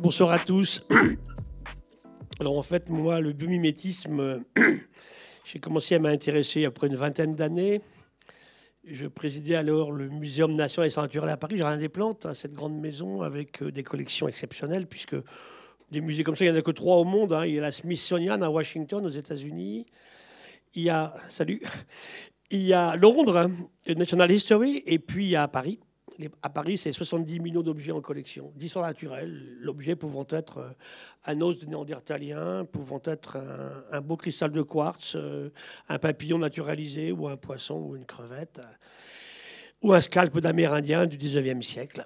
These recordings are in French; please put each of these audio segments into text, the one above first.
Bonsoir à tous. Alors en fait, moi, le biomimétisme, j'ai commencé à m'intéresser après une vingtaine d'années. Je présidais alors le Muséum national des sciences naturelles à Paris, Jardin des plantes, cette grande maison avec des collections exceptionnelles, puisque des musées comme ça, il n'y en a que 3 au monde. Il y a la Smithsonian à Washington, aux États-Unis. Il y a, il y a Londres, le National History, et puis il y a Paris. À Paris, c'est 70 millions d'objets en collection, d'histoire naturelle, l'objet pouvant être un os de néandertalien, pouvant être un beau cristal de quartz, un papillon naturalisé, ou un poisson, ou une crevette, ou un scalp d'Amérindien du 19e siècle.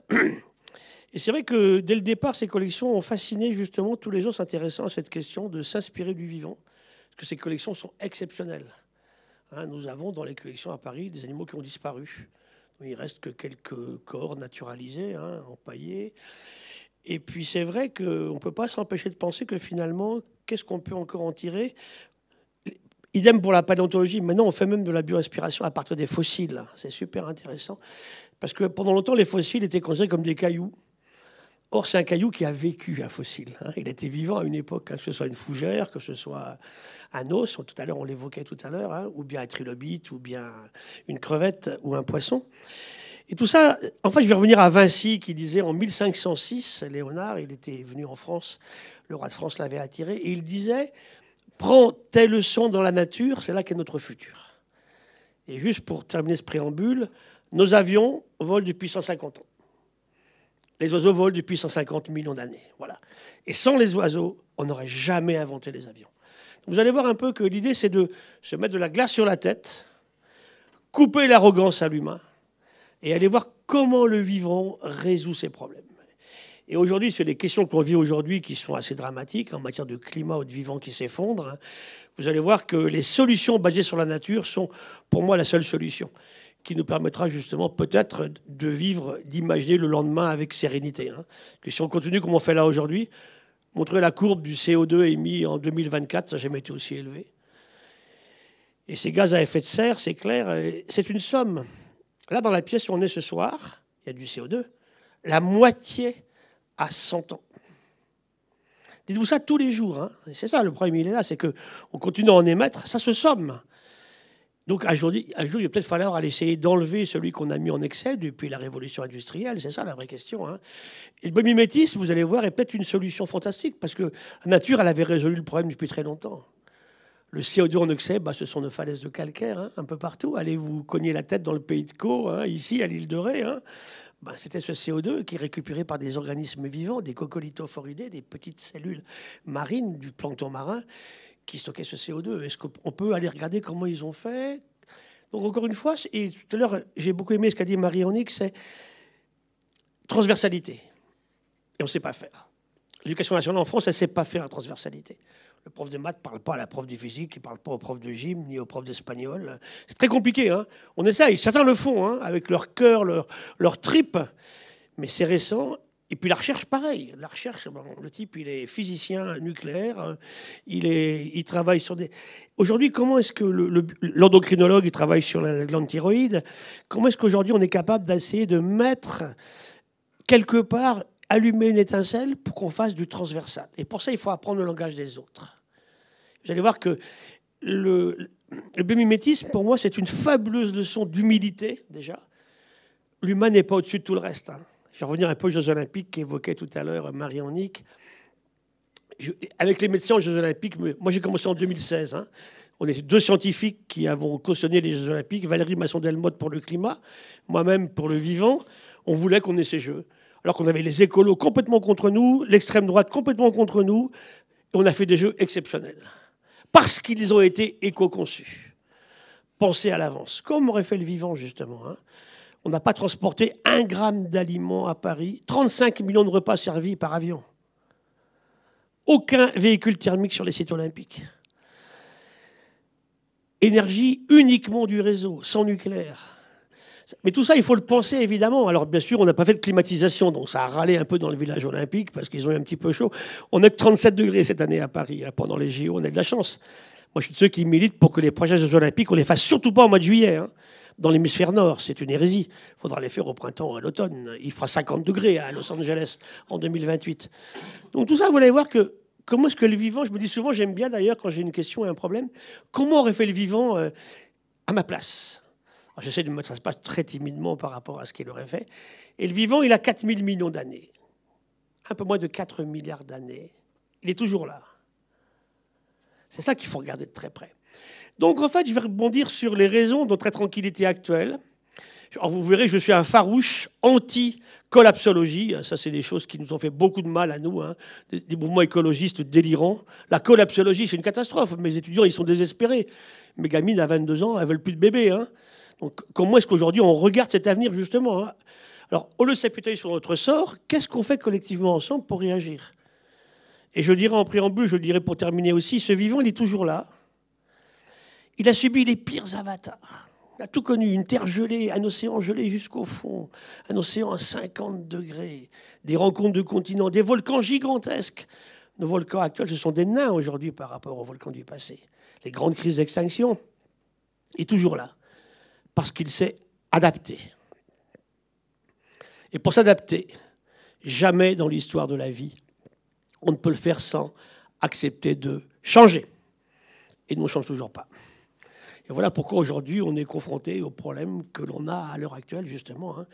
Et c'est vrai que dès le départ, ces collections ont fasciné justement tous les gens s'intéressant à cette question de s'inspirer du vivant, parce que ces collections sont exceptionnelles. Nous avons dans les collections à Paris des animaux qui ont disparu. Il ne reste que quelques corps naturalisés, empaillés. Et puis c'est vrai qu'on ne peut pas s'empêcher de penser que finalement, qu'est-ce qu'on peut encore en tirer? Idem pour la paléontologie. Maintenant, on fait même de la biorespiration à partir des fossiles. C'est super intéressant. Parce que pendant longtemps, les fossiles étaient considérés comme des cailloux. Or, c'est un caillou qui a vécu, un fossile. Il était vivant à une époque, que ce soit une fougère, que ce soit un os, tout à l'heure, on l'évoquait tout à l'heure, ou bien un trilobite, ou bien une crevette, ou un poisson. Et tout ça, en fait, je vais revenir à Vinci, qui disait en 1506, Léonard, il était venu en France, le roi de France l'avait attiré, et il disait, prends tes leçons dans la nature, c'est là qu'est notre futur. Et juste pour terminer ce préambule, nos avions volent depuis 150 ans. Les oiseaux volent depuis 150 millions d'années. Voilà. Et sans les oiseaux, on n'aurait jamais inventé les avions. Donc vous allez voir un peu que l'idée, c'est de se mettre de la glace sur la tête, couper l'arrogance à l'humain et aller voir comment le vivant résout ses problèmes. Et aujourd'hui, c'est les questions qu'on vit aujourd'hui qui sont assez dramatiques en matière de climat ou de vivant qui s'effondre. Vous allez voir que les solutions basées sur la nature sont, pour moi, la seule solution qui nous permettra justement peut-être de vivre, d'imaginer le lendemain avec sérénité. Que si on continue comme on fait là aujourd'hui, montrer la courbe du CO2 émis en 2024, ça n'a jamais été aussi élevé. Et ces gaz à effet de serre, c'est clair, c'est une somme. Là, dans la pièce où on est ce soir, il y a du CO2, la moitié à 100 ans. Dites-vous ça tous les jours. C'est ça, le problème, il est là, c'est qu'on continue à en émettre, ça se somme. Donc, un jour, il va peut-être falloir aller essayer d'enlever celui qu'on a mis en excès depuis la révolution industrielle. C'est ça la vraie question. Et le biomimétisme, vous allez voir, est peut-être une solution fantastique parce que la nature, elle avait résolu le problème depuis très longtemps. Le CO2 en excès, ce sont nos falaises de calcaire, un peu partout. Allez vous cogner la tête dans le pays de Caux, ici, à l'île de Ré. C'était ce CO2 qui est récupéré par des organismes vivants, des coccolithophoridés, des petites cellules marines du plancton marin, qui stockait ce CO2. Est-ce qu'on peut aller regarder comment ils ont fait? Donc encore une fois, et tout à l'heure, j'ai beaucoup aimé ce qu'a dit Marie-Annick, c'est transversalité. Et on ne sait pas faire. L'éducation nationale en France, elle ne sait pas faire la transversalité. Le prof de maths ne parle pas à la prof de physique, il ne parle pas au prof de gym, ni au prof d'espagnol. C'est très compliqué. On essaye, certains le font, avec leur cœur, leur tripe, mais c'est récent. Et puis la recherche, pareil. La recherche, le type, il est physicien nucléaire, il travaille sur des... Aujourd'hui, comment est-ce que l'endocrinologue, il travaille sur la glande thyroïde? Comment est-ce qu'aujourd'hui, on est capable d'essayer de mettre quelque part, allumer une étincelle pour qu'on fasse du transversal? Et pour ça, il faut apprendre le langage des autres. Vous allez voir que le biomimétisme, pour moi, c'est une fabuleuse leçon d'humilité, déjà. L'humain n'est pas au-dessus de tout le reste. Je vais revenir un peu aux Jeux Olympiques qu'évoquait tout à l'heure Marie-Annick. Avec les médecins aux Jeux Olympiques, moi j'ai commencé en 2016. On était 2 scientifiques qui avons cautionné les Jeux Olympiques. Valérie Masson-Delmotte pour le climat, moi-même pour le vivant. On voulait qu'on ait ces Jeux. Alors qu'on avait les écolos complètement contre nous, l'extrême droite complètement contre nous. Et on a fait des Jeux exceptionnels. Parce qu'ils ont été éco-conçus. Pensés à l'avance. Comme aurait fait le vivant, justement. On n'a pas transporté 1 gramme d'aliments à Paris, 35 millions de repas servis par avion. Aucun véhicule thermique sur les sites olympiques. Énergie uniquement du réseau, sans nucléaire. Mais tout ça, il faut le penser, évidemment. Alors, bien sûr, on n'a pas fait de climatisation, donc ça a râlé un peu dans le village olympique parce qu'ils ont eu un petit peu chaud. On a que 37 degrés cette année à Paris, pendant les JO, on a de la chance. Moi, je suis de ceux qui militent pour que les prochains Jeux olympiques, on les fasse surtout pas au mois de juillet, dans l'hémisphère nord. C'est une hérésie. Il faudra les faire au printemps ou à l'automne. Il fera 50 degrés à Los Angeles en 2028. Donc tout ça, vous allez voir que comment est-ce que le vivant, je me dis souvent, j'aime bien d'ailleurs quand j'ai une question et un problème, comment aurait fait le vivant à ma place? J'essaie de me mettre, ça se passe très timidement par rapport à ce qu'il aurait fait. Et le vivant, il a 4 000 millions d'années. Un peu moins de 4 milliards d'années. Il est toujours là. C'est ça qu'il faut regarder de très près. Donc, en fait, je vais rebondir sur les raisons de notre intranquillité actuelle. Alors, vous verrez, je suis un farouche anti-collapsologie. Ça, c'est des choses qui nous ont fait beaucoup de mal à nous, hein. Des mouvements écologistes délirants. La collapsologie, c'est une catastrophe. Mes étudiants, ils sont désespérés. Mes gamines, à 22 ans, elles veulent plus de bébés, hein. Donc, comment est-ce qu'aujourd'hui, on regarde cet avenir, justement, hein? Alors, au lieu de s'appuyer sur notre sort, qu'est-ce qu'on fait collectivement ensemble pour réagir? Et je dirais en préambule, je le dirais pour terminer aussi, ce vivant, il est toujours là. Il a subi les pires avatars. Il a tout connu, une terre gelée, un océan gelé jusqu'au fond, un océan à 50 degrés, des rencontres de continents, des volcans gigantesques. Nos volcans actuels, ce sont des nains aujourd'hui par rapport aux volcans du passé. Les grandes crises d'extinction, il est toujours là, parce qu'il s'est adapté. Et pour s'adapter, jamais dans l'histoire de la vie, on ne peut le faire sans accepter de changer. Et nous, on ne change toujours pas. Et voilà pourquoi aujourd'hui, on est confronté aux problèmes que l'on a à l'heure actuelle, justement, hein.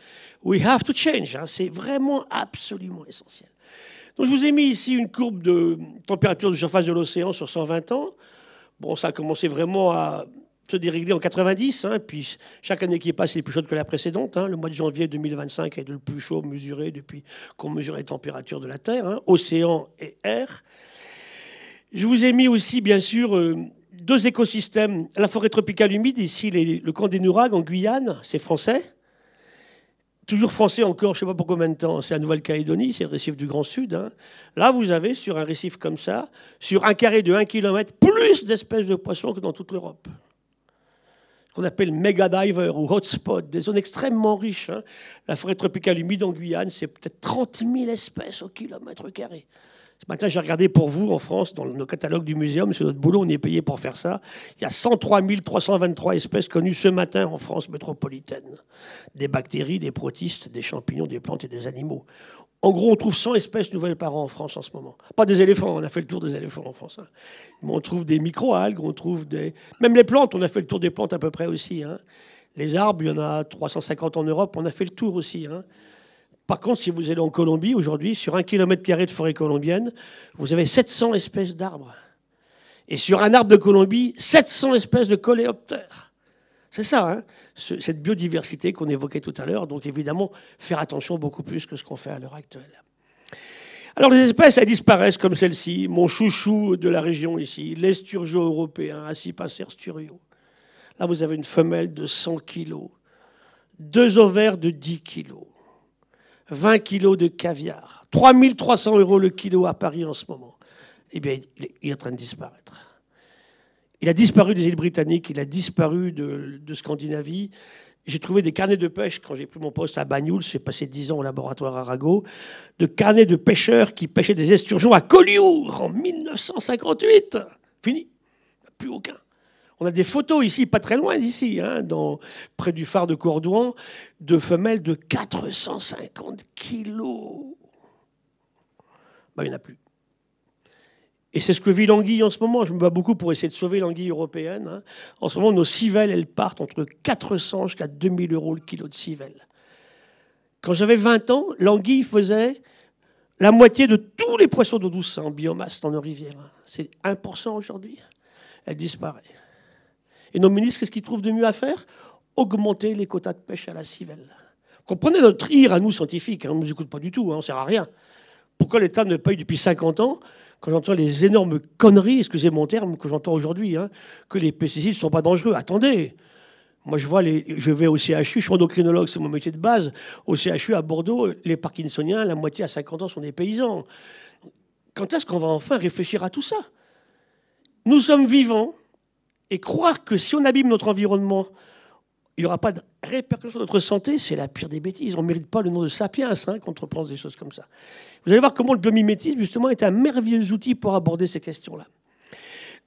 We have to change, hein. C'est vraiment absolument essentiel. Donc, je vous ai mis ici une courbe de température de surface de l'océan sur 120 ans. Bon, ça a commencé vraiment à se dérégler en 90, hein, puis chaque année qui passe, il est plus chaude que la précédente, hein. Le mois de janvier 2025 est le plus chaud mesuré depuis qu'on mesure les températures de la Terre, hein, océan et air. Je vous ai mis aussi, bien sûr, deux écosystèmes. La forêt tropicale humide, ici, le camp des Nouragues en Guyane, c'est français. Toujours français encore, je ne sais pas pour combien de temps, c'est la Nouvelle-Calédonie, c'est le récif du Grand Sud, hein. Là, vous avez, sur un récif comme ça, sur un carré de 1 km, plus d'espèces de poissons que dans toute l'Europe. Ce qu'on appelle méga diver ou hotspot, des zones extrêmement riches, hein. La forêt tropicale humide en Guyane, c'est peut-être 30 000 espèces au kilomètre carré. Ce matin, j'ai regardé pour vous, en France, dans nos catalogues du muséum, c'est notre boulot, on est payé pour faire ça. Il y a 103 323 espèces connues ce matin en France métropolitaine. Des bactéries, des protistes, des champignons, des plantes et des animaux. En gros, on trouve 100 espèces nouvelles par an en France en ce moment. Pas des éléphants, on a fait le tour des éléphants en France, hein. Mais on trouve des micro-algues, on trouve des... Même les plantes, on a fait le tour des plantes à peu près aussi, hein. Les arbres, il y en a 350 en Europe, on a fait le tour aussi, hein. Par contre, si vous allez en Colombie, aujourd'hui, sur 1 km² de forêt colombienne, vous avez 700 espèces d'arbres. Et sur un arbre de Colombie, 700 espèces de coléoptères. C'est ça, hein, cette biodiversité qu'on évoquait tout à l'heure. Donc, évidemment, faire attention beaucoup plus que ce qu'on fait à l'heure actuelle. Alors, les espèces, elles disparaissent comme celle-ci. Mon chouchou de la région ici, l'esturgeon européen, Acipacer sturio. Là, vous avez une femelle de 100 kilos, 2 ovaires de 10 kilos. 20 kilos de caviar, 3 300 € le kilo à Paris en ce moment. Eh bien, il est en train de disparaître. Il a disparu des îles britanniques, il a disparu de Scandinavie. J'ai trouvé des carnets de pêche quand j'ai pris mon poste à Banyuls, j'ai passé 10 ans au laboratoire Arago, de carnets de pêcheurs qui pêchaient des esturgeons à Collioure en 1958. Fini, plus aucun. On a des photos ici, pas très loin d'ici, hein, près du phare de Cordouan, de femelles de 450 kilos. Ben, il n'y en a plus. Et c'est ce que vit l'anguille en ce moment. Je me bats beaucoup pour essayer de sauver l'anguille européenne, hein. En ce moment, nos civelles, elles partent entre 400 jusqu'à 2000 € le kilo de civelles. Quand j'avais 20 ans, l'anguille faisait la moitié de tous les poissons d'eau douce en biomasse dans nos rivières. C'est 1% aujourd'hui. Elle disparaît. Et nos ministres, qu'est-ce qu'ils trouvent de mieux à faire? Augmenter les quotas de pêche à la civelle. Comprenez notre ire à nous, scientifiques, hein, on ne nous écoute pas du tout, hein, on ne sert à rien. Pourquoi l'État ne paye depuis 50 ans, quand j'entends les énormes conneries, excusez mon terme, que j'entends aujourd'hui, hein, que les pesticides ne sont pas dangereux? Attendez, moi je vais au CHU, je suis endocrinologue, c'est mon métier de base. Au CHU à Bordeaux, les parkinsoniens, la moitié à 50 ans sont des paysans. Quand est-ce qu'on va enfin réfléchir à tout ça? Nous sommes vivants. Et croire que si on abîme notre environnement, il n'y aura pas de répercussions sur notre santé, c'est la pire des bêtises. On ne mérite pas le nom de sapiens, hein, quand on pense des choses comme ça. Vous allez voir comment le biomimétisme, justement, est un merveilleux outil pour aborder ces questions-là.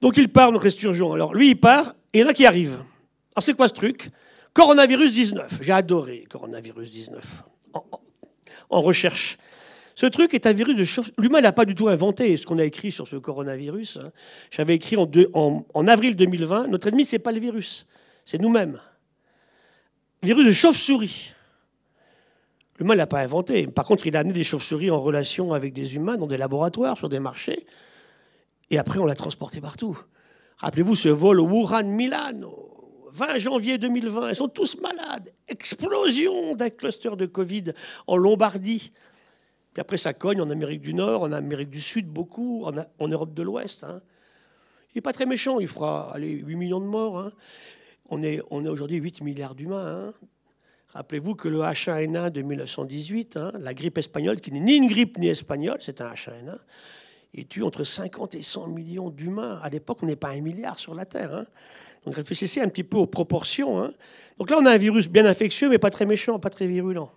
Donc il part, notre esturgeon. Alors lui, il part, et il y en a qui arrivent. Alors c'est quoi ce truc? Coronavirus 19. J'ai adoré coronavirus 19 en recherche. Ce truc est un virus de chauve-souris. L'humain n'a pas du tout inventé ce qu'on a écrit sur ce coronavirus. J'avais écrit en avril 2020, notre ennemi, ce n'est pas le virus, c'est nous-mêmes. Virus de chauve-souris. L'humain ne l'a pas inventé. Par contre, il a amené des chauves-souris en relation avec des humains dans des laboratoires, sur des marchés. Et après, on l'a transporté partout. Rappelez-vous ce vol au Wuhan-Milano, 20 janvier 2020. Ils sont tous malades. Explosion d'un cluster de Covid en Lombardie. Puis après, ça cogne en Amérique du Nord, en Amérique du Sud, beaucoup, en Europe de l'Ouest. Hein. Il n'est pas très méchant. Il fera 8 millions de morts. Hein. On est aujourd'hui 8 milliards d'humains. Hein. Rappelez-vous que le H1N1 de 1918, hein, la grippe espagnole, qui n'est ni une grippe ni espagnole, c'est un H1N1, il tue entre 50 et 100 millions d'humains. À l'époque, on n'est pas 1 milliard sur la Terre. Hein. Donc réfléchissez un petit peu aux proportions. Hein. Donc là, on a un virus bien infectieux, mais pas très méchant, pas très virulent.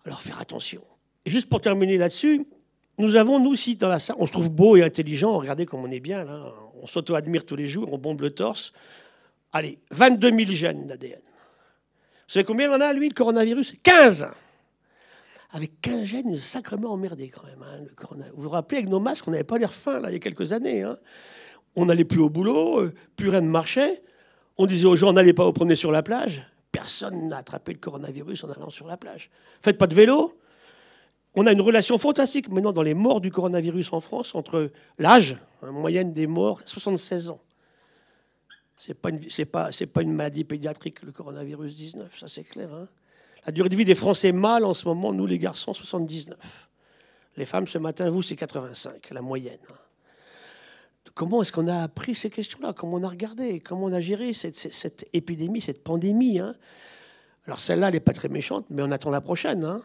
Alors faire attention. Et juste pour terminer là-dessus, nous avons, nous aussi, dans la salle, on se trouve beau et intelligent, regardez comme on est bien, là. On s'auto-admire tous les jours, on bombe le torse. Allez, 22 000 gènes d'ADN. Vous savez combien il en a, lui, le coronavirus? 15. Avec 15 gènes, il est sacrément emmerdé quand même. Hein, le coronavirus. Vous vous rappelez, avec nos masques, on n'avait pas l'air fin, là, il y a quelques années. Hein. On n'allait plus au boulot, plus rien ne marchait. On disait aux gens, n'allez pas vous promener sur la plage. Personne n'a attrapé le coronavirus en allant sur la plage. Faites pas de vélo. On a une relation fantastique maintenant dans les morts du coronavirus en France entre l'âge, en moyenne des morts, 76 ans. C'est pas une maladie pédiatrique, le coronavirus 19, ça c'est clair. Hein. La durée de vie des Français mâles en ce moment, nous les garçons, 79. Les femmes ce matin, vous, c'est 85, la moyenne. Comment est-ce qu'on a appris ces questions-là? Comment on a regardé? Comment on a géré cette épidémie, cette pandémie? Hein. Alors celle-là, elle n'est pas très méchante, mais on attend la prochaine. Hein.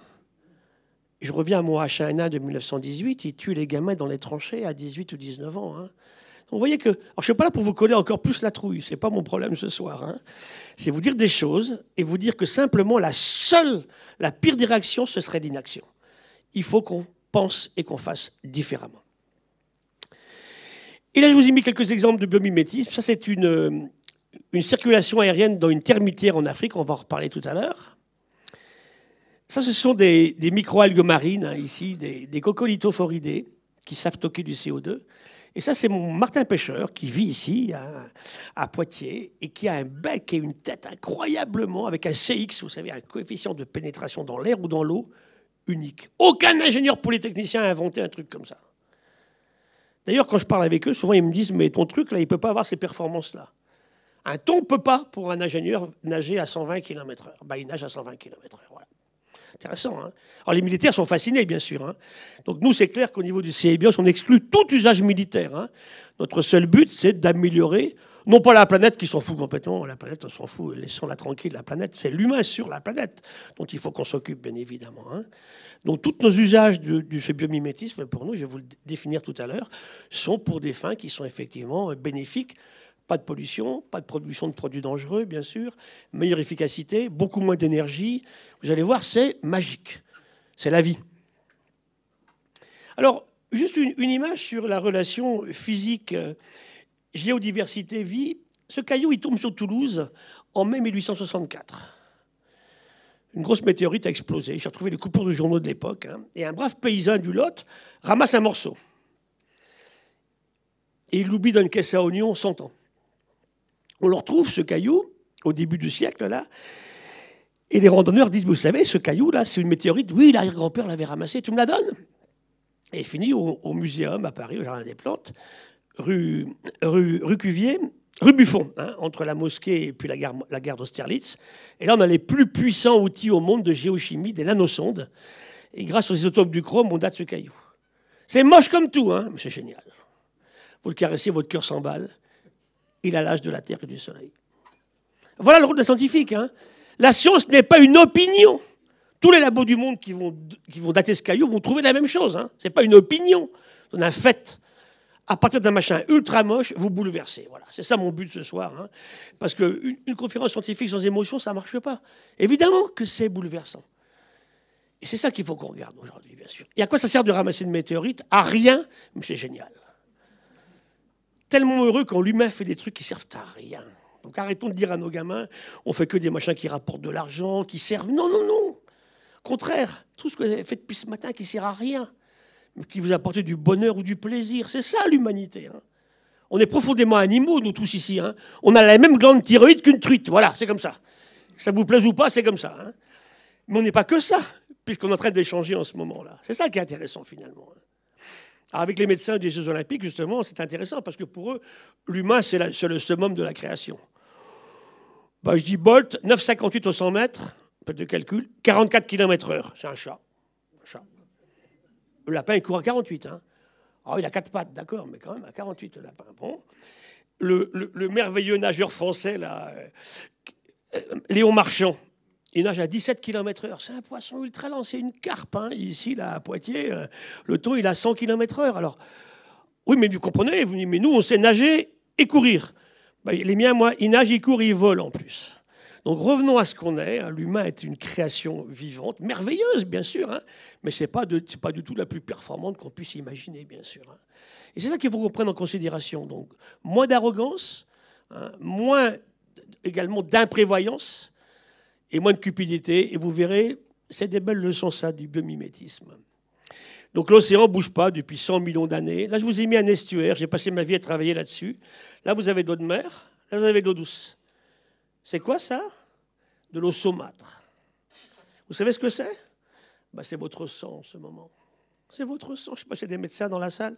Je reviens à mon H1N1 de 1918, il tue les gamins dans les tranchées à 18 ou 19 ans. Hein. Donc vous voyez que... Alors je ne suis pas là pour vous coller encore plus la trouille, ce n'est pas mon problème ce soir. Hein. C'est vous dire des choses et vous dire que simplement la pire des réactions, ce serait l'inaction. Il faut qu'on pense et qu'on fasse différemment. Et là, je vous ai mis quelques exemples de biomimétisme. Ça, c'est une circulation aérienne dans une termitière en Afrique, on va en reparler tout à l'heure. Ça, ce sont des microalgues marines, hein, ici, des coccolithophoridés qui savent stocker du CO2. Et ça, c'est mon Martin Pêcheur qui vit ici, à Poitiers, et qui a un bec et une tête incroyablement, avec un CX, vous savez, un coefficient de pénétration dans l'air ou dans l'eau, unique. Aucun ingénieur polytechnicien a inventé un truc comme ça. D'ailleurs, quand je parle avec eux, souvent ils me disent « mais ton truc, là, il ne peut pas avoir ces performances-là ». Un thon ne peut pas, pour un ingénieur, nager à 120 km/h. Ben, il nage à 120 km/h, voilà. Intéressant. Hein. Alors les militaires sont fascinés, bien sûr. Hein. Donc nous, c'est clair qu'au niveau du CIBIOS, on exclut tout usage militaire. Hein. Notre seul but, c'est d'améliorer, non pas la planète qui s'en fout complètement, la planète, on s'en fout, laissons-la tranquille, la planète, c'est l'humain sur la planète dont il faut qu'on s'occupe, bien évidemment. Hein. Donc tous nos usages de ce biomimétisme, pour nous, je vais vous le définir tout à l'heure, sont pour des fins qui sont effectivement bénéfiques. Pas de pollution, pas de production de produits dangereux, bien sûr, meilleure efficacité, beaucoup moins d'énergie. Vous allez voir, c'est magique. C'est la vie. Alors, juste une image sur la relation physique, géodiversité-vie. Ce caillou, il tombe sur Toulouse en mai 1864. Une grosse météorite a explosé. J'ai retrouvé les coupures de journaux de l'époque. Hein, et un brave paysan du Lot ramasse un morceau. Et il l'oublie dans une caisse à oignons 100 ans. On le retrouve, ce caillou, au début du siècle, là. Et les randonneurs disent, vous savez, ce caillou-là, c'est une météorite. Oui, l'arrière-grand-père l'avait ramassé, tu me la donnes? Et il finit au muséum à Paris, au Jardin des Plantes, rue Cuvier, rue Buffon, hein, entre la mosquée et puis la gare d'Austerlitz. Et là, on a les plus puissants outils au monde de géochimie, des nanosondes. Et grâce aux isotopes du chrome, on date ce caillou. C'est moche comme tout, hein, mais c'est génial. Vous le caressez, votre cœur s'emballe. Il a l'âge de la Terre et du Soleil. Voilà le rôle des scientifiques. Hein. La science n'est pas une opinion. Tous les labos du monde qui vont dater ce caillou vont trouver la même chose. Hein. Ce n'est pas une opinion. C'est un fait. À partir d'un machin ultra moche, vous bouleversez. Voilà. C'est ça mon but ce soir. Hein. Parce qu'une conférence scientifique sans émotion, ça ne marche pas. Évidemment que c'est bouleversant. Et c'est ça qu'il faut qu'on regarde aujourd'hui, bien sûr. Et à quoi ça sert de ramasser une météorite? À rien, mais c'est génial. Tellement heureux quand l'humain fait des trucs qui servent à rien. Donc arrêtons de dire à nos gamins, on fait que des machins qui rapportent de l'argent, qui servent. Non, non, non. Au contraire, tout ce que vous avez fait depuis ce matin qui ne sert à rien, mais qui vous apporte du bonheur ou du plaisir. C'est ça l'humanité. Hein. On est profondément animaux, nous tous ici. Hein. On a la même glande thyroïde qu'une truite. Voilà, c'est comme ça. Que ça vous plaise ou pas, c'est comme ça. Hein. Mais on n'est pas que ça, puisqu'on est en train d'échanger en ce moment-là. C'est ça qui est intéressant finalement. Alors avec les médecins des Jeux Olympiques, justement, c'est intéressant parce que pour eux, l'humain, c'est le summum de la création. Bah, je dis Bolt, 9,58 au 100 mètres, peu de calcul, 44 km/h. C'est un chat. Le lapin, il court à 48. Hein. Alors, il a 4 pattes, d'accord, mais quand même à 48, le lapin. Bon. Le merveilleux nageur français, là, Léon Marchand, il nage à 17 km/h. C'est un poisson ultra lent, c'est une carpe. Hein. Ici, là, à Poitiers, le taux, il a 100 km/h. Alors, oui, mais vous comprenez, mais nous, on sait nager et courir. Ben, les miens, moi, ils nagent, ils courent, ils volent en plus. Donc revenons à ce qu'on est. Hein. L'humain est une création vivante, merveilleuse, bien sûr, hein, mais ce n'est pas du tout la plus performante qu'on puisse imaginer, bien sûr. Hein. Et c'est ça qu'il faut qu'on prenne en considération. Donc, moins d'arrogance, hein, moins également d'imprévoyance, et moins de cupidité, et vous verrez, c'est des belles leçons, ça, du biomimétisme. Donc l'océan ne bouge pas depuis 100 millions d'années. Là, je vous ai mis un estuaire, j'ai passé ma vie à travailler là-dessus. Là, vous avez de l'eau de mer, là, vous avez de l'eau douce. C'est quoi ça? De l'eau saumâtre. Vous savez ce que c'est? Ben, c'est votre sang en ce moment. C'est votre sang. Je ne sais pas s'il y a des médecins dans la salle.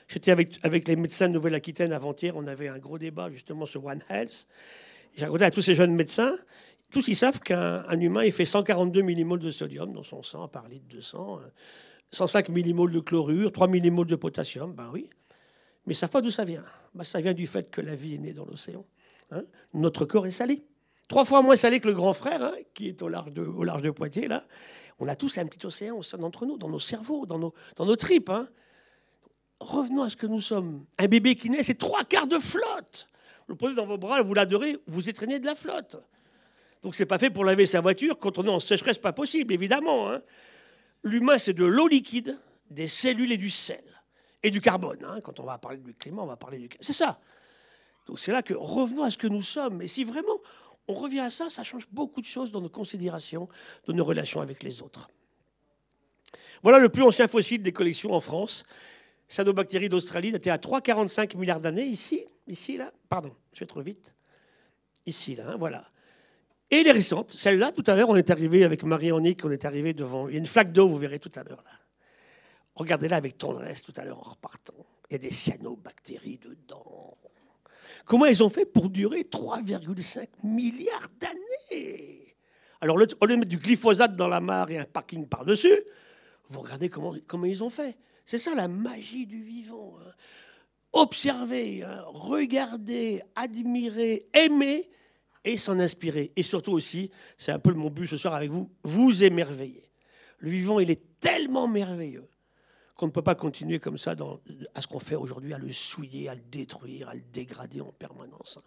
J'étais avec les médecins de Nouvelle-Aquitaine avant-hier, on avait un gros débat justement sur One Health. J'ai raconté à tous ces jeunes médecins, tous ils savent qu'un humain il fait 142 millimoles de sodium dans son sang par litre de sang, 105 millimoles de chlorure, 3 millimoles de potassium, ben oui. Mais ils ne savent pas d'où ça vient. Ben, ça vient du fait que la vie est née dans l'océan. Hein. Notre corps est salé. 3 fois moins salé que le grand frère, hein, qui est au large de Poitiers, là. On a tous un petit océan au sein d'entre nous, dans nos cerveaux, dans nos tripes. Hein. Revenons à ce que nous sommes. Un bébé qui naît, c'est 3/4 de flotte. Vous le prenez dans vos bras, vous l'adorez, vous étreignez de la flotte. Donc c'est pas fait pour laver sa voiture. Quand on est en sécheresse, pas possible, évidemment. Hein. L'humain, c'est de l'eau liquide, des cellules et du sel. Et du carbone. Hein. Quand on va parler du climat, on va parler du... C'est ça. Donc c'est là que revenons à ce que nous sommes. Et si vraiment on revient à ça, ça change beaucoup de choses dans nos considérations, dans nos relations avec les autres. Voilà le plus ancien fossile des collections en France. Cyanobactéries d'Australie, daté à 3,45 milliards d'années, ici, là. Pardon, je vais trop vite. Ici, là, hein, voilà. Et les récentes, celle-là, tout à l'heure, on est arrivé avec Marie-Annick, on est arrivé devant... Il y a une flaque d'eau, vous verrez tout à l'heure, là. Regardez-la avec tendresse tout à l'heure en repartant. Il y a des cyanobactéries dedans. Comment ils ont fait pour durer 3,5 milliards d'années? Alors, au lieu de mettre du glyphosate dans la mare et un parking par-dessus, vous regardez comment ils ont fait. C'est ça la magie du vivant. Hein. Observer, hein, regarder, admirer, aimer et s'en inspirer. Et surtout aussi, c'est un peu mon but ce soir avec vous, vous émerveiller. Le vivant, il est tellement merveilleux qu'on ne peut pas continuer comme ça à ce qu'on fait aujourd'hui, à le souiller, à le détruire, à le dégrader en permanence.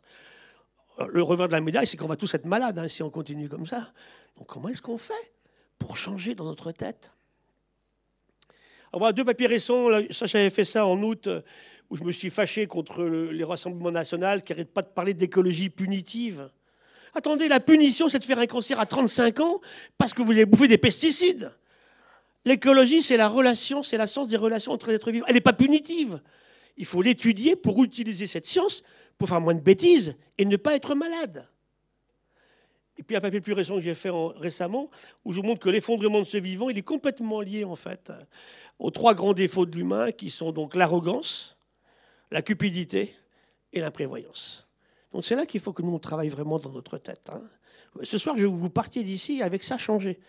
Le revers de la médaille, c'est qu'on va tous être malades hein, si on continue comme ça. Donc comment est-ce qu'on fait pour changer dans notre tête? Alors, voilà 2 papiers récents. Là, ça, j'avais fait ça en août, où je me suis fâché contre les rassemblements nationaux qui n'arrêtent pas de parler d'écologie punitive. Attendez, la punition, c'est de faire un cancer à 35 ans parce que vous avez bouffé des pesticides. L'écologie, c'est la relation, c'est la science des relations entre les êtres vivants. Elle n'est pas punitive. Il faut l'étudier pour utiliser cette science pour faire moins de bêtises et ne pas être malade. Et puis un papier plus récent que j'ai fait récemment, où je vous montre que l'effondrement de ce vivant, il est complètement lié en fait aux 3 grands défauts de l'humain, qui sont donc l'arrogance, la cupidité et l'imprévoyance. Donc c'est là qu'il faut que nous on travaille vraiment dans notre tête. Hein. Ce soir, je veux que vous partiez d'ici avec ça changé.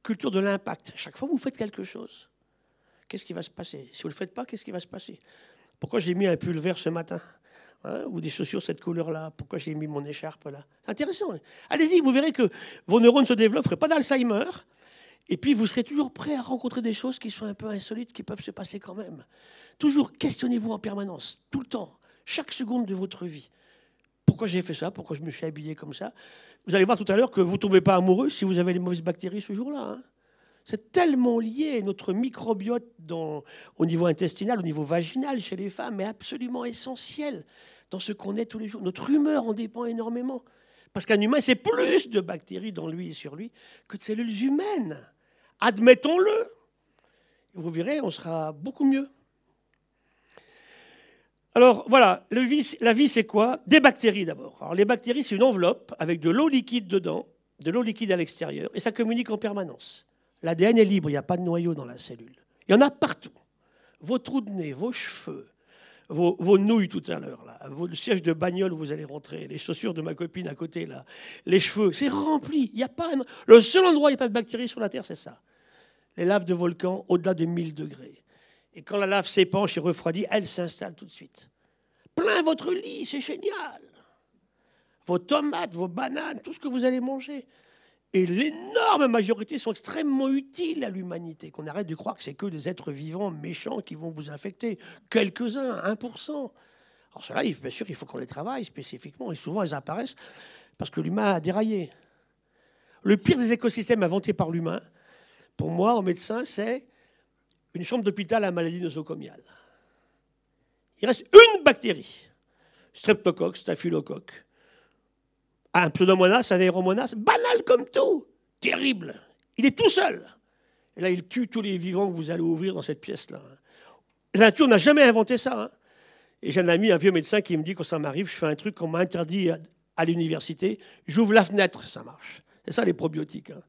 Culture de l'impact. Chaque fois que vous faites quelque chose, qu'est-ce qui va se passer? Si vous ne le faites pas, qu'est-ce qui va se passer? Pourquoi j'ai mis un pull vert ce matin hein, ou des chaussures cette couleur-là? Pourquoi j'ai mis mon écharpe là? C'est intéressant. Hein. Allez-y, vous verrez que vos neurones se développent, vous ne ferez pas d'Alzheimer. Et puis, vous serez toujours prêt à rencontrer des choses qui sont un peu insolites, qui peuvent se passer quand même. Toujours, questionnez-vous en permanence, tout le temps, chaque seconde de votre vie. Pourquoi j'ai fait ça? Pourquoi je me suis habillé comme ça? Vous allez voir tout à l'heure que vous ne tombez pas amoureux si vous avez les mauvaises bactéries ce jour-là. Hein. C'est tellement lié. Notre microbiote au niveau intestinal, au niveau vaginal chez les femmes est absolument essentiel. dans ce qu'on est tous les jours. Notre humeur en dépend énormément. Parce qu'un humain, c'est plus de bactéries dans lui et sur lui que de cellules humaines. Admettons-le. Vous verrez, on sera beaucoup mieux. Alors voilà, la vie c'est quoi? Des bactéries d'abord. Alors les bactéries, c'est une enveloppe avec de l'eau liquide dedans, de l'eau liquide à l'extérieur, et ça communique en permanence. L'ADN est libre, il n'y a pas de noyau dans la cellule. Il y en a partout. Vos trous de nez, vos cheveux, vos nouilles tout à l'heure, le siège de bagnole où vous allez rentrer, les chaussures de ma copine à côté, là, les cheveux, c'est rempli. Il y a pas le seul endroit où il n'y a pas de bactéries sur la Terre, c'est ça. Les laves de volcans au-delà de 1000 degrés. Et quand la lave s'épanche et refroidit, elle s'installe tout de suite. Plein votre lit, c'est génial. Vos tomates, vos bananes, tout ce que vous allez manger. Et l'énorme majorité sont extrêmement utiles à l'humanité. Qu'on arrête de croire que c'est que des êtres vivants méchants qui vont vous infecter. Quelques-uns, 1%. Alors cela, bien sûr, il faut qu'on les travaille spécifiquement. Et souvent, elles apparaissent parce que l'humain a déraillé. Le pire des écosystèmes inventés par l'humain, pour moi, en médecin, c'est une chambre d'hôpital à maladie nosocomiale. Il reste une bactérie. Streptocoque, staphylocoque. Un pseudomonas, un aéromonas, banal comme tout. Terrible. Il est tout seul. Et là, il tue tous les vivants que vous allez ouvrir dans cette pièce-là. La nature n'a jamais inventé ça. Hein. Et j'ai un ami, un vieux médecin, qui me dit, quand ça m'arrive, je fais un truc qu'on m'a interdit à l'université. J'ouvre la fenêtre, ça marche. C'est ça, les probiotiques. Hein.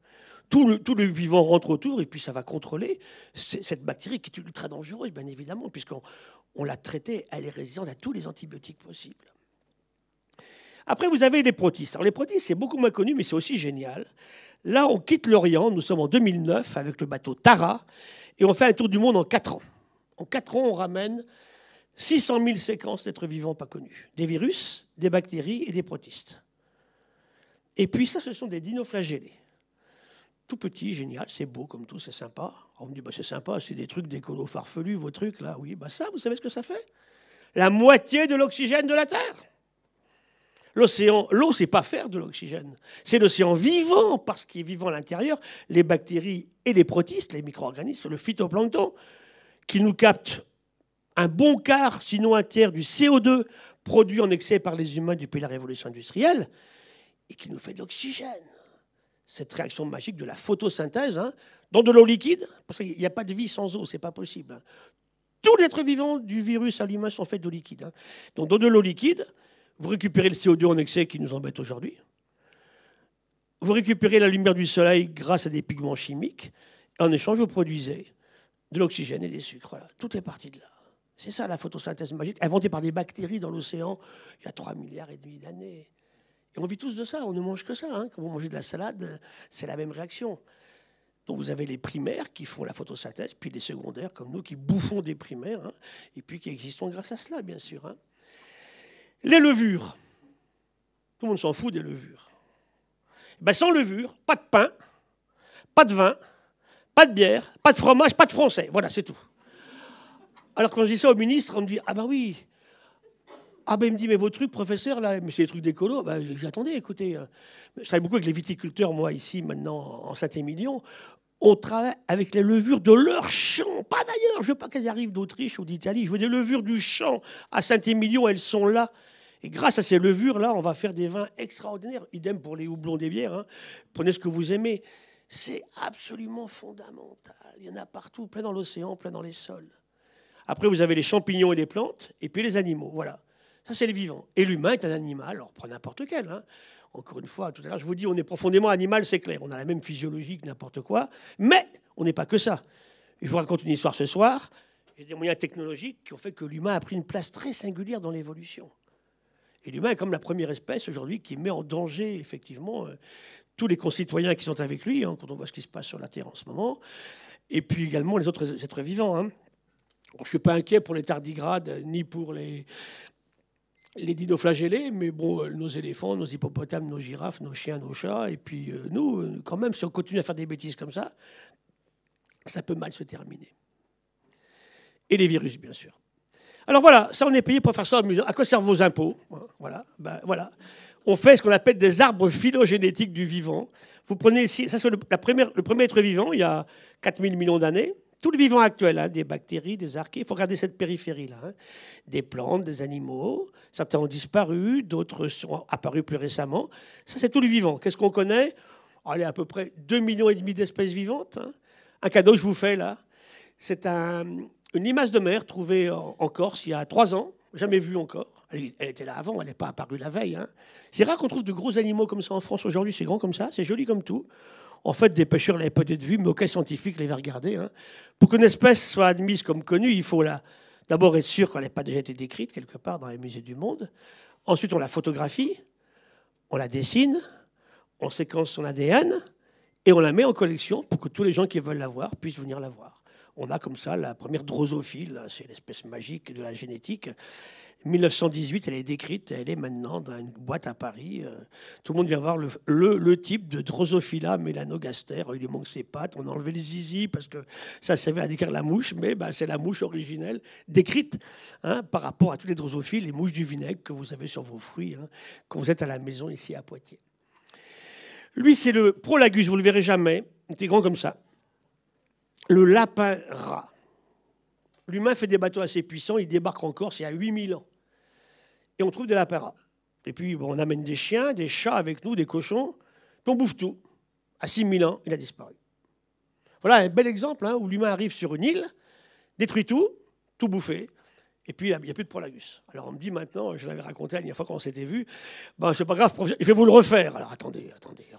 Tout le vivant rentre autour et puis ça va contrôler cette bactérie qui est ultra dangereuse, bien évidemment, puisqu'on l'a traitée, elle est résistante à tous les antibiotiques possibles. Après, vous avez les protistes. Alors, les protistes, c'est beaucoup moins connu, mais c'est aussi génial. Là, on quitte l'Orient, nous sommes en 2009 avec le bateau Tara, et on fait un tour du monde en 4 ans. En 4 ans, on ramène 600 000 séquences d'êtres vivants pas connus. Des virus, des bactéries et des protistes. Et puis ça, ce sont des dinoflagellés. Tout petit, génial, c'est beau comme tout, c'est sympa. Alors on me dit, bah, c'est sympa, c'est des trucs d'écolo farfelus, vos trucs là. Oui, bah ça, vous savez ce que ça fait? La moitié de l'oxygène de la Terre. L'océan, l'eau, c'est pas faire de l'oxygène. C'est l'océan vivant, parce qu'il est vivant à l'intérieur, les bactéries et les protistes, les micro-organismes, le phytoplancton, qui nous captent un bon quart, sinon un tiers du CO2 produit en excès par les humains depuis la révolution industrielle, et qui nous fait de l'oxygène. Cette réaction magique de la photosynthèse, hein, dans de l'eau liquide, parce qu'il n'y a pas de vie sans eau, c'est pas possible. Hein. Tous les êtres vivants, du virus à l'humain, sont faits d'eau liquide. Hein. Donc dans de l'eau liquide, vous récupérez le CO2 en excès qui nous embête aujourd'hui. Vous récupérez la lumière du soleil grâce à des pigments chimiques. Et en échange, vous produisez de l'oxygène et des sucres. Voilà. Tout est parti de là. C'est ça la photosynthèse magique, inventée par des bactéries dans l'océan il y a 3,5 milliards d'années. Et on vit tous de ça, on ne mange que ça. Hein. Quand vous mangez de la salade, c'est la même réaction. Donc vous avez les primaires qui font la photosynthèse, puis les secondaires comme nous qui bouffons des primaires, hein, et puis qui existons grâce à cela, bien sûr. Hein. Les levures. Tout le monde s'en fout des levures. Ben, sans levure, pas de pain, pas de vin, pas de bière, pas de fromage, pas de français. Voilà, c'est tout. Alors quand je dis ça au ministre, on me dit « Ah ben oui !» Ah ben il me dit, mais vos trucs, professeur, là, mais c'est des trucs d'écolo. Ben, j'attendais, écoutez. Je travaille beaucoup avec les viticulteurs, moi, ici, maintenant, en Saint-Émilion. On travaille avec les levures de leur champ. Pas d'ailleurs, je veux pas qu'elles arrivent d'Autriche ou d'Italie. Je veux des levures du champ. À Saint-Émilion, elles sont là. Et grâce à ces levures-là, on va faire des vins extraordinaires. Idem pour les houblons des bières. Hein. Prenez ce que vous aimez. C'est absolument fondamental. Il y en a partout, plein dans l'océan, plein dans les sols. Après, vous avez les champignons et les plantes, et puis les animaux. Voilà. Ça, c'est les vivants. Et l'humain est un animal, alors prenez n'importe quel. Hein. Encore une fois, tout à l'heure, je vous dis, on est profondément animal, c'est clair. On a la même physiologie que n'importe quoi. Mais on n'est pas que ça. Je vous raconte une histoire ce soir. J'ai des moyens technologiques qui ont fait que l'humain a pris une place très singulière dans l'évolution. Et l'humain est comme la première espèce aujourd'hui qui met en danger, effectivement, tous les concitoyens qui sont avec lui, hein, quand on voit ce qui se passe sur la Terre en ce moment. Et puis également les autres êtres vivants. Hein. Je ne suis pas inquiet pour les tardigrades, ni pour les dinoflagellés, mais bon, nos éléphants, nos hippopotames, nos girafes, nos chiens, nos chats, et puis nous, quand même, si on continue à faire des bêtises comme ça peut mal se terminer. Et les virus, bien sûr. Alors voilà, ça on est payé pour faire ça au musée. À quoi servent vos impôts? Voilà, ben, voilà. On fait ce qu'on appelle des arbres phylogénétiques du vivant. Vous prenez ici, ça c'est le premier être vivant, il y a 4 000 millions d'années, Tout le vivant actuel, hein, des bactéries, des archées, il faut regarder cette périphérie-là. Hein. Des plantes, des animaux, certains ont disparu, d'autres sont apparus plus récemment. Ça, c'est tout le vivant. Qu'est-ce qu'on connaît? Allez, à peu près 2,5 millions d'espèces vivantes. Hein. Un cadeau que je vous fais, là. C'est une limace de mer trouvée en Corse il y a 3 ans, jamais vue encore. Elle était là avant, elle n'est pas apparue la veille. Hein. C'est rare qu'on trouve de gros animaux comme ça en France aujourd'hui. C'est grand comme ça, c'est joli comme tout. En fait, des pêcheurs l'avaient peut-être vu, mais aucun scientifique l'avait regardé. Hein. Pour qu'une espèce soit admise comme connue, il faut d'abord être sûr qu'elle n'ait pas déjà été décrite quelque part dans les musées du monde. Ensuite, on la photographie, on la dessine, on séquence son ADN et on la met en collection pour que tous les gens qui veulent la voir puissent venir la voir. On a comme ça la première drosophile, c'est l'espèce magique de la génétique. 1918, elle est décrite, elle est maintenant dans une boîte à Paris. Tout le monde vient voir le type de Drosophila melanogaster. Il lui manque ses pattes, on a enlevé les zizi parce que ça servait à décrire la mouche, mais c'est la mouche originelle décrite hein, par rapport à tous les drosophiles, les mouches du vinaigre que vous avez sur vos fruits hein, quand vous êtes à la maison ici à Poitiers. Lui, c'est le Prolagus, vous ne le verrez jamais, il était grand comme ça. Le lapin rat. L'humain fait des bateaux assez puissants, il débarque en Corse il y a 8000 ans. Et on trouve des lapins rats. Et puis bon, on amène des chiens, des chats avec nous, des cochons, puis on bouffe tout. À 6000 ans, il a disparu. Voilà un bel exemple hein, où l'humain arrive sur une île, détruit tout bouffé, et puis il n'y a plus de Prolagus. Alors on me dit maintenant, je l'avais raconté la dernière fois quand on s'était vu, c'est pas grave, je vais vous le refaire. Alors attendez,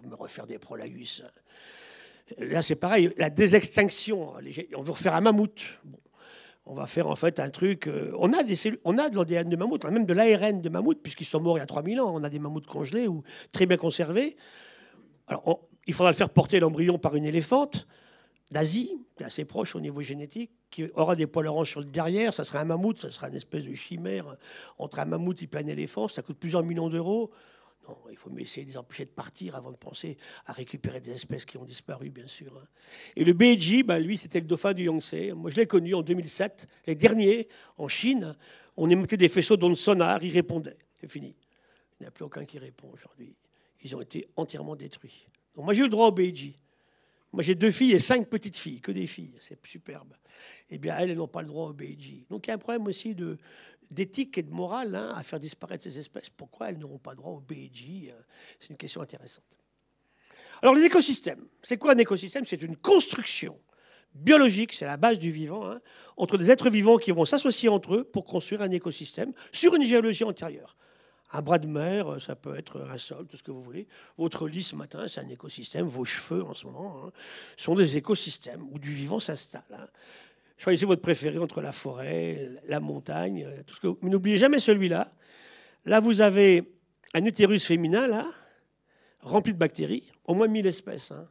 me refaire des Prolagus. Là c'est pareil, la désextinction, on veut refaire un mammouth. Bon. On va faire en fait un truc. On a de l'ADN de mammouth, on a même de l'ARN de mammouth, puisqu'ils sont morts il y a 3000 ans. On a des mammouths congelés ou très bien conservés. Alors, il faudra le faire porter l'embryon par une éléphante d'Asie, qui est assez proche au niveau génétique, qui aura des poils oranges sur le derrière. Ça sera un mammouth, ça sera une espèce de chimère entre un mammouth et un éléphant. Ça coûte plusieurs millions d'euros. Non, il faut essayer de les empêcher de partir avant de penser à récupérer des espèces qui ont disparu, bien sûr. Hein. Et le Beiji, lui, c'était le dauphin du Yangtze. Moi, je l'ai connu en 2007. Les derniers, en Chine, on émettait des faisceaux d'ondes sonores, ils répondaient. C'est fini. Il n'y a plus aucun qui répond aujourd'hui. Ils ont été entièrement détruits. Donc moi, j'ai eu le droit au Beiji. Moi, j'ai 2 filles et 5 petites filles, que des filles. C'est superbe. Eh bien, elles n'ont pas le droit au Beiji. Donc, il y a un problème aussi d'éthique et de morale hein, à faire disparaître ces espèces. Pourquoi elles n'auront pas droit au BEJ? C'est une question intéressante. Alors les écosystèmes, c'est quoi un écosystème? C'est une construction biologique, c'est la base du vivant, hein, entre des êtres vivants qui vont s'associer entre eux pour construire un écosystème sur une géologie antérieure. Un bras de mer, ça peut être un sol, tout ce que vous voulez. Votre lit ce matin, c'est un écosystème. Vos cheveux en ce moment hein, sont des écosystèmes où du vivant s'installe. Hein. Choisissez votre préféré entre la forêt, la montagne, tout ce que. Mais n'oubliez jamais celui-là. Là, vous avez un utérus féminin, là, rempli de bactéries, au moins 1000 espèces. Hein.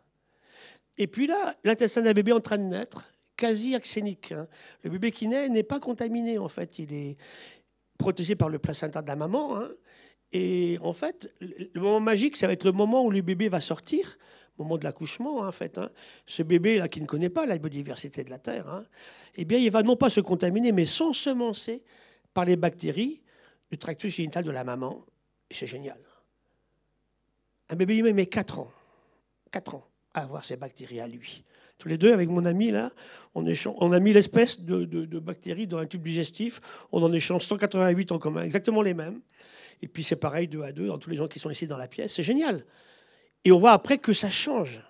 Et puis là, l'intestin d'un bébé en train de naître, quasi axénique. Hein. Le bébé qui naît n'est pas contaminé, en fait. Il est protégé par le placenta de la maman. Hein. Et en fait, le moment magique, ça va être le moment où le bébé va sortir. Au moment de l'accouchement, en fait, hein, ce bébé-là qui ne connaît pas la biodiversité de la Terre, hein, eh bien, il va non pas se contaminer, mais s'ensemencer par les bactéries du tractus génital de la maman. Et c'est génial. Un bébé humain met 4 ans. 4 ans à avoir ces bactéries à lui. Tous les deux, avec mon ami, là, on a mis l'espèce de bactéries dans un tube digestif. On en échange 188 en commun, exactement les mêmes. Et puis c'est pareil, 2 à 2, dans tous les gens qui sont ici dans la pièce. C'est génial. Et on voit après que ça change.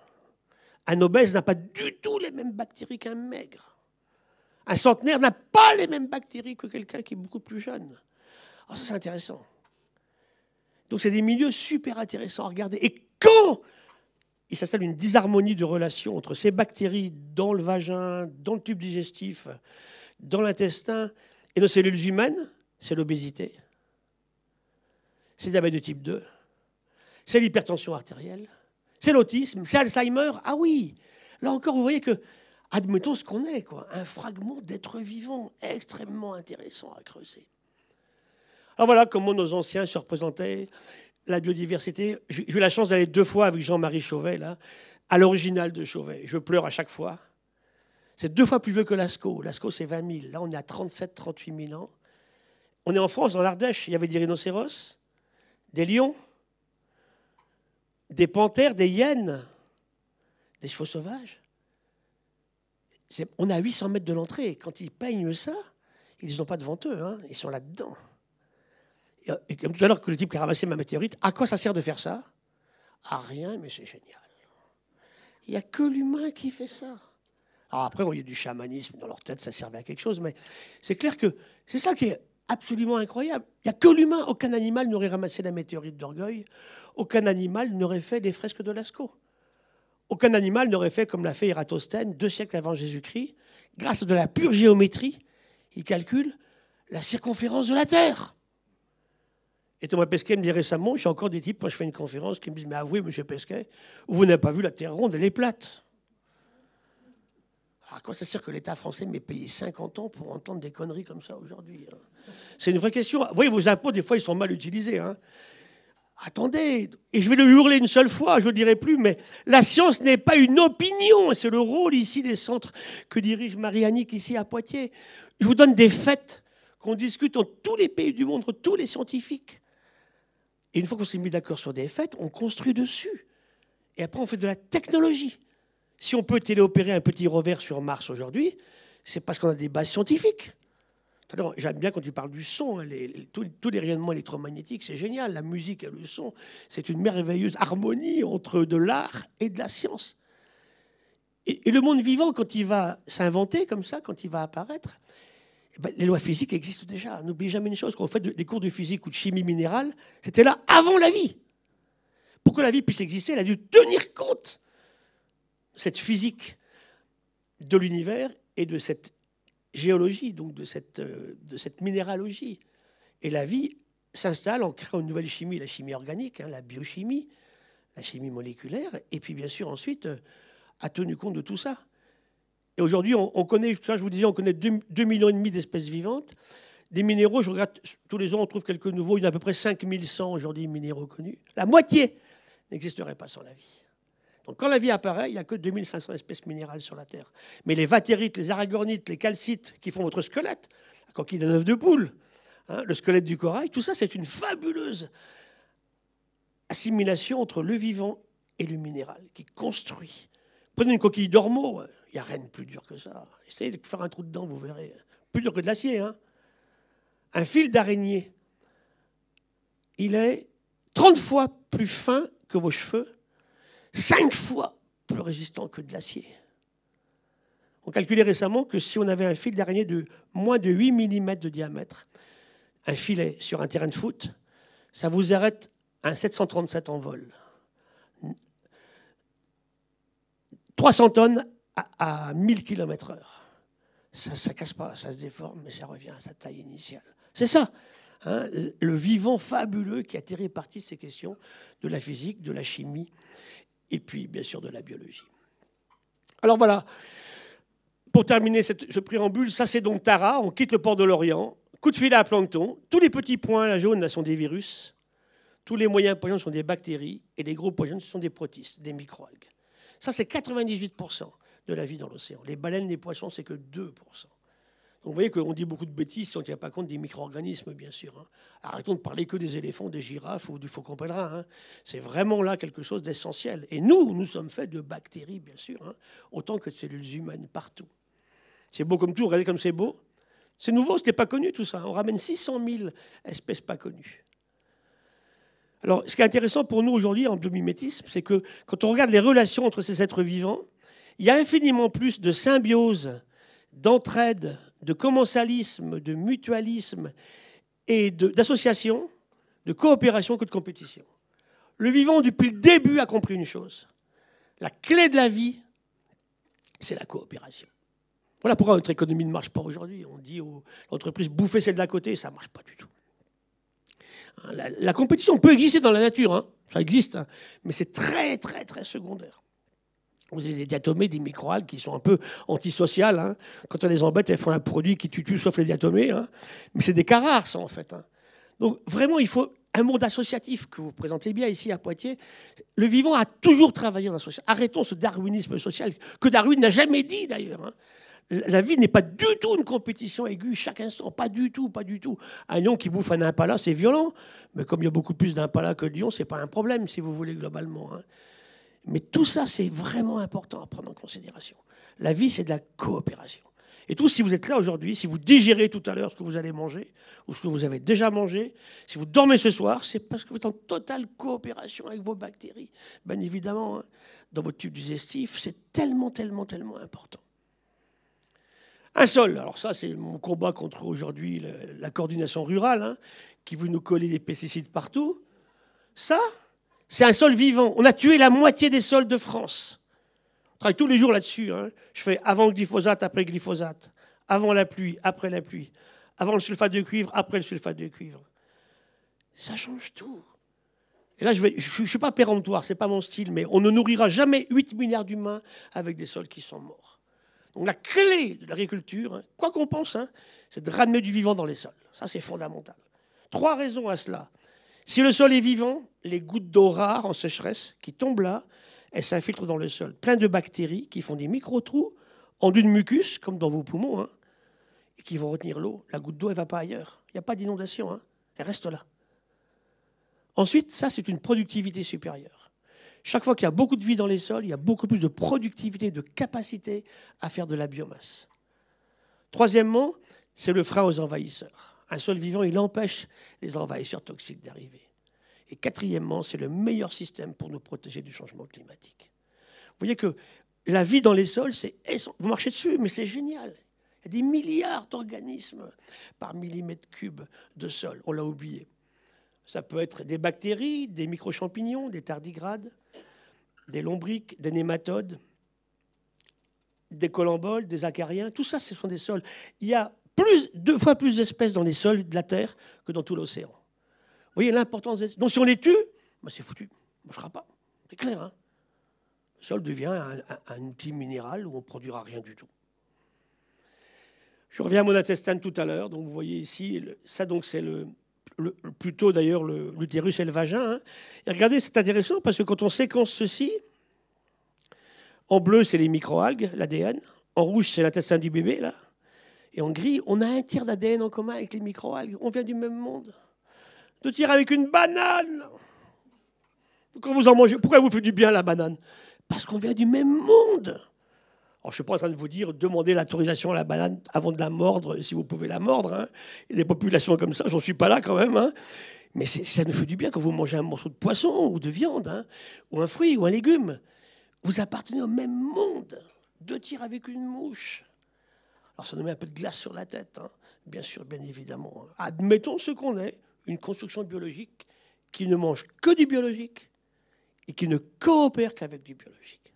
Un obèse n'a pas du tout les mêmes bactéries qu'un maigre. Un centenaire n'a pas les mêmes bactéries que quelqu'un qui est beaucoup plus jeune. Alors ça, c'est intéressant. Donc, c'est des milieux super intéressants à regarder. Et quand il s'installe une disharmonie de relations entre ces bactéries dans le vagin, dans le tube digestif, dans l'intestin et nos cellules humaines, c'est l'obésité. C'est le diabète de type 2. C'est l'hypertension artérielle, c'est l'autisme, c'est Alzheimer. Ah oui, là encore, vous voyez que, admettons ce qu'on est, quoi, un fragment d'être vivant extrêmement intéressant à creuser. Alors voilà comment nos anciens se représentaient la biodiversité. J'ai eu la chance d'aller 2 fois avec Jean-Marie Chauvet, là, à l'original de Chauvet. Je pleure à chaque fois. C'est 2 fois plus vieux que Lascaux. Lascaux, c'est 20 000. Là, on est à 37-38 000 ans. On est en France, dans l'Ardèche. Il y avait des rhinocéros, des lions, des panthères, des hyènes, des chevaux sauvages. On est à 800 mètres de l'entrée. Quand ils peignent ça, ils ne sont pas devant eux, hein, ils sont là-dedans. Et comme tout à l'heure, que le type qui a ramassé ma météorite, à quoi ça sert de faire ça? À rien, mais c'est génial. Il n'y a que l'humain qui fait ça. Alors après, il y a du chamanisme dans leur tête, ça servait à quelque chose, mais c'est clair que c'est ça qui est absolument incroyable. Il n'y a que l'humain. Aucun animal n'aurait ramassé la météorite d'Orgueil. Aucun animal n'aurait fait les fresques de Lascaux. Aucun animal n'aurait fait comme l'a fait Ératosthène 2 siècles avant Jésus-Christ. Grâce à de la pure géométrie, il calcule la circonférence de la Terre. Et Thomas Pesquet me dit récemment, j'ai encore des types, quand je fais une conférence, qui me disent « Mais avouez, monsieur Pesquet, vous n'avez pas vu la Terre ronde, elle est plate. » Alors à quoi ça sert que l'État français m'ait payé 50 ans pour entendre des conneries comme ça aujourd'hui, hein? C'est une vraie question. Vous voyez, vos impôts, des fois, ils sont mal utilisés, hein. Attendez, et je vais le hurler une seule fois, je ne le dirai plus, mais la science n'est pas une opinion. C'est le rôle ici des centres que dirige Marie-Annick ici à Poitiers. Je vous donne des faits qu'on discute en tous les pays du monde, entre tous les scientifiques. Et une fois qu'on s'est mis d'accord sur des faits, on construit dessus. Et après, on fait de la technologie. Si on peut téléopérer un petit rover sur Mars aujourd'hui, c'est parce qu'on a des bases scientifiques. Alors, j'aime bien quand tu parles du son, hein, tous les rayonnements électromagnétiques, c'est génial. La musique et le son, c'est une merveilleuse harmonie entre de l'art et de la science. Et le monde vivant, quand il va s'inventer comme ça, quand il va apparaître, eh ben, les lois physiques existent déjà. N'oubliez jamais une chose, quand on fait des cours de physique ou de chimie minérale, c'était là avant la vie. Pour que la vie puisse exister, elle a dû tenir compte de cette physique de l'univers et de cette géologie, donc de cette minéralogie. Et la vie s'installe en créant une nouvelle chimie, la chimie organique, hein, la biochimie, la chimie moléculaire, et puis bien sûr ensuite a tenu compte de tout ça. Et aujourd'hui, on connaît, je vous disais, on connaît 2,5 millions d'espèces vivantes. Des minéraux, je regarde tous les ans, on trouve quelques nouveaux, il y en a à peu près 5100 aujourd'hui minéraux connus. La moitié n'existerait pas sans la vie. Donc quand la vie apparaît, il n'y a que 2500 espèces minérales sur la Terre. Mais les vatérites, les aragornites, les calcites qui font votre squelette, la coquille d'un œuf de poule, hein, le squelette du corail, tout ça, c'est une fabuleuse assimilation entre le vivant et le minéral qui construit. Prenez une coquille d'ormeau, il n'y a rien de plus dur que ça. Essayez de faire un trou dedans, vous verrez. Plus dur que de l'acier, hein. Un fil d'araignée, il est 30 fois plus fin que vos cheveux, 5 fois plus résistant que de l'acier. On calculait récemment que si on avait un fil d'araignée de moins de 8 mm de diamètre, un filet sur un terrain de foot, ça vous arrête un 737 en vol. 300 tonnes à 1000 km/h. Ça ne casse pas, ça se déforme, mais ça revient à sa taille initiale. C'est ça, hein, le vivant fabuleux qui a tiré parti de ces questions de la physique, de la chimie, et puis, bien sûr, de la biologie. Alors voilà, pour terminer ce préambule, ça c'est donc Tara, on quitte le port de l'Orient, coup de filet à plancton, tous les petits points là, jaunes là, sont des virus, tous les moyens poignants sont des bactéries, et les gros poignants sont des protistes, des microalgues. Ça c'est 98% de la vie dans l'océan. Les baleines, les poissons, c'est que 2%. Donc vous voyez qu'on dit beaucoup de bêtises si on ne tient pas compte des micro-organismes, bien sûr. Hein. Arrêtons de parler que des éléphants, des girafes ou du faucon pèlerin. Hein. C'est vraiment là quelque chose d'essentiel. Et nous sommes faits de bactéries, bien sûr, hein, autant que de cellules humaines partout. C'est beau comme tout, regardez comme c'est beau. C'est nouveau, ce n'était pas connu tout ça. On ramène 600 000 espèces pas connues. Alors, ce qui est intéressant pour nous aujourd'hui en biomimétisme, c'est que quand on regarde les relations entre ces êtres vivants, il y a infiniment plus de symbiose, d'entraide, de commensalisme, de mutualisme et d'association, de coopération que de compétition. Le vivant, depuis le début, a compris une chose. La clé de la vie, c'est la coopération. Voilà pourquoi notre économie ne marche pas aujourd'hui. On dit aux entreprises, bouffez celle d'à côté, ça ne marche pas du tout. La compétition peut exister dans la nature, hein, ça existe, hein, mais c'est très, très, très secondaire. Vous avez des diatomées, des microalgues qui sont un peu antisociales. Hein. Quand on les embête, elles font un produit qui tue tout sauf les diatomées. Hein. Mais c'est des cas rares, ça, en fait. Hein. Donc, vraiment, il faut un monde associatif que vous présentez bien ici à Poitiers. Le vivant a toujours travaillé en association. Arrêtons ce darwinisme social que Darwin n'a jamais dit, d'ailleurs. Hein. La vie n'est pas du tout une compétition aiguë chaque instant. Pas du tout, pas du tout. Un lion qui bouffe un impala, c'est violent. Mais comme il y a beaucoup plus d'impalas que de lions, ce n'est pas un problème, si vous voulez, globalement. Hein. Mais tout ça, c'est vraiment important à prendre en considération. La vie, c'est de la coopération. Et tout, si vous êtes là aujourd'hui, si vous digérez tout à l'heure ce que vous allez manger, ou ce que vous avez déjà mangé, si vous dormez ce soir, c'est parce que vous êtes en totale coopération avec vos bactéries. Bien évidemment, hein, dans votre tube digestif, c'est tellement, tellement, tellement important. Un sol, alors ça, c'est mon combat contre aujourd'hui la coordination rurale, hein, qui veut nous coller des pesticides partout. Ça, c'est un sol vivant. On a tué la moitié des sols de France. On travaille tous les jours là-dessus. Hein. Je fais avant le glyphosate, après le glyphosate. Avant la pluie, après la pluie. Avant le sulfate de cuivre, après le sulfate de cuivre. Ça change tout. Et là, je ne suis pas péremptoire, ce n'est pas mon style, mais on ne nourrira jamais 8 milliards d'humains avec des sols qui sont morts. Donc la clé de l'agriculture, hein, quoi qu'on pense, hein, c'est de ramener du vivant dans les sols. Ça, c'est fondamental. 3 raisons à cela. Si le sol est vivant, les gouttes d'eau rares en sécheresse qui tombent là, elles s'infiltrent dans le sol. Plein de bactéries qui font des micro-trous en d'une mucus, comme dans vos poumons, hein, et qui vont retenir l'eau. La goutte d'eau, elle ne va pas ailleurs. Il n'y a pas d'inondation, hein, elle reste là. Ensuite, ça, c'est une productivité supérieure. Chaque fois qu'il y a beaucoup de vie dans les sols, il y a beaucoup plus de productivité, de capacité à faire de la biomasse. Troisièmement, c'est le frein aux envahisseurs. Un sol vivant, il empêche les envahisseurs toxiques d'arriver. Et quatrièmement, c'est le meilleur système pour nous protéger du changement climatique. Vous voyez que la vie dans les sols, vous marchez dessus, mais c'est génial. Il y a des milliards d'organismes par millimètre cube de sol. On l'a oublié. Ça peut être des bactéries, des micro-champignons, des tardigrades, des lombriques, des nématodes, des colamboles, des acariens. Tout ça, ce sont des sols. Il y a 2 fois plus d'espèces dans les sols de la Terre que dans tout l'océan. Vous voyez l'importance des... Donc si on les tue, ben c'est foutu. On ne mangera pas. C'est clair, hein. Le sol devient un outil minéral où on ne produira rien du tout. Je reviens à mon intestin tout à l'heure. Donc vous voyez ici, ça donc c'est plutôt d'ailleurs l'utérus et le vagin. Hein. Et regardez, c'est intéressant parce que quand on séquence ceci, en bleu, c'est les microalgues, l'ADN. En rouge, c'est l'intestin du bébé, là. Et en gris, on a un tiers d'ADN en commun avec les microalgues. On vient du même monde. 2 tiers avec une banane. Quand vous en mangez, pourquoi vous fait du bien la banane? Parce qu'on vient du même monde. Alors, je ne suis pas en train de vous dire, demandez l'autorisation à la banane avant de la mordre, si vous pouvez la mordre. Hein. Il y a des populations comme ça, j'en suis pas là quand même. Hein. Mais ça nous fait du bien quand vous mangez un morceau de poisson ou de viande, hein, ou un fruit ou un légume. Vous appartenez au même monde. 2 tirs avec une mouche. Alors ça nous met un peu de glace sur la tête, hein. Bien sûr, bien évidemment. Admettons ce qu'on est, une construction biologique qui ne mange que du biologique et qui ne coopère qu'avec du biologique.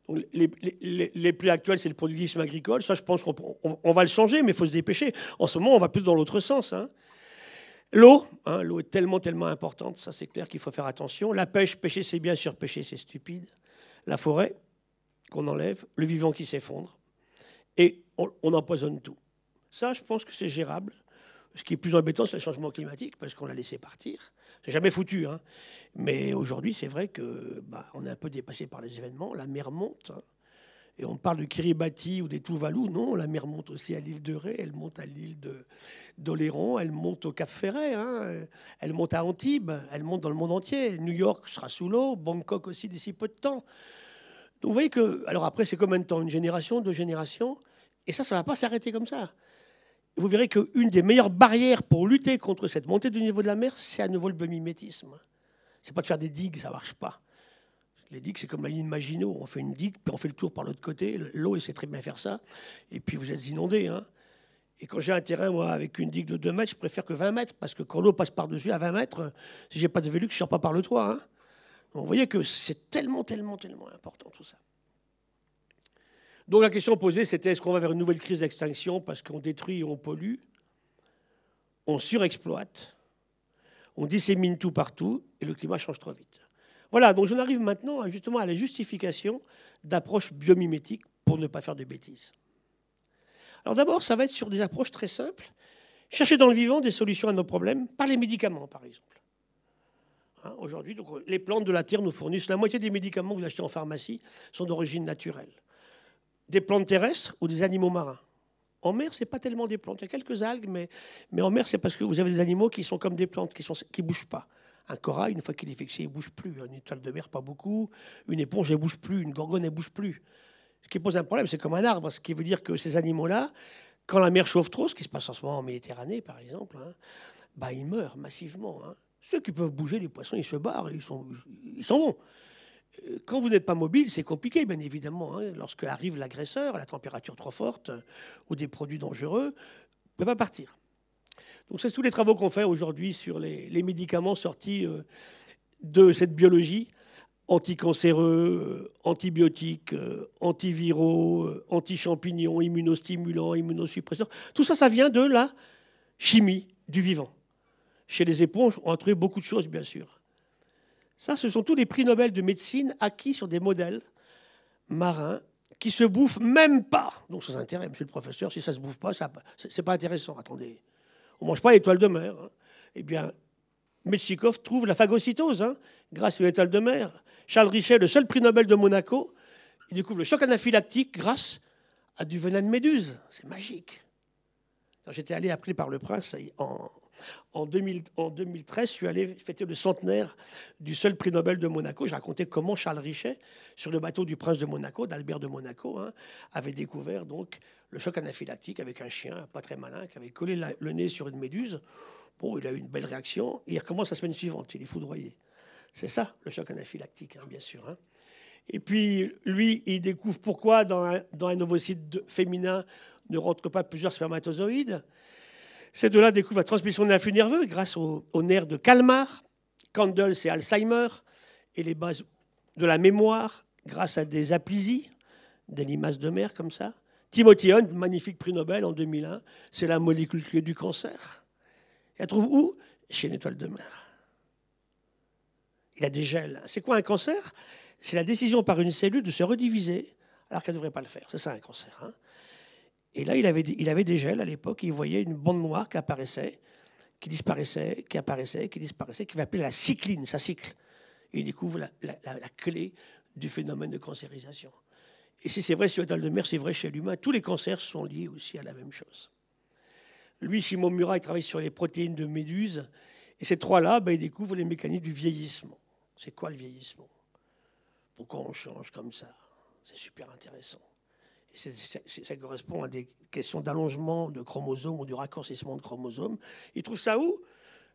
Donc, les plaies actuelles, c'est le productivisme agricole. Ça, je pense qu'on va le changer, mais il faut se dépêcher. En ce moment, on va plus dans l'autre sens. Hein. L'eau, hein, l'eau est tellement, tellement importante. Ça, c'est clair qu'il faut faire attention. La pêche, pêcher, c'est bien, surpêcher, c'est stupide. La forêt, qu'on enlève. Le vivant qui s'effondre. Et on empoisonne tout. Ça, je pense que c'est gérable. Ce qui est plus embêtant, c'est le changement climatique, parce qu'on l'a laissé partir. C'est jamais foutu. Hein. Mais aujourd'hui, c'est vrai qu'on est un peu dépassé par les événements. La mer monte. Hein. Et on parle de Kiribati ou des Tuvalu. Non, la mer monte aussi à l'île de Ré. Elle monte à l'île d'Oléron. Elle monte au Cap Ferret. Hein. Elle monte à Antibes. Elle monte dans le monde entier. New York sera sous l'eau. Bangkok aussi d'ici peu de temps. Donc vous voyez que... Alors après, c'est combien de temps? 1 génération, 2 générations? Et ça ne va pas s'arrêter comme ça. Vous verrez qu'une des meilleures barrières pour lutter contre cette montée du niveau de la mer, c'est à nouveau le biomimétisme. C'est pas de faire des digues, ça ne marche pas. Les digues, c'est comme la ligne Maginot. On fait une digue, puis on fait le tour par l'autre côté. L'eau, il sait très bien faire ça. Et puis vous êtes inondé. Hein. Et quand j'ai un terrain, moi, avec une digue de 2 mètres, je préfère que 20 mètres. Parce que quand l'eau passe par-dessus à 20 mètres, si j'ai pas de Velux, je ne sors pas par le toit. Hein. Donc vous voyez que c'est tellement, tellement, tellement important tout ça. Donc la question posée, c'était est-ce qu'on va vers une nouvelle crise d'extinction parce qu'on détruit et on pollue, on surexploite, on dissémine tout partout et le climat change trop vite. Voilà, donc j'en arrive maintenant justement à la justification d'approches biomimétiques pour ne pas faire de bêtises. Alors d'abord, ça va être sur des approches très simples. Chercher dans le vivant des solutions à nos problèmes, par les médicaments par exemple. Hein, aujourd'hui, donc, les plantes de la terre nous fournissent la moitié des médicaments que vous achetez en pharmacie sont d'origine naturelle. Des plantes terrestres ou des animaux marins. En mer, ce n'est pas tellement des plantes. Il y a quelques algues, mais en mer, c'est parce que vous avez des animaux qui sont comme des plantes, qui ne bougent pas. Un corail, une fois qu'il est fixé, il ne bouge plus. Une étoile de mer, pas beaucoup. Une éponge, elle ne bouge plus. Une gorgone, elle ne bouge plus. Ce qui pose un problème, c'est comme un arbre. Ce qui veut dire que ces animaux-là, quand la mer chauffe trop, ce qui se passe en ce moment en Méditerranée, par exemple, hein, bah, ils meurent massivement. Hein. Ceux qui peuvent bouger, les poissons, ils se barrent, ils s'en vont. Quand vous n'êtes pas mobile, c'est compliqué, bien évidemment. Hein. Lorsque arrive l'agresseur, la température trop forte ou des produits dangereux, vous ne pouvez pas partir. Donc, c'est tous les travaux qu'on fait aujourd'hui sur les médicaments sortis de cette biologie, anticancéreux, antibiotiques, antiviraux, anti-champignons, immunostimulants, immunosuppresseurs. Tout ça, ça vient de la chimie du vivant. Chez les éponges, on a trouvé beaucoup de choses, bien sûr. Ça, ce sont tous les prix Nobel de médecine acquis sur des modèles marins qui se bouffent même pas. Donc, sans intérêt, monsieur le professeur, si ça ne se bouffe pas, c'est pas intéressant. Attendez, on ne mange pas l'étoile de mer. Hein. Eh bien, Metchikov trouve la phagocytose hein, grâce à l'étoile de mer. Charles Richet, le seul prix Nobel de Monaco, il découvre le choc anaphylactique grâce à du venin de méduse. C'est magique. J'étais allé appris par le prince en 2013, je suis allé fêter le centenaire du seul prix Nobel de Monaco. Je racontais comment Charles Richet, sur le bateau du prince de Monaco, d'Albert de Monaco, hein, avait découvert donc le choc anaphylactique avec un chien pas très malin qui avait collé le nez sur une méduse. Bon, il a eu une belle réaction et il recommence la semaine suivante. Il est foudroyé. C'est ça, le choc anaphylactique, hein, bien sûr. Hein. Et puis, lui, il découvre pourquoi dans un ovocyte féminin ne rentrent pas plusieurs spermatozoïdes. Ces deux-là découvrent la transmission de l'influx nerveux grâce au nerf de Kalmar. Kandel, c'est Alzheimer. Et les bases de la mémoire grâce à des aplysies, des limaces de mer comme ça. Timothy Hunt, magnifique prix Nobel en 2001, c'est la molécule clé du cancer. Elle trouve où? Chez une étoile de mer. Il a des gels. C'est quoi un cancer? C'est la décision par une cellule de se rediviser alors qu'elle ne devrait pas le faire. C'est ça un cancer. Hein. Et là, il avait des gels à l'époque. Il voyait une bande noire qui apparaissait, qui disparaissait, qui apparaissait, qui disparaissait, qui va appeler la cycline. Ça cycle. Et il découvre la clé du phénomène de cancérisation. Et si c'est vrai sur l'étoile de mer, c'est vrai chez l'humain. Tous les cancers sont liés aussi à la même chose. Lui, Shimon Mura, il travaille sur les protéines de méduse. Et ces trois-là, ils découvrent les mécanismes du vieillissement. C'est quoi le vieillissement? Pourquoi on change comme ça? C'est super intéressant. Et ça correspond à des questions d'allongement de chromosomes ou de raccourcissement de chromosomes. Ils trouvent ça où?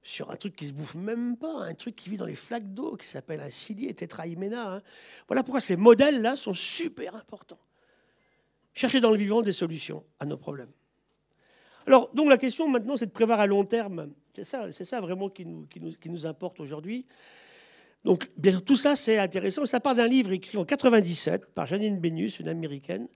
Sur un truc qui se bouffe même pas, un truc qui vit dans les flaques d'eau, qui s'appelle un cilié tétrahyména. Hein. Voilà pourquoi ces modèles-là sont super importants. Chercher dans le vivant des solutions à nos problèmes. Alors, donc la question maintenant, c'est de prévoir à long terme. C'est ça vraiment qui nous importe aujourd'hui. Donc, bien sûr, tout ça, c'est intéressant. Ça part d'un livre écrit en 97 par Janine Benyus, une américaine,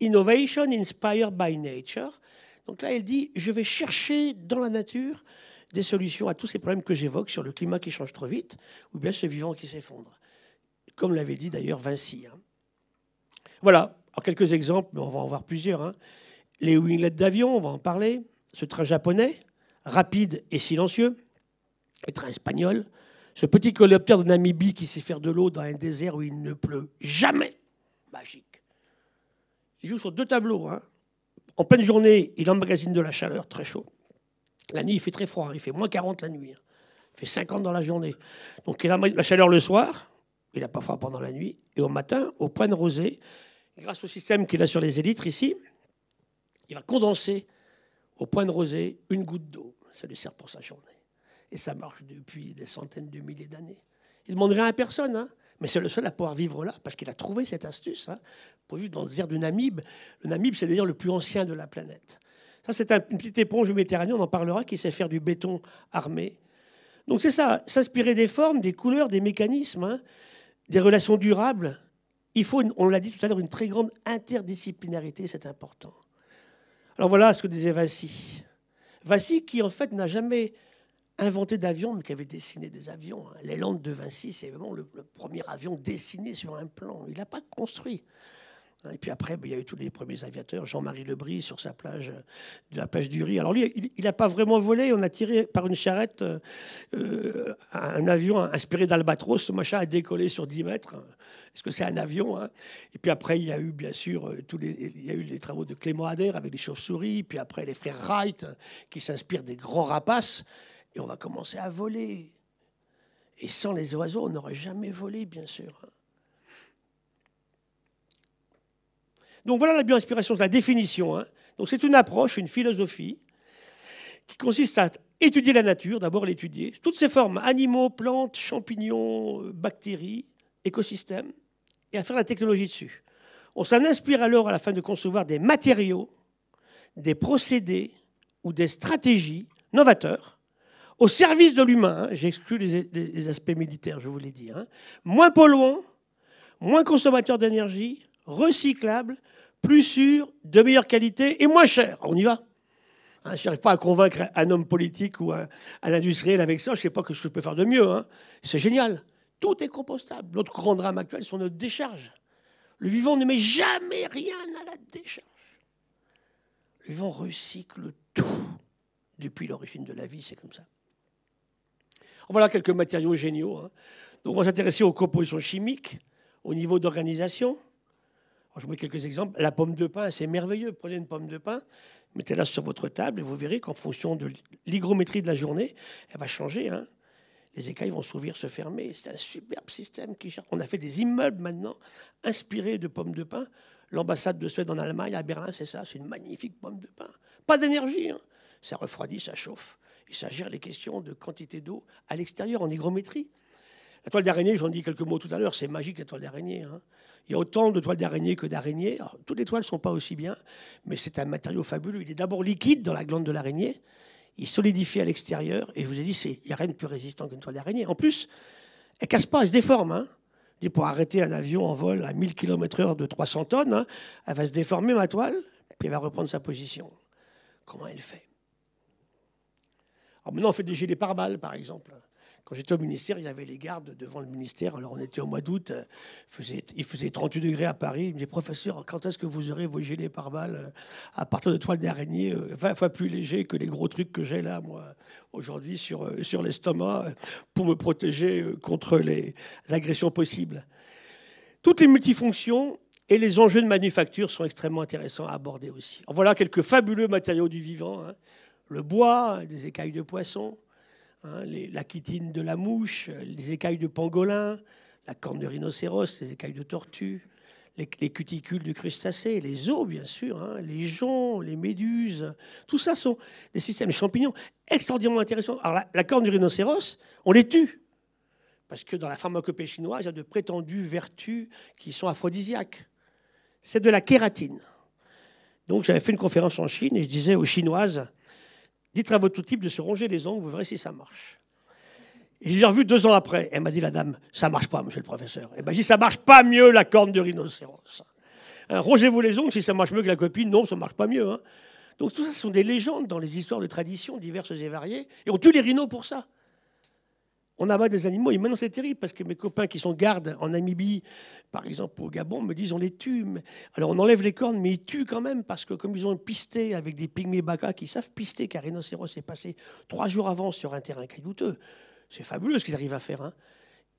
Innovation Inspired by Nature. Donc là, elle dit, je vais chercher dans la nature des solutions à tous ces problèmes que j'évoque sur le climat qui change trop vite ou bien ce vivant qui s'effondre. Comme l'avait dit d'ailleurs Vinci. Hein. Voilà, alors quelques exemples, mais on va en voir plusieurs. Hein. Les winglets d'avion, on va en parler. Ce train japonais, rapide et silencieux. Les trains espagnols. Ce petit coléoptère de Namibie qui sait faire de l'eau dans un désert où il ne pleut jamais. Magique. Il joue sur deux tableaux. Hein. En pleine journée, il emmagasine de la chaleur, très chaud. La nuit, il fait très froid. Hein. Il fait moins 40 la nuit. Hein. Il fait 50 dans la journée. Donc il a la chaleur le soir. Il n'a pas froid pendant la nuit. Et au matin, au point de rosée, grâce au système qu'il a sur les élytres ici, il va condenser au point de rosée une goutte d'eau. Ça lui sert pour sa journée. Et ça marche depuis des centaines de milliers d'années. Il ne demande rien à personne, hein, mais c'est le seul à pouvoir vivre là, parce qu'il a trouvé cette astuce hein, pour vivre dans le désert du Namib. Le Namib, c'est le désert le plus ancien de la planète. Ça, c'est une petite éponge méditerranéenne, on en parlera, qui sait faire du béton armé. Donc c'est ça, s'inspirer des formes, des couleurs, des mécanismes, hein, des relations durables. Il faut, on l'a dit tout à l'heure, une très grande interdisciplinarité, c'est important. Alors voilà ce que disait Vinci. Vinci qui, en fait, n'a jamais inventé d'avion, mais qui avait dessiné des avions. Les Landes de Vinci, c'est vraiment le premier avion dessiné sur un plan. Il n'a pas construit. Et puis après, il y a eu tous les premiers aviateurs. Jean-Marie Lebris sur sa plage, de la plage du Riz. Alors lui, il n'a pas vraiment volé. On a tiré par une charrette un avion inspiré d'Albatros. Ce machin a décollé sur 10 mètres. Est-ce que c'est un avion hein? Et puis après, il y a eu bien sûr il y a eu les travaux de Clément Ader avec les chauves-souris. Puis après, les frères Wright qui s'inspirent des grands rapaces. Et on va commencer à voler. Et sans les oiseaux, on n'aurait jamais volé, bien sûr. Donc voilà la bioinspiration, c'est la définition. Donc c'est une approche, une philosophie qui consiste à étudier la nature, d'abord l'étudier, toutes ses formes, animaux, plantes, champignons, bactéries, écosystèmes, et à faire la technologie dessus. On s'en inspire alors à la fin de concevoir des matériaux, des procédés ou des stratégies novateurs au service de l'humain. J'exclus les aspects militaires, je vous l'ai dit. Moins polluants, moins consommateurs d'énergie, recyclables, plus sûrs, de meilleure qualité et moins chers. On y va. Je n'arrive pas à convaincre un homme politique ou un industriel avec ça. Je ne sais pas ce que je peux faire de mieux. C'est génial. Tout est compostable. Notre grand drame actuel sont nos décharges. Le vivant ne met jamais rien à la décharge. Le vivant recycle tout. Depuis l'origine de la vie, c'est comme ça. Voilà quelques matériaux géniaux. Donc on va s'intéresser aux compositions chimiques, au niveau d'organisation. Je vous mets quelques exemples. La pomme de pin, c'est merveilleux. Prenez une pomme de pin, mettez-la sur votre table et vous verrez qu'en fonction de l'hygrométrie de la journée, elle va changer. Les écailles vont s'ouvrir, se fermer. C'est un superbe système qui gère. On a fait des immeubles maintenant inspirés de pommes de pin. L'ambassade de Suède en Allemagne, à Berlin, c'est ça. C'est une magnifique pomme de pin. Pas d'énergie. Ça refroidit, ça chauffe. Et ça gère les questions de quantité d'eau à l'extérieur, en hygrométrie. La toile d'araignée, j'en dis quelques mots tout à l'heure, c'est magique la toile d'araignée. Il y a autant de toiles d'araignée que d'araignées. Toutes les toiles ne sont pas aussi bien, mais c'est un matériau fabuleux. Il est d'abord liquide dans la glande de l'araignée, il solidifie à l'extérieur, et je vous ai dit, il n'y a rien de plus résistant qu'une toile d'araignée. En plus, elle ne casse pas, elle se déforme. Pour arrêter un avion en vol à 1000 km/h de 300 tonnes, elle va se déformer, ma toile, puis elle va reprendre sa position. Comment elle fait? Alors maintenant, on fait des gilets pare-balles, par exemple. Quand j'étais au ministère, il y avait les gardes devant le ministère. Alors on était au mois d'août, il faisait 38 degrés à Paris. Il me disait, professeur, quand est-ce que vous aurez vos gilets pare-balles à partir de toiles d'araignée 20 fois plus légers que les gros trucs que j'ai là, moi, aujourd'hui, sur l'estomac, pour me protéger contre les agressions possibles. Toutes les multifonctions et les enjeux de manufacture sont extrêmement intéressants à aborder aussi. Alors voilà quelques fabuleux matériaux du vivant. Le bois, des écailles de poisson, la chitine de la mouche, les écailles de pangolin, la corne de rhinocéros, les écailles de tortue, les cuticules de crustacés, les os, bien sûr, les joncs, les méduses. Tout ça sont des systèmes champignons extraordinairement intéressants. Alors la corne du rhinocéros, on les tue. Parce que dans la pharmacopée chinoise, il y a de prétendues vertus qui sont aphrodisiaques. C'est de la kératine. Donc j'avais fait une conférence en Chine et je disais aux Chinoises, dites à votre type de se ronger les ongles, vous verrez si ça marche. Et j'ai revu 2 ans après. Elle m'a dit, la dame, ça marche pas, monsieur le professeur. Et ben, j'ai dit, ça marche pas mieux la corne de rhinocéros. Rongez-vous les ongles, si ça marche mieux que la copine, non, ça marche pas mieux. Donc tout ça, ce sont des légendes dans les histoires de traditions diverses et variées. Et on tue les rhinos pour ça. On abat des animaux. Et maintenant, c'est terrible parce que mes copains qui sont gardes en Namibie, par exemple au Gabon, me disent on les tue. Alors on enlève les cornes, mais ils tuent quand même parce que comme ils ont pisté avec des pygmées baka qui savent pister, car rhinocéros est passé 3 jours avant sur un terrain caillouteux. C'est fabuleux ce qu'ils arrivent à faire.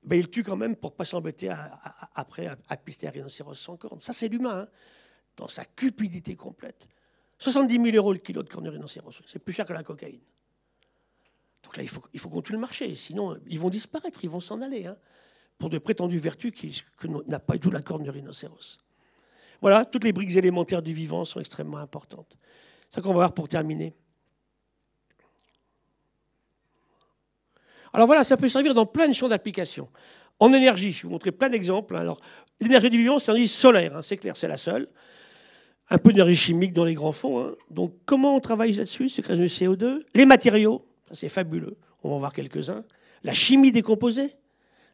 Ben, ils tuent quand même pour ne pas s'embêter après à pister un rhinocéros sans cornes. Ça, c'est l'humain, dans sa cupidité complète. 70 000 € le kilo de corne de rhinocéros. C'est plus cher que la cocaïne. Donc là, il faut qu'on tue le marché, sinon ils vont disparaître, ils vont s'en aller, pour de prétendues vertus que n'a pas du tout la corne du rhinocéros. Voilà, toutes les briques élémentaires du vivant sont extrêmement importantes. C'est ça qu'on va voir pour terminer. Alors voilà, ça peut servir dans plein de champs d'application. En énergie, je vais vous montrer plein d'exemples. Alors, l'énergie du vivant, c'est l'énergie solaire, c'est clair, c'est la seule. Un peu d'énergie chimique dans les grands fonds. Donc, comment on travaille là-dessus, c'est créer du CO2. Les matériaux. Ça, c'est fabuleux. On va en voir quelques-uns. La chimie des composés,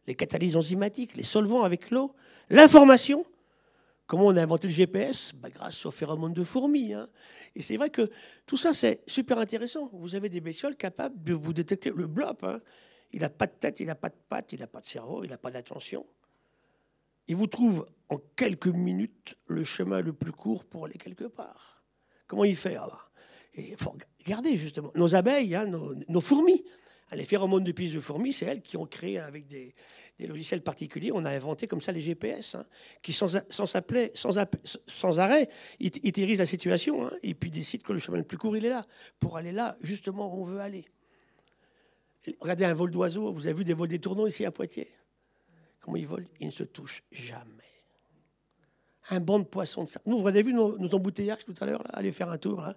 les catalyses enzymatiques, les solvants avec l'eau, l'information. Comment on a inventé le GPS? Grâce aux phéromones de fourmis. Et c'est vrai que tout ça, c'est super intéressant. Vous avez des bestioles capables de vous détecter. Le blob, il n'a pas de tête, il n'a pas de pattes, il n'a pas de cerveau, il n'a pas d'attention. Il vous trouve en quelques minutes le chemin le plus court pour aller quelque part. Comment il fait? Et il faut regarder justement nos abeilles, nos fourmis. Les phéromones de piste de fourmis, c'est elles qui ont créé avec des logiciels particuliers. On a inventé comme ça les GPS, qui sans arrêt itirisent la situation et puis décident que le chemin le plus court, il est là, pour aller là justement où on veut aller. Regardez un vol d'oiseau. Vous avez vu des vols des tourneaux ici à Poitiers? Comment ils volent? Ils ne se touchent jamais. Un banc de poissons de ça. Nous, vous avez vu nos embouteillages tout à l'heure, aller faire un tour, là.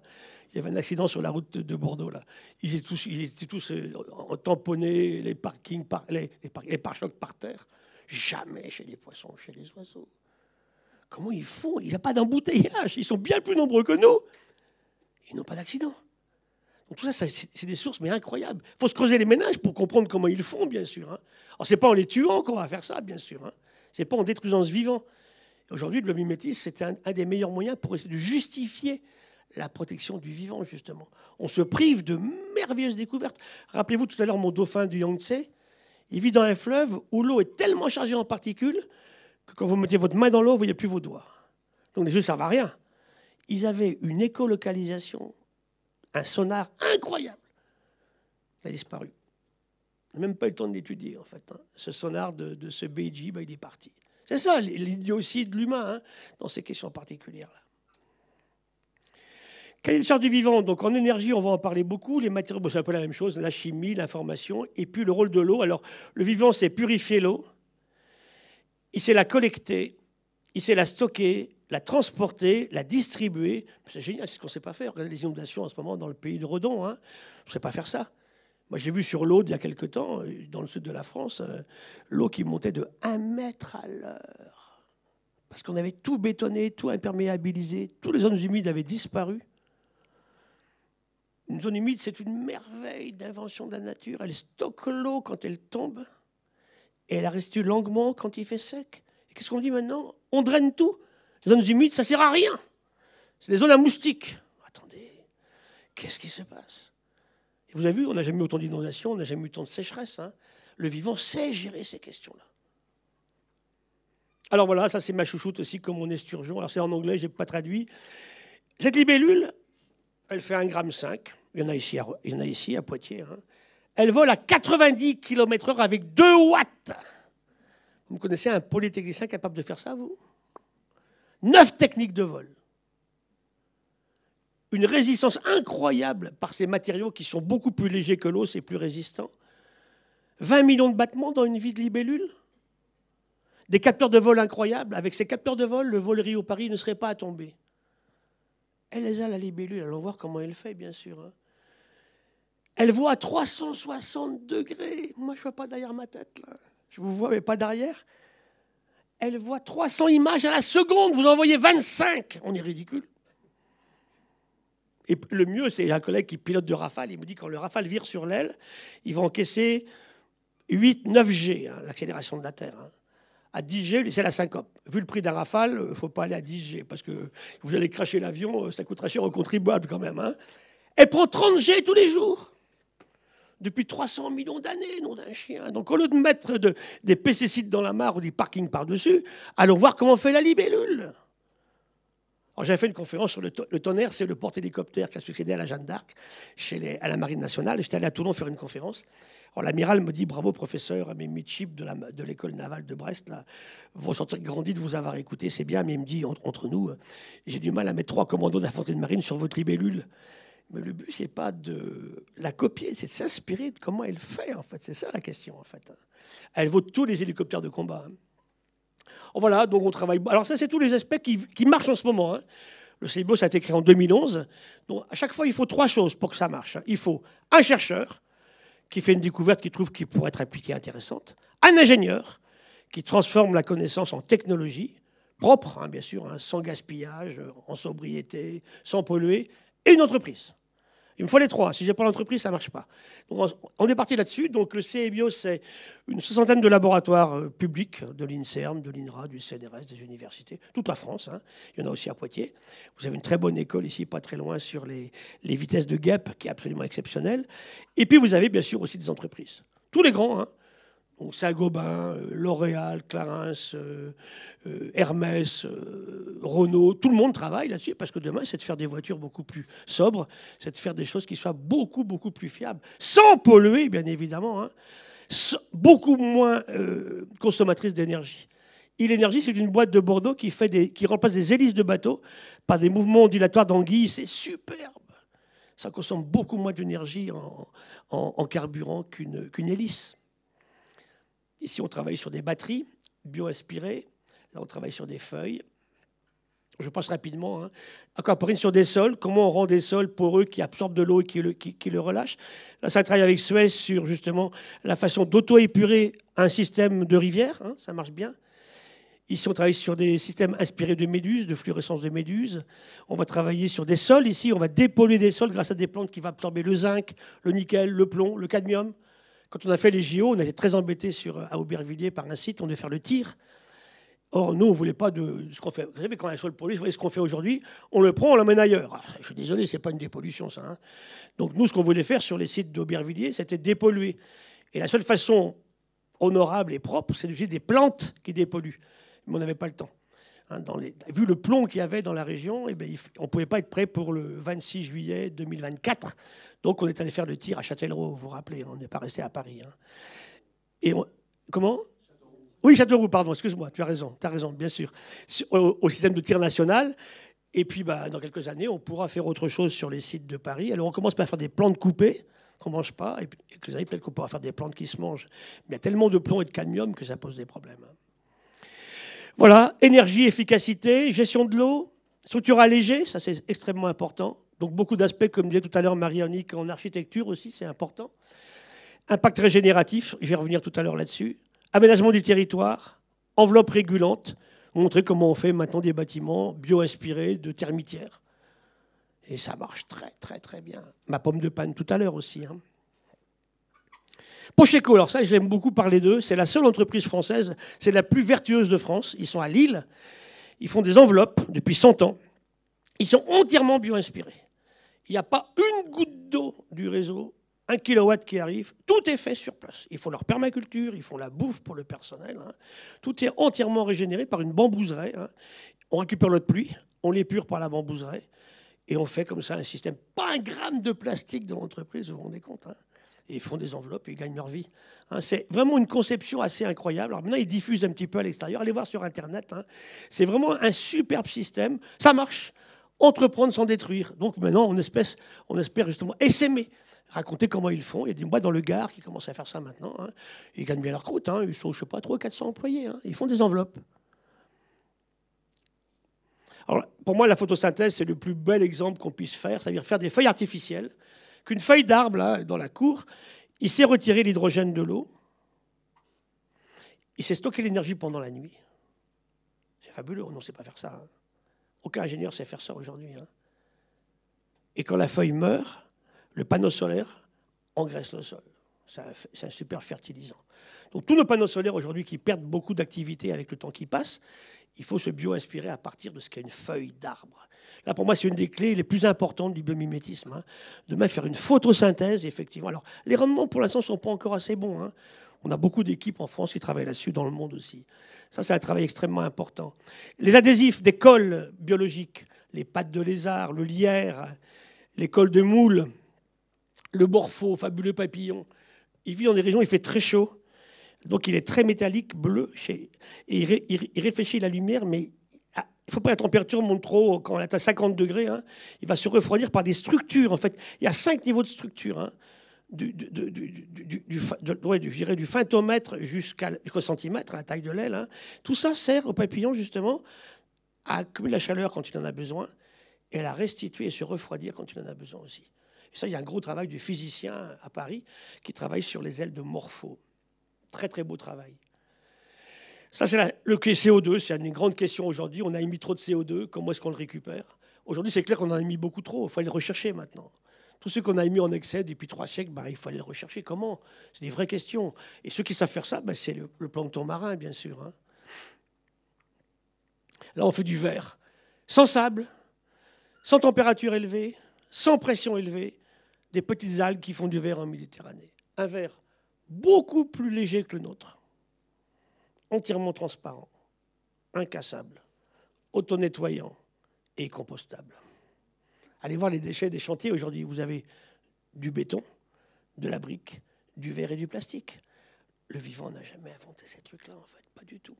Il y avait un accident sur la route de Bordeaux, là. Ils étaient tous tamponnés, les parkings, les pare-chocs par terre. Jamais chez les poissons, chez les oiseaux. Comment ils font? Il n'y a pas d'embouteillage. Ils sont bien plus nombreux que nous. Ils n'ont pas d'accident. Donc tout ça, c'est des sources mais incroyables. Il faut se creuser les ménages pour comprendre comment ils font, bien sûr. Hein. Alors, ce n'est pas en les tuant qu'on va faire ça, bien sûr. Hein. Ce n'est pas en détruisant ce vivant. Aujourd'hui, le mimétisme, c'est un des meilleurs moyens pour essayer de justifier la protection du vivant, justement. On se prive de merveilleuses découvertes. Rappelez-vous tout à l'heure mon dauphin du Yangtze. Il vit dans un fleuve où l'eau est tellement chargée en particules que quand vous mettez votre main dans l'eau, vous ne voyez plus vos doigts. Donc les yeux ne servent à rien. Ils avaient une écolocalisation, un sonar incroyable. Ça a disparu. On n'a même pas eu le temps de l'étudier, en fait. Hein. Ce sonar de ce Beiji, il est parti. C'est ça, l'idiotie de l'humain, hein, dans ces questions particulières-là. Quelle est le charge du vivant? Donc en énergie, on va en parler beaucoup. Les matériaux, c'est un peu la même chose. La chimie, l'information, et puis le rôle de l'eau. Alors, le vivant, c'est purifier l'eau. Il sait la collecter. Il sait la stocker, la transporter, la distribuer. C'est génial, c'est ce qu'on ne sait pas faire. Regardez les inondations en ce moment dans le pays de Redon. Hein. On ne sait pas faire ça. Moi, j'ai vu sur l'Aude, il y a quelque temps, dans le sud de la France, l'eau qui montait de 1 mètre à l'heure. Parce qu'on avait tout bétonné, tout imperméabilisé. Toutes les zones humides avaient disparu. Une zone humide, c'est une merveille d'invention de la nature. Elle stocke l'eau quand elle tombe et elle la restitue longuement quand il fait sec. Et qu'est-ce qu'on dit maintenant? On draine tout. Les zones humides, ça ne sert à rien. C'est des zones à moustiques. Attendez, qu'est-ce qui se passe? Et vous avez vu, on n'a jamais eu autant d'inondations, on n'a jamais eu autant de sécheresse. Hein. Le vivant sait gérer ces questions-là. Alors voilà, ça c'est ma chouchoute aussi, comme mon esturgeon. Alors c'est en anglais, je n'ai pas traduit. Cette libellule, elle fait 1,5 g. Il y en a ici à Poitiers. Hein. Elle vole à 90 km/h avec 2 watts. Vous connaissez un polytechnicien capable de faire ça, vous? 9 techniques de vol. Une résistance incroyable par ces matériaux qui sont beaucoup plus légers que l'eau, c'est plus résistant. 20 millions de battements dans une vie de libellule. Des capteurs de vol incroyables. Avec ces capteurs de vol, le vol Rio-Paris ne serait pas à tomber. Elle les a, la libellule. Allons voir comment elle fait, bien sûr. Hein. Elle voit à 360 degrés. Moi, je ne vois pas derrière ma tête. Là. Je vous vois, mais pas derrière. Elle voit 300 images à la seconde. Vous en voyez 25. On est ridicule. Et le mieux, c'est un collègue qui pilote de Rafale. Il me dit que quand le Rafale vire sur l'aile, il va encaisser 8-9 G, hein, l'accélération de la Terre. Hein. À 10 G, c'est la syncope. Vu le prix d'un Rafale, il ne faut pas aller à 10 G, parce que vous allez cracher l'avion, ça coûtera cher aux contribuables quand même. Hein. Elle prend 30 G tous les jours. Depuis 300 millions d'années, nom d'un chien. Donc au lieu de mettre des pesticides dans la mare ou des parkings par-dessus, allons voir comment fait la libellule. Alors, j'avais fait une conférence sur le tonnerre, c'est le porte-hélicoptère qui a succédé à la Jeanne d'Arc à la Marine nationale. J'étais allé à Toulon faire une conférence. Alors, l'amiral me dit « Bravo, professeur, mes midship de l'école navale de Brest, là, vont sortir grandis de vous avoir écouté, c'est bien. » Mais il me dit, entre nous, j'ai du mal à mettre 3 commandos d'infanterie de marine sur votre libellule. Mais le but, c'est pas de la copier, c'est de s'inspirer de comment elle fait, en fait. C'est ça la question, en fait. Elle vaut tous les hélicoptères de combat. Hein. Voilà, donc on travaille. Alors ça, c'est tous les aspects qui marchent en ce moment. Hein. Le CIBO, ça a été créé en 2011. Donc à chaque fois, il faut 3 choses pour que ça marche. Hein. Il faut un chercheur qui fait une découverte qu'il trouve qui pourrait être appliquée intéressante, un ingénieur qui transforme la connaissance en technologie propre, hein, bien sûr, hein, sans gaspillage, en sobriété, sans polluer, et une entreprise. Il me faut les 3. Si je n'ai pas l'entreprise, ça ne marche pas. Donc, on est parti là-dessus. Donc, le CEBIO, c'est une 60aine de laboratoires publics, de l'INSERM, de l'INRA, du CNRS, des universités, toute la France. Hein. Il y en a aussi à Poitiers. Vous avez une très bonne école ici, pas très loin, sur les vitesses de guêpes, qui est absolument exceptionnelle. Et puis, vous avez bien sûr aussi des entreprises. Tous les grands, hein. Donc Saint-Gobain, L'Oréal, Clarins, Hermès, Renault, tout le monde travaille là-dessus parce que demain, c'est de faire des voitures beaucoup plus sobres, c'est de faire des choses qui soient beaucoup, beaucoup plus fiables, sans polluer, bien évidemment, hein, beaucoup moins consommatrices d'énergie. Et l'énergie, c'est une boîte de Bordeaux qui remplace des hélices de bateau par des mouvements ondulatoires d'anguilles. C'est superbe. Ça consomme beaucoup moins d'énergie en carburant qu'une hélice. Ici, on travaille sur des batteries bio-aspirées. Là, on travaille sur des feuilles. Je passe rapidement. Aquaporine sur des sols. Comment on rend des sols poreux qui absorbent de l'eau et qui le relâchent. Là, ça travaille avec Suez sur justement la façon d'auto-épurer un système de rivière. Ça marche bien. Ici, on travaille sur des systèmes inspirés de méduses, de fluorescence de méduses. On va travailler sur des sols. Ici, on va dépolluer des sols grâce à des plantes qui vont absorber le zinc, le nickel, le plomb, le cadmium. Quand on a fait les JO, on était très embêtés à Aubervilliers par un site, on devait faire le tir. Or, nous, on ne voulait pas de ce qu'on fait. Vous savez, quand on est sur le pollué, vous voyez ce qu'on fait aujourd'hui, on le prend, on l'emmène ailleurs. Je suis désolé, ce n'est pas une dépollution, ça. Donc, nous, ce qu'on voulait faire sur les sites d'Aubervilliers, c'était dépolluer. Et la seule façon honorable et propre, c'est d'utiliser des plantes qui dépolluent. Mais on n'avait pas le temps. Vu le plomb qu'il y avait dans la région, on ne pouvait pas être prêt pour le 26 juillet 2024. Donc, on est allé faire le tir à Châtellerault, vous vous rappelez, on n'est pas resté à Paris. Comment ? Oui, Châteauroux, pardon, excuse-moi, tu as raison, bien sûr. Au système de tir national. Et puis, dans quelques années, on pourra faire autre chose sur les sites de Paris. Alors, on commence par faire des plantes coupées qu'on ne mange pas. Et puis, quelques années, peut-être qu'on pourra faire des plantes qui se mangent. Mais il y a tellement de plomb et de cadmium que ça pose des problèmes. Voilà, énergie, efficacité, gestion de l'eau, structure allégée, ça c'est extrêmement important. Donc, beaucoup d'aspects, comme disait tout à l'heure Marie-Annick, en architecture aussi, c'est important. Impact régénératif, je vais revenir tout à l'heure là-dessus. Aménagement du territoire, enveloppe régulante, montrer comment on fait maintenant des bâtiments bio-inspirés de termitières. Et ça marche très, très, très bien. Ma pomme de panne tout à l'heure aussi. Pocheco, alors ça, j'aime beaucoup parler d'eux. C'est la seule entreprise française, c'est la plus vertueuse de France. Ils sont à Lille. Ils font des enveloppes depuis 100 ans. Ils sont entièrement bio-inspirés. Il n'y a pas une goutte d'eau du réseau, 1 kilowatt qui arrive. Tout est fait sur place. Ils font leur permaculture, ils font la bouffe pour le personnel. Tout est entièrement régénéré par une bambouseraie. On récupère l'eau de pluie, on l'épure par la bambouseraie. Et on fait comme ça un système. Pas un gramme de plastique dans l'entreprise, vous vous rendez compte. Et ils font des enveloppes et ils gagnent leur vie. C'est vraiment une conception assez incroyable. Alors maintenant, ils diffusent un petit peu à l'extérieur. Allez voir sur Internet. C'est vraiment un superbe système. Ça marche. Entreprendre sans détruire. Donc maintenant, on espère justement essaimer, raconter comment ils font. Il y a des boîtes dans le Gard qui commencent à faire ça maintenant. Ils gagnent bien leur croûte. Ils sont, je ne sais pas, 300 400 employés. Ils font des enveloppes. Alors, pour moi, la photosynthèse, c'est le plus bel exemple qu'on puisse faire, c'est-à-dire faire des feuilles artificielles, qu'une feuille d'arbre, là, dans la cour, il sait retirer l'hydrogène de l'eau, il sait stocker l'énergie pendant la nuit. C'est fabuleux, on ne sait pas faire ça. Aucun ingénieur sait faire ça aujourd'hui. Et quand la feuille meurt, le panneau solaire engraisse le sol. C'est un super fertilisant. Donc tous nos panneaux solaires aujourd'hui qui perdent beaucoup d'activité avec le temps qui passe, il faut se bio-inspirer à partir de ce qu'est une feuille d'arbre. Là, pour moi, c'est une des clés les plus importantes du biomimétisme. Demain, faire une photosynthèse, effectivement. Alors, les rendements, pour l'instant, ne sont pas encore assez bons. On a beaucoup d'équipes en France qui travaillent là-dessus, dans le monde aussi. Ça, c'est un travail extrêmement important. Les adhésifs des cols biologiques, les pattes de lézard, le lierre, les cols de moule, le morpho, fabuleux papillon, il vit dans des régions où il fait très chaud. Donc il est très métallique, bleu, et il réfléchit la lumière, mais il ne faut pas que la température monte trop. Quand elle est à 50 degrés, il va se refroidir par des structures. En fait, il y a 5 niveaux de structure. Du femtomètre jusqu'au centimètre, à la taille de l'aile. Tout ça sert au papillon, justement, à accumuler la chaleur quand il en a besoin et à la restituer et se refroidir quand il en a besoin aussi. Et ça, il y a un gros travail du physicien à Paris qui travaille sur les ailes de morpho. Très, très beau travail. Ça, c'est le CO2. C'est une grande question aujourd'hui. On a émis trop de CO2. Comment est-ce qu'on le récupère? Aujourd'hui, c'est clair qu'on en a émis beaucoup trop. Il faut aller le rechercher maintenant. Tout ce qu'on a émis en excès depuis 3 siècles, il faut aller le rechercher. Comment? C'est des vraies questions. Et ceux qui savent faire ça, c'est le plancton marin, bien sûr. Là, on fait du verre. Sans sable, sans température élevée, sans pression élevée, des petites algues qui font du verre en Méditerranée. Un verre beaucoup plus léger que le nôtre, entièrement transparent, incassable, auto-nettoyant et compostable. Allez voir les déchets des chantiers aujourd'hui. Vous avez du béton, de la brique, du verre et du plastique. Le vivant n'a jamais inventé ces trucs-là, en fait, pas du tout.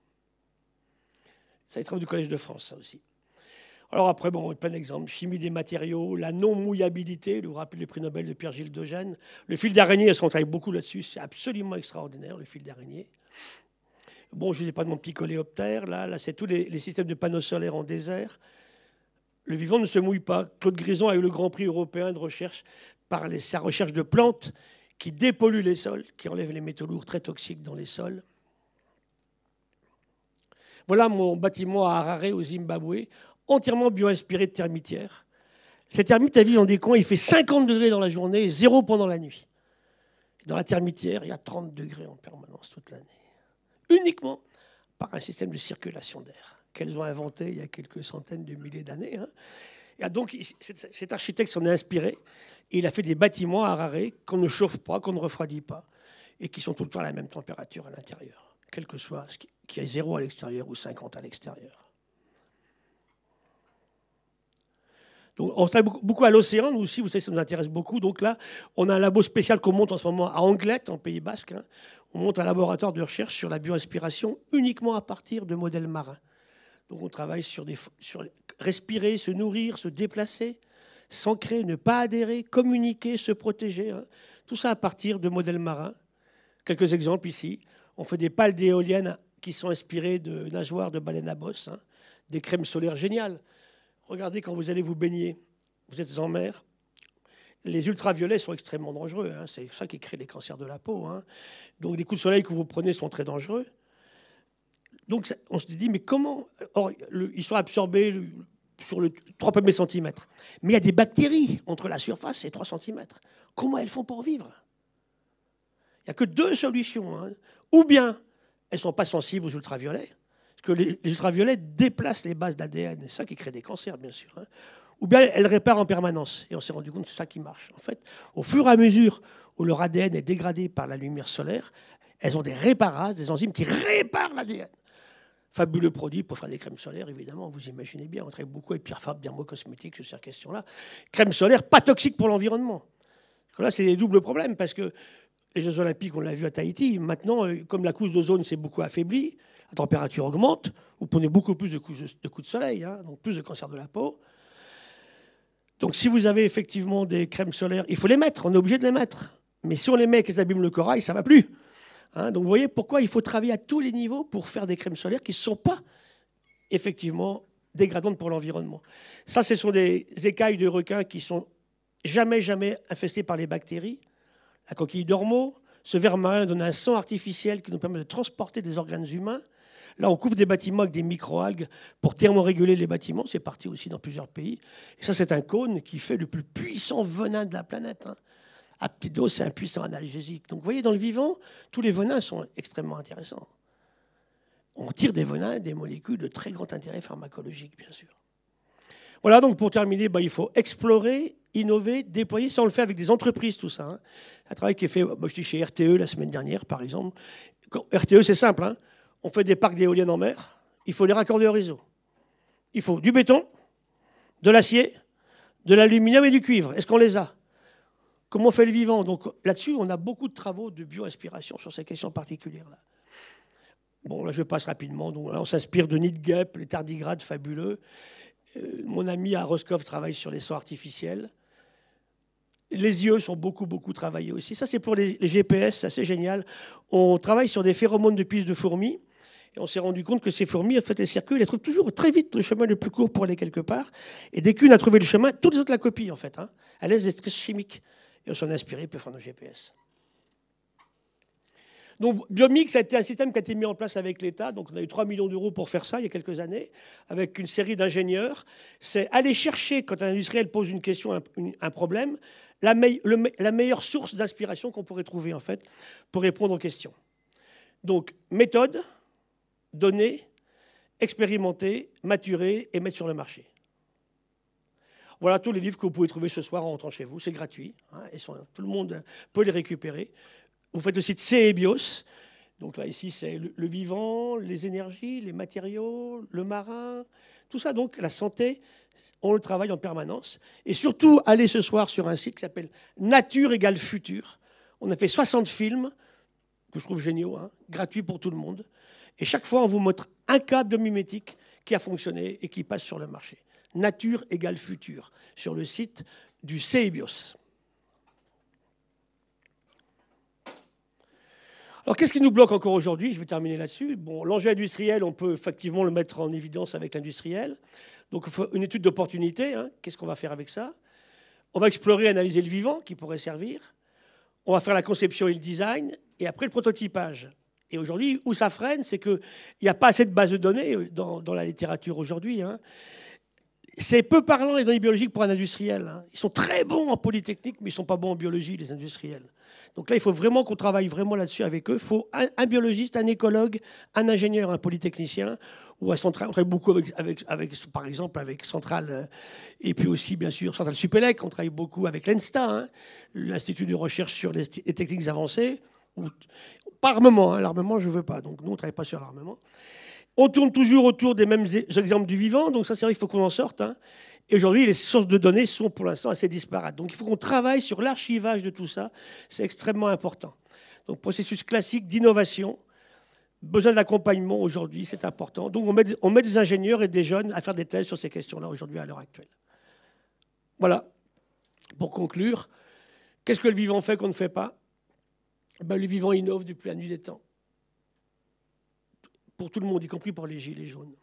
Ça, les travaux du Collège de France, ça aussi. Alors après, bon, plein d'exemples. Chimie des matériaux, la non-mouillabilité, vous vous rappelez le prix Nobel de Pierre-Gilles Deugène. Le fil d'araignée, on travaille beaucoup là-dessus, c'est absolument extraordinaire, le fil d'araignée. Bon, je ne vous ai pas de mon petit coléoptère, là c'est tous les systèmes de panneaux solaires en désert. Le vivant ne se mouille pas. Claude Grison a eu le Grand Prix européen de recherche par sa recherche de plantes qui dépolluent les sols, qui enlèvent les métaux lourds très toxiques dans les sols. Voilà mon bâtiment à Harare, au Zimbabwe, entièrement bio-inspiré de termitières. Cette termite, elle vit dans des coins, il fait 50 degrés dans la journée et 0 pendant la nuit. Dans la termitière, il y a 30 degrés en permanence toute l'année. Uniquement par un système de circulation d'air qu'elles ont inventé il y a quelques centaines de milliers d'années. Et donc, cet architecte s'en est inspiré et il a fait des bâtiments à Harare qu'on ne chauffe pas, qu'on ne refroidit pas et qui sont tout le temps à la même température à l'intérieur, quel que soit qu'il y ait 0 à l'extérieur ou 50 à l'extérieur. Donc, on travaille beaucoup à l'océan, nous aussi, vous savez, ça nous intéresse beaucoup. Donc là, on a un labo spécial qu'on monte en ce moment à Anglet, en Pays Basque. On monte un laboratoire de recherche sur la bioinspiration uniquement à partir de modèles marins. Donc on travaille sur respirer, se nourrir, se déplacer, s'ancrer, ne pas adhérer, communiquer, se protéger. Tout ça à partir de modèles marins. Quelques exemples ici. On fait des pales d'éoliennes qui sont inspirées de nageoires de baleines à bosse, des crèmes solaires géniales. Regardez quand vous allez vous baigner, vous êtes en mer, les ultraviolets sont extrêmement dangereux. C'est ça qui crée les cancers de la peau. Donc les coups de soleil que vous prenez sont très dangereux. Donc on se dit, mais comment... Or, ils sont absorbés sur le 3 premiers centimètres. Mais il y a des bactéries entre la surface et 3 centimètres. Comment elles font pour vivre? Il n'y a que 2 solutions. Ou bien elles ne sont pas sensibles aux ultraviolets, parce que les ultraviolets déplacent les bases d'ADN, c'est ça qui crée des cancers, bien sûr. Ou bien elles réparent en permanence. Et on s'est rendu compte que c'est ça qui marche. En fait, au fur et à mesure où leur ADN est dégradé par la lumière solaire, elles ont des réparases, des enzymes qui réparent l'ADN. Fabuleux produit pour faire des crèmes solaires, évidemment, vous imaginez bien. On travaille beaucoup avec Pierre Fabre, Dermocosmétiques sur ces questions-là. Crème solaire, pas toxique pour l'environnement. Là, c'est des doubles problèmes, parce que les Jeux Olympiques, on l'a vu à Tahiti, maintenant, comme la couche d'ozone s'est beaucoup affaiblie, la température augmente, vous prenez beaucoup plus de coups de soleil, donc plus de cancer de la peau. Donc si vous avez effectivement des crèmes solaires, il faut les mettre, on est obligé de les mettre. Mais si on les met et qu'elles abîment le corail, ça ne va plus. Donc vous voyez pourquoi il faut travailler à tous les niveaux pour faire des crèmes solaires qui ne sont pas effectivement dégradantes pour l'environnement. Ça, ce sont des écailles de requins qui sont jamais infestées par les bactéries. La coquille d'ormeau, ce ver marin donne un sang artificiel qui nous permet de transporter des organes humains. Là, on couvre des bâtiments avec des microalgues pour thermoréguler les bâtiments. C'est parti aussi dans plusieurs pays. Et ça, c'est un cône qui fait le plus puissant venin de la planète. À petite dose, c'est un puissant analgésique. Donc, vous voyez, dans le vivant, tous les venins sont extrêmement intéressants. On tire des venins, des molécules de très grand intérêt pharmacologique, bien sûr. Voilà, donc pour terminer, il faut explorer, innover, déployer. Ça, on le fait avec des entreprises, tout ça. Un travail qui est fait, moi, j'étais chez RTE la semaine dernière, par exemple. RTE, c'est simple. On fait des parcs d'éoliennes en mer. Il faut les raccorder au réseau. Il faut du béton, de l'acier, de l'aluminium et du cuivre. Est-ce qu'on les a? Comment on fait le vivant? Donc là-dessus, on a beaucoup de travaux de bioinspiration sur ces questions particulières-là. Bon, là, je passe rapidement. Donc, là, on s'inspire de Nidgep, les tardigrades fabuleux. Mon ami à Roscoff travaille sur les sons artificiels. Les yeux sont beaucoup travaillés aussi. Ça, c'est pour les GPS, ça c'est génial. On travaille sur des phéromones de pistes de fourmis. Et on s'est rendu compte que ces fourmis, en fait, elles circulent, elles trouvent toujours très vite le chemin le plus court pour aller quelque part. Et dès qu'une a trouvé le chemin, toutes les autres la copient, en fait. Elles laissent des traces chimiques. Et on s'en est inspiré pour faire nos GPS. Donc, Biomix a été un système qui a été mis en place avec l'État. Donc, on a eu 3 millions d'euros pour faire ça il y a quelques années, avec une série d'ingénieurs. C'est aller chercher, quand un industriel pose une question, un problème, la meilleure source d'inspiration qu'on pourrait trouver, en fait, pour répondre aux questions. Donc, méthode, données, expérimenter, maturer et mettre sur le marché. Voilà tous les livres que vous pouvez trouver ce soir en rentrant chez vous. C'est gratuit. Tout le monde peut les récupérer. Vous faites aussi de CEBIOS. Donc là, ici, c'est le vivant, les énergies, les matériaux, le marin, tout ça. Donc la santé, on le travaille en permanence. Et surtout, allez ce soir sur un site qui s'appelle Nature égale Futur. On a fait 60 films, que je trouve géniaux, gratuits pour tout le monde. Et chaque fois, on vous montre un cas biomimétique qui a fonctionné et qui passe sur le marché. Nature égale futur, sur le site du CEBIOS. Alors, qu'est-ce qui nous bloque encore aujourd'hui? Je vais terminer là-dessus. Bon, l'enjeu industriel, on peut effectivement le mettre en évidence avec l'industriel. Donc, il faut une étude d'opportunité. Hein. Qu'est-ce qu'on va faire avec ça? On va explorer et analyser le vivant qui pourrait servir. On va faire la conception et le design. Et après, le prototypage. Et aujourd'hui, où ça freine, c'est qu'il n'y a pas assez de bases de données dans la littérature aujourd'hui. Hein. C'est peu parlant les données biologiques pour un industriel. Hein. Ils sont très bons en polytechnique, mais ils ne sont pas bons en biologie, les industriels. Donc là, il faut vraiment qu'on travaille vraiment là-dessus avec eux. Il faut un biologiste, un écologue, un ingénieur, un polytechnicien, ou un central. On travaille beaucoup par exemple, avec Centrale, et puis aussi, bien sûr, Centrale Supélec. On travaille beaucoup avec l'ENSTA, hein, l'Institut de recherche sur les techniques avancées. Pas armement, hein, l'armement, je ne veux pas. Donc nous, on ne travaille pas sur l'armement. On tourne toujours autour des mêmes exemples du vivant. Donc ça, c'est vrai qu'il faut qu'on en sorte. Hein. Et aujourd'hui, les sources de données sont pour l'instant assez disparates. Donc il faut qu'on travaille sur l'archivage de tout ça. C'est extrêmement important. Donc processus classique d'innovation, besoin d'accompagnement aujourd'hui, c'est important. Donc on met des ingénieurs et des jeunes à faire des thèses sur ces questions-là aujourd'hui à l'heure actuelle. Voilà. Pour conclure, qu'est-ce que le vivant fait qu'on ne fait pas? Le vivant innove depuis la nuit des temps. Pour tout le monde, y compris pour les gilets jaunes.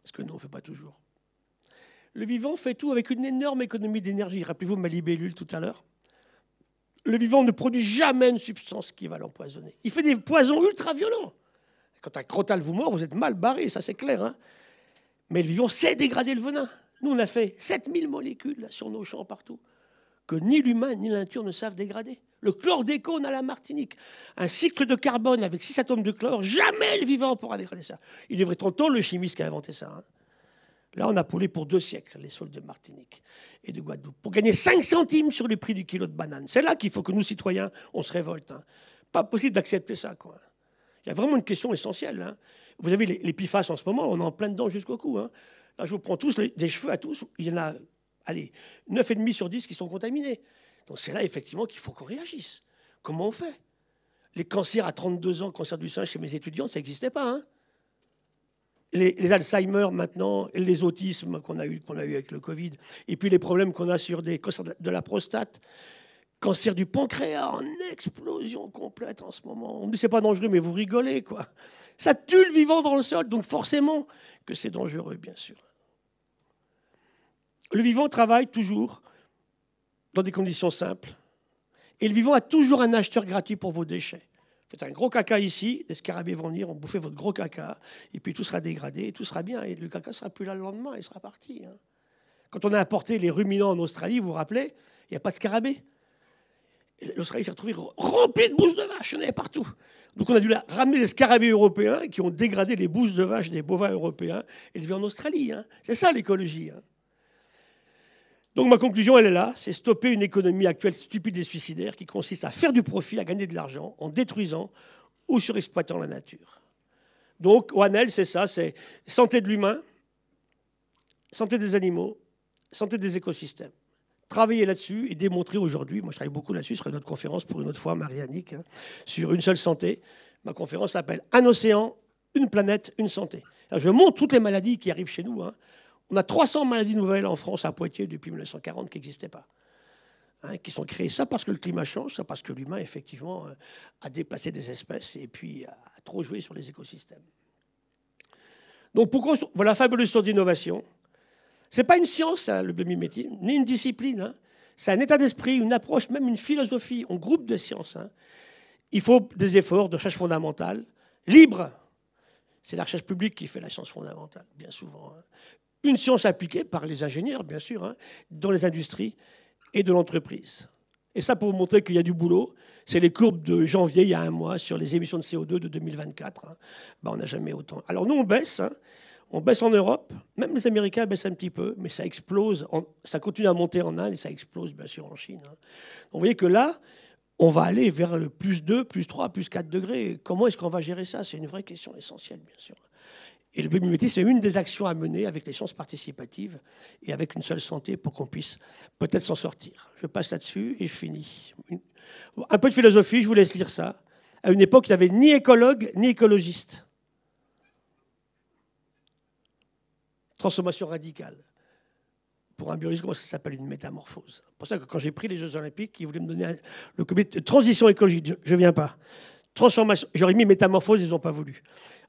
Ce que nous, on ne fait pas toujours. Le vivant fait tout avec une énorme économie d'énergie. Rappelez-vous ma libellule tout à l'heure. Le vivant ne produit jamais une substance qui va l'empoisonner. Il fait des poisons ultra violents. Quand un crotale vous mord, vous êtes mal barré, ça c'est clair. Hein. Mais le vivant sait dégrader le venin. Nous, on a fait 7000 molécules là, sur nos champs partout, que ni l'humain ni la nature ne savent dégrader. Le chlordécone à la Martinique, un cycle de carbone avec 6 atomes de chlore, jamais le vivant pourra dégrader ça. Il devrait être tantôt le chimiste qui a inventé ça. Hein. Là, on a pollué pour 2 siècles les sols de Martinique et de Guadeloupe pour gagner 5 centimes sur le prix du kilo de banane. C'est là qu'il faut que nous, citoyens, on se révolte. Hein. Pas possible d'accepter ça, quoi. Il y a vraiment une question essentielle. Hein. Vous avez les PFAS en ce moment, on est en plein dedans jusqu'au cou. Hein. Là, je vous prends tous des cheveux à tous. Il y en a, allez, 9,5 sur 10 qui sont contaminés. Donc c'est là, effectivement, qu'il faut qu'on réagisse. Comment on fait? Les cancers à 32 ans, cancer du sein chez mes étudiantes, ça n'existait pas. Hein. Les Alzheimer maintenant, et les autismes qu'on a eu avec le Covid, et puis les problèmes qu'on a sur des cancers de la prostate, cancer du pancréas en explosion complète en ce moment. On me dit c'est pas dangereux, mais vous rigolez, quoi. Ça tue le vivant dans le sol, donc forcément que c'est dangereux, bien sûr. Le vivant travaille toujours dans des conditions simples. Et le vivant a toujours un acheteur gratuit pour vos déchets. Faites un gros caca ici, les scarabées vont venir, on bouffer votre gros caca, et puis tout sera dégradé, et tout sera bien, et le caca ne sera plus là le lendemain, il sera parti. Hein. Quand on a importé les ruminants en Australie, vous vous rappelez, il n'y a pas de scarabées. L'Australie s'est retrouvée remplie de bousses de vache, il y en avait partout. Donc on a dû ramener les scarabées européens qui ont dégradé les bousses de vache des bovins européens élevés en Australie. Hein. C'est ça l'écologie. Hein. Donc ma conclusion, elle est là, c'est stopper une économie actuelle stupide et suicidaire qui consiste à faire du profit, à gagner de l'argent en détruisant ou surexploitant la nature. Donc OANL, c'est ça, c'est santé de l'humain, santé des animaux, santé des écosystèmes. Travailler là-dessus et démontrer aujourd'hui, moi je travaille beaucoup là-dessus, ce sera une autre conférence pour une autre fois, Marie-Annick, hein, sur une seule santé. Ma conférence s'appelle « Un océan, une planète, une santé ». Alors, je montre toutes les maladies qui arrivent chez nous. Hein. On a 300 maladies nouvelles en France à Poitiers depuis 1940 qui n'existaient pas, hein, qui sont créées. Ça parce que le climat change, ça parce que l'humain, effectivement, a déplacé des espèces et puis a trop joué sur les écosystèmes. Donc, voilà, fabuleuse source d'innovation. Ce n'est pas une science, hein, le biomimétisme, ni une discipline. Hein. C'est un état d'esprit, une approche, même une philosophie. On groupe de sciences. Hein. Il faut des efforts de recherche fondamentale, libre. C'est la recherche publique qui fait la science fondamentale, bien souvent. Hein. Une science appliquée par les ingénieurs, bien sûr, hein, dans les industries et de l'entreprise. Et ça, pour vous montrer qu'il y a du boulot, c'est les courbes de janvier, il y a un mois, sur les émissions de CO2 de 2024. Hein. Ben, on n'a jamais autant. Alors nous, on baisse. Hein. On baisse en Europe. Même les Américains baissent un petit peu, mais ça explose. Ça continue à monter en Inde et ça explose, bien sûr, en Chine. Hein. Donc, vous voyez que là, on va aller vers le plus 2, plus 3, plus 4 degrés. Comment est-ce qu'on va gérer ça? C'est une vraie question essentielle, bien sûr. Et le biomimétisme, c'est une des actions à mener avec les sciences participatives et avec une seule santé pour qu'on puisse peut-être s'en sortir. Je passe là-dessus et je finis. Un peu de philosophie, je vous laisse lire ça. À une époque, il n'y avait ni écologue ni écologiste. Transformation radicale. Pour un biologiste, comment ça s'appelle une métamorphose? C'est pour ça que quand j'ai pris les Jeux Olympiques, ils voulaient me donner le comité de transition écologique. Je ne viens pas. Transformation. J'aurais mis métamorphose, ils n'ont pas voulu.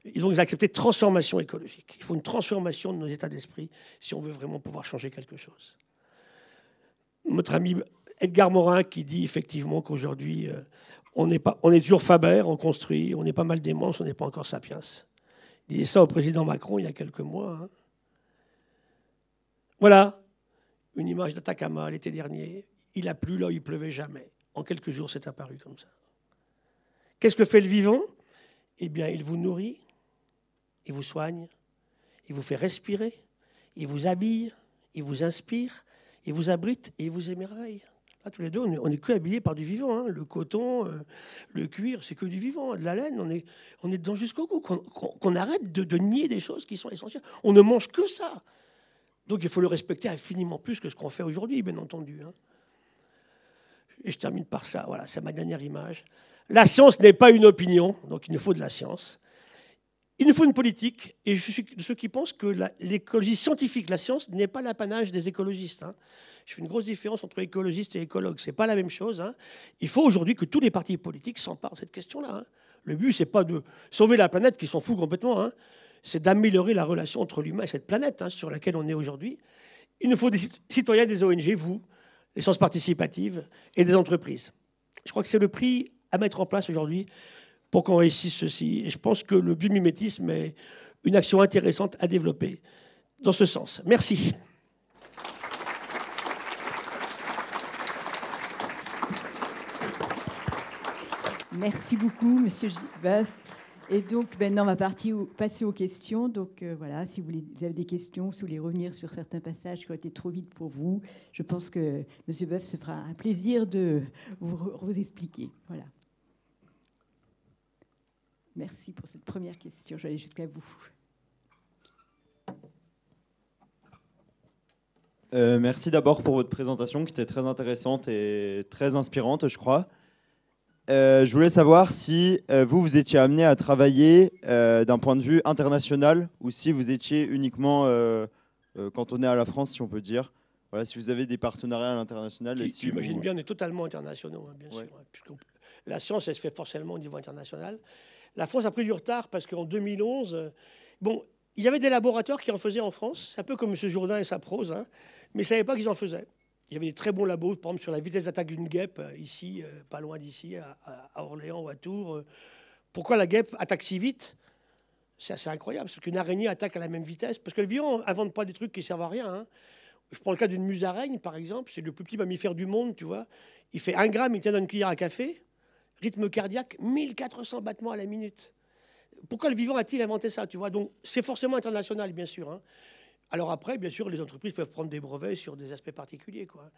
Ils ont accepté transformation écologique. Il faut une transformation de nos états d'esprit si on veut vraiment pouvoir changer quelque chose. Notre ami Edgar Morin qui dit effectivement qu'aujourd'hui, on est toujours Faber, on construit, on n'est pas mal démence, on n'est pas encore sapiens. Il disait ça au président Macron il y a quelques mois. Hein. Voilà une image d'Atacama l'été dernier. Il a plu là où il pleuvait jamais. En quelques jours, c'est apparu comme ça. Qu'est-ce que fait le vivant? Eh bien, il vous nourrit, il vous soigne, il vous fait respirer, il vous habille, il vous inspire, il vous abrite et il vous émerveille. Là, tous les deux, on n'est que habillés par du vivant. Hein. Le coton, le cuir, c'est que du vivant. De la laine, on est dedans jusqu'au bout. Qu'on arrête de nier des choses qui sont essentielles. On ne mange que ça. Donc, il faut le respecter infiniment plus que ce qu'on fait aujourd'hui, bien entendu. Hein. Et je termine par ça. Voilà, c'est ma dernière image. La science n'est pas une opinion, donc il nous faut de la science. Il nous faut une politique, et je suis de ceux qui pensent que l'écologie scientifique, la science, n'est pas l'apanage des écologistes. Hein. Je fais une grosse différence entre écologistes et écologues. Ce n'est pas la même chose. Hein. Il faut aujourd'hui que tous les partis politiques s'emparent de cette question-là. Hein. Le but, ce n'est pas de sauver la planète, qui s'en fout complètement. Hein. C'est d'améliorer la relation entre l'humain et cette planète hein, sur laquelle on est aujourd'hui. Il nous faut des citoyens, des ONG, vous, les sciences participatives et des entreprises. Je crois que c'est le prix à mettre en place aujourd'hui pour qu'on réussisse ceci. Et je pense que le biomimétisme est une action intéressante à développer dans ce sens. Merci. Merci beaucoup, Monsieur Gilles. Et donc, maintenant, on va passer aux questions. Donc, voilà, si vous avez des questions, si vous voulez revenir sur certains passages qui ont été trop vite pour vous, je pense que Monsieur Boeuf se fera un plaisir de vous expliquer. Voilà. Merci pour cette première question. Je vais aller jusqu'à vous. Merci d'abord pour votre présentation qui était très intéressante et très inspirante, je crois. Je voulais savoir si vous étiez amené à travailler d'un point de vue international ou si vous étiez uniquement cantonné à la France, si on peut dire. Voilà, si vous avez des partenariats à l'international. Tu imagines bien, on est totalement internationaux, hein, bien sûr. Hein, puisque la science, elle se fait forcément au niveau international. La France a pris du retard parce qu'en 2011, bon, il y avait des laboratoires qui en faisaient en France. C'est un peu comme M. Jourdain et sa prose, hein, mais ils ne savaient pas qu'ils en faisaient. Il y avait des très bons labos, par exemple sur la vitesse d'attaque d'une guêpe, ici, pas loin d'ici, à Orléans ou à Tours. Pourquoi la guêpe attaque si vite? C'est assez incroyable, parce qu'une araignée attaque à la même vitesse. Parce que le vivant n'invente pas des trucs qui ne servent à rien. Hein. Je prends le cas d'une musaraigne, par exemple. C'est le plus petit mammifère du monde, tu vois. Il fait 1 gramme, il tient dans une cuillère à café. Rythme cardiaque, 1400 battements à la minute. Pourquoi le vivant a-t-il inventé ça, tu vois? Donc, c'est forcément international, bien sûr. Hein. Alors après, bien sûr, les entreprises peuvent prendre des brevets sur des aspects particuliers, quoi.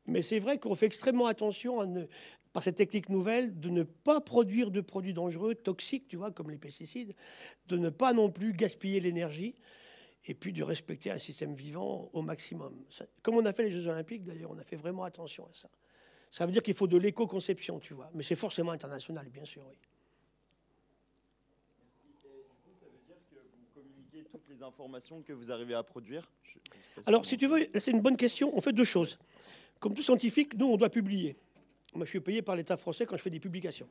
Mais c'est vrai qu'on fait extrêmement attention, par cette technique nouvelle, de ne pas produire de produits dangereux, toxiques, tu vois, comme les pesticides, de ne pas non plus gaspiller l'énergie, et puis de respecter un système vivant au maximum. Comme on a fait les Jeux Olympiques, d'ailleurs, on a fait vraiment attention à ça. Ça veut dire qu'il faut de l'éco-conception, tu vois. Mais c'est forcément international, bien sûr, oui. Toutes les informations que vous arrivez à produire? Alors, si tu veux, c'est une bonne question. On fait 2 choses. Comme tout scientifique, nous, on doit publier. Moi, je suis payé par l'État français quand je fais des publications.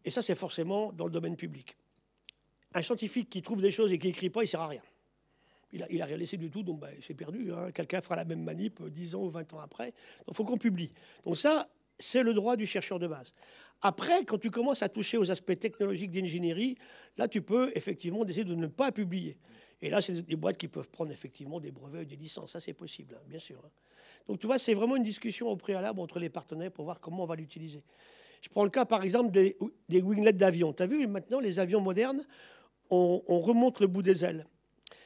Et ça, c'est forcément dans le domaine public. Un scientifique qui trouve des choses et qui n'écrit pas, il ne sert à rien. Il a rien laissé du tout, donc c'est perdu. Hein. Quelqu'un fera la même manip 10 ans ou 20 ans après. Donc, il faut qu'on publie. Donc ça, c'est le droit du chercheur de base. Après, quand tu commences à toucher aux aspects technologiques d'ingénierie, là, tu peux effectivement décider de ne pas publier. Et là, c'est des boîtes qui peuvent prendre effectivement des brevets ou des licences. Ça, c'est possible, hein, bien sûr. Hein. Donc, tu vois, c'est vraiment une discussion au préalable entre les partenaires pour voir comment on va l'utiliser. Je prends le cas, par exemple, des winglets d'avion. Tu as vu, maintenant, les avions modernes, on remonte le bout des ailes.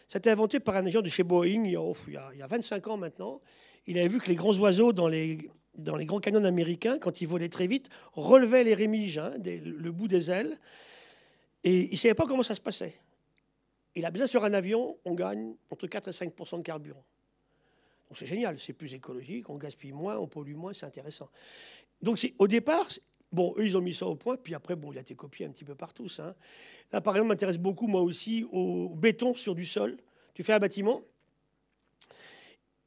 Ça a été inventé par un ingénieur de chez Boeing il y a 25 ans maintenant. Il avait vu que les grands oiseaux dans les grands canyons américains, quand ils volaient très vite, relevaient les rémiges, hein, le bout des ailes. Et il ne savait pas comment ça se passait. Il a besoin sur un avion, on gagne entre 4 et 5% de carburant. Donc c'est génial, c'est plus écologique, on gaspille moins, on pollue moins, c'est intéressant. Donc au départ, bon, eux, ils ont mis ça au point, puis après, bon, il a été copié un petit peu par tous. Hein. Là, par exemple, m'intéresse beaucoup, moi aussi, au béton sur du sol. Tu fais un bâtiment,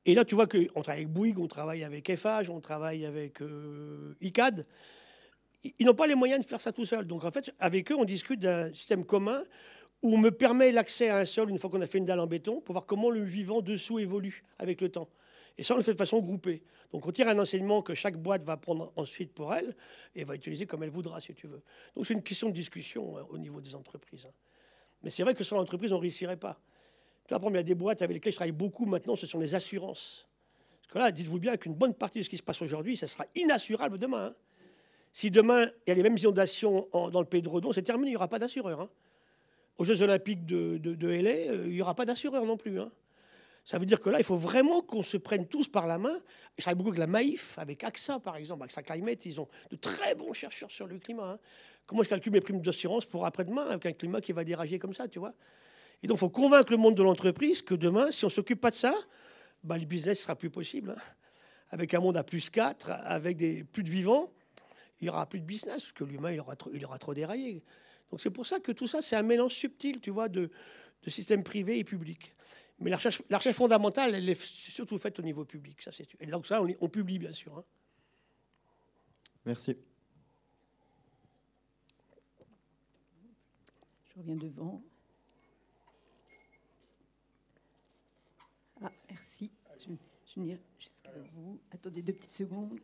Et là, tu vois qu'on travaille avec Bouygues, on travaille avec Eiffage, on travaille avec ICAD. Ils n'ont pas les moyens de faire ça tout seul. Donc en fait, avec eux, on discute d'un système commun où on me permet l'accès à un sol une fois qu'on a fait une dalle en béton pour voir comment le vivant dessous évolue avec le temps. Et ça, on le fait de façon groupée. Donc on tire un enseignement que chaque boîte va prendre ensuite pour elle et va utiliser comme elle voudra, si tu veux. Donc c'est une question de discussion au niveau des entreprises. Mais c'est vrai que sans l'entreprise, on ne réussirait pas. Par exemple, il y a des boîtes avec lesquelles je travaille beaucoup maintenant, ce sont les assurances. Parce que là, dites-vous bien qu'une bonne partie de ce qui se passe aujourd'hui, ça sera inassurable demain. Hein. Si demain, il y a les mêmes inondations dans le pays de Redon, c'est terminé, il n'y aura pas d'assureur. Hein. Aux Jeux Olympiques de LA, il n'y aura pas d'assureur non plus. Hein. Ça veut dire que là, il faut vraiment qu'on se prenne tous par la main. Je travaille beaucoup avec la Maïf, avec AXA, par exemple. AXA Climate, ils ont de très bons chercheurs sur le climat. Hein. Comment je calcule mes primes d'assurance pour après-demain avec un climat qui va dérailler comme ça, tu vois. Et donc, il faut convaincre le monde de l'entreprise que demain, si on ne s'occupe pas de ça, bah, le business ne sera plus possible. Hein. Avec un monde à +4, avec plus de vivants, il n'y aura plus de business, parce que l'humain, il aura trop déraillé. Donc c'est pour ça que tout ça, c'est un mélange subtil, tu vois, de système privé et public. Mais la recherche fondamentale, elle est surtout faite au niveau public. Ça, c'est... Et donc ça, on publie, bien sûr. Hein. Merci. Je reviens devant. Ah, merci. Je venir jusqu'à vous. Attendez 2 petites secondes.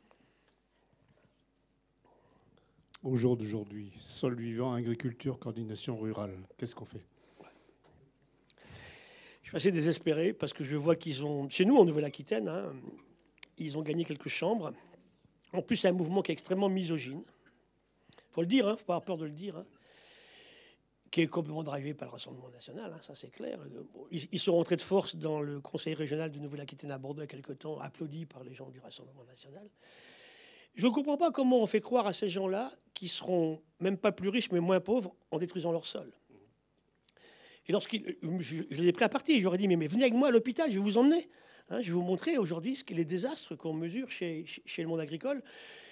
Au jour d'aujourd'hui, sol vivant, agriculture, coordination rurale, qu'est-ce qu'on fait? Je suis assez désespéré parce que je vois qu'ils ont... Chez nous, en Nouvelle-Aquitaine, hein, ils ont gagné quelques chambres. En plus, c'est un mouvement qui est extrêmement misogyne. Il faut le dire, il ne faut pas avoir peur de le dire. Hein, qui est complètement drivé par le Rassemblement national, hein, ça c'est clair. Ils sont rentrés de force dans le conseil régional de Nouvelle-Aquitaine à Bordeaux il y a quelque temps, applaudis par les gens du Rassemblement national. Je ne comprends pas comment on fait croire à ces gens-là qui seront même pas plus riches mais moins pauvres en détruisant leur sol. Et je les ai pris à partie, je leur ai dit mais venez avec moi à l'hôpital, je vais vous emmener. Hein, je vais vous montrer aujourd'hui ce qu'est les désastres qu'on mesure chez le monde agricole.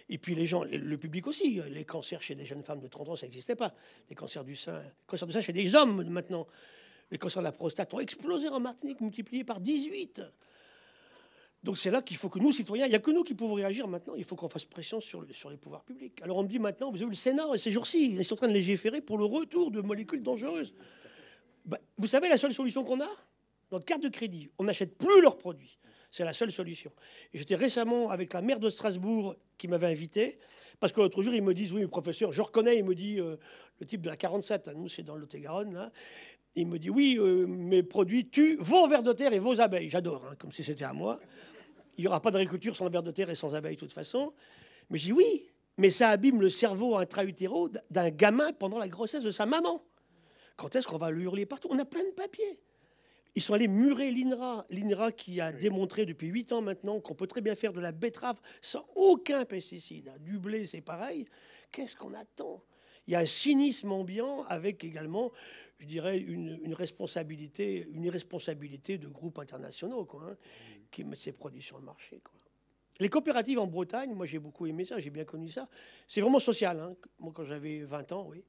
Et puis les gens, le public aussi, les cancers chez des jeunes femmes de 30 ans, ça n'existait pas. Les cancers du sein chez des hommes maintenant. Les cancers de la prostate ont explosé en Martinique, multipliés par 18. Donc c'est là qu'il faut que nous, citoyens, il n'y a que nous qui pouvons réagir maintenant. Il faut qu'on fasse pression sur les pouvoirs publics. Alors on me dit maintenant, vous avez vu le Sénat, ces jours-ci, ils sont en train de légiférer pour le retour de molécules dangereuses. Ben, vous savez la seule solution qu'on a? Notre carte de crédit, on n'achète plus leurs produits. C'est la seule solution. Et j'étais récemment avec la maire de Strasbourg qui m'avait invité, parce que l'autre jour, ils me disent, oui, professeur, je reconnais, il me dit, le type de la 47, hein, nous c'est dans le Lot-et-Garonne, là, il me dit, oui, mes produits tuent vos vers de terre et vos abeilles. J'adore, hein, comme si c'était à moi. Il n'y aura pas d'agriculture sans vers de terre et sans abeilles, de toute façon. Mais je dis, oui, mais ça abîme le cerveau intra-utéro d'un gamin pendant la grossesse de sa maman. Quand est-ce qu'on va le hurler partout? On a plein de papiers. Ils sont allés murer l'INRA qui a démontré depuis 8 ans maintenant qu'on peut très bien faire de la betterave sans aucun pesticide. Du blé, c'est pareil. Qu'est-ce qu'on attend? Il y a un cynisme ambiant avec également, je dirais, une irresponsabilité de groupes internationaux quoi, hein, qui mettent ces produits sur le marché. Quoi. Les coopératives en Bretagne, moi j'ai beaucoup aimé ça, j'ai bien connu ça. C'est vraiment social. Hein. Moi quand j'avais 20 ans, oui.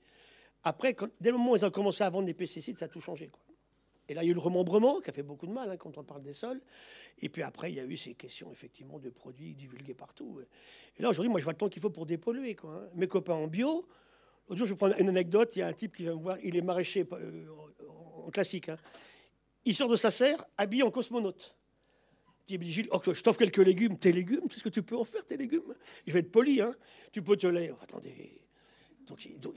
Après, dès le moment où ils ont commencé à vendre des pesticides, ça a tout changé. Quoi. Et là, il y a eu le remembrement qui a fait beaucoup de mal hein, quand on parle des sols. Et puis après, il y a eu ces questions effectivement de produits divulgués partout. Et là, aujourd'hui, moi, je vois le temps qu'il faut pour dépolluer. Quoi, hein. Mes copains en bio, l'autre jour, je vais prendre une anecdote. Il y a un type qui vient me voir, il est maraîcher en classique. Hein. Il sort de sa serre, habillé en cosmonaute. Il me dit, Gilles, oh, je t'offre quelques légumes. Tes légumes, qu'est-ce que tu peux en faire, tes légumes? Je vais être poli. Hein. Tu peux te les... Oh, attendez...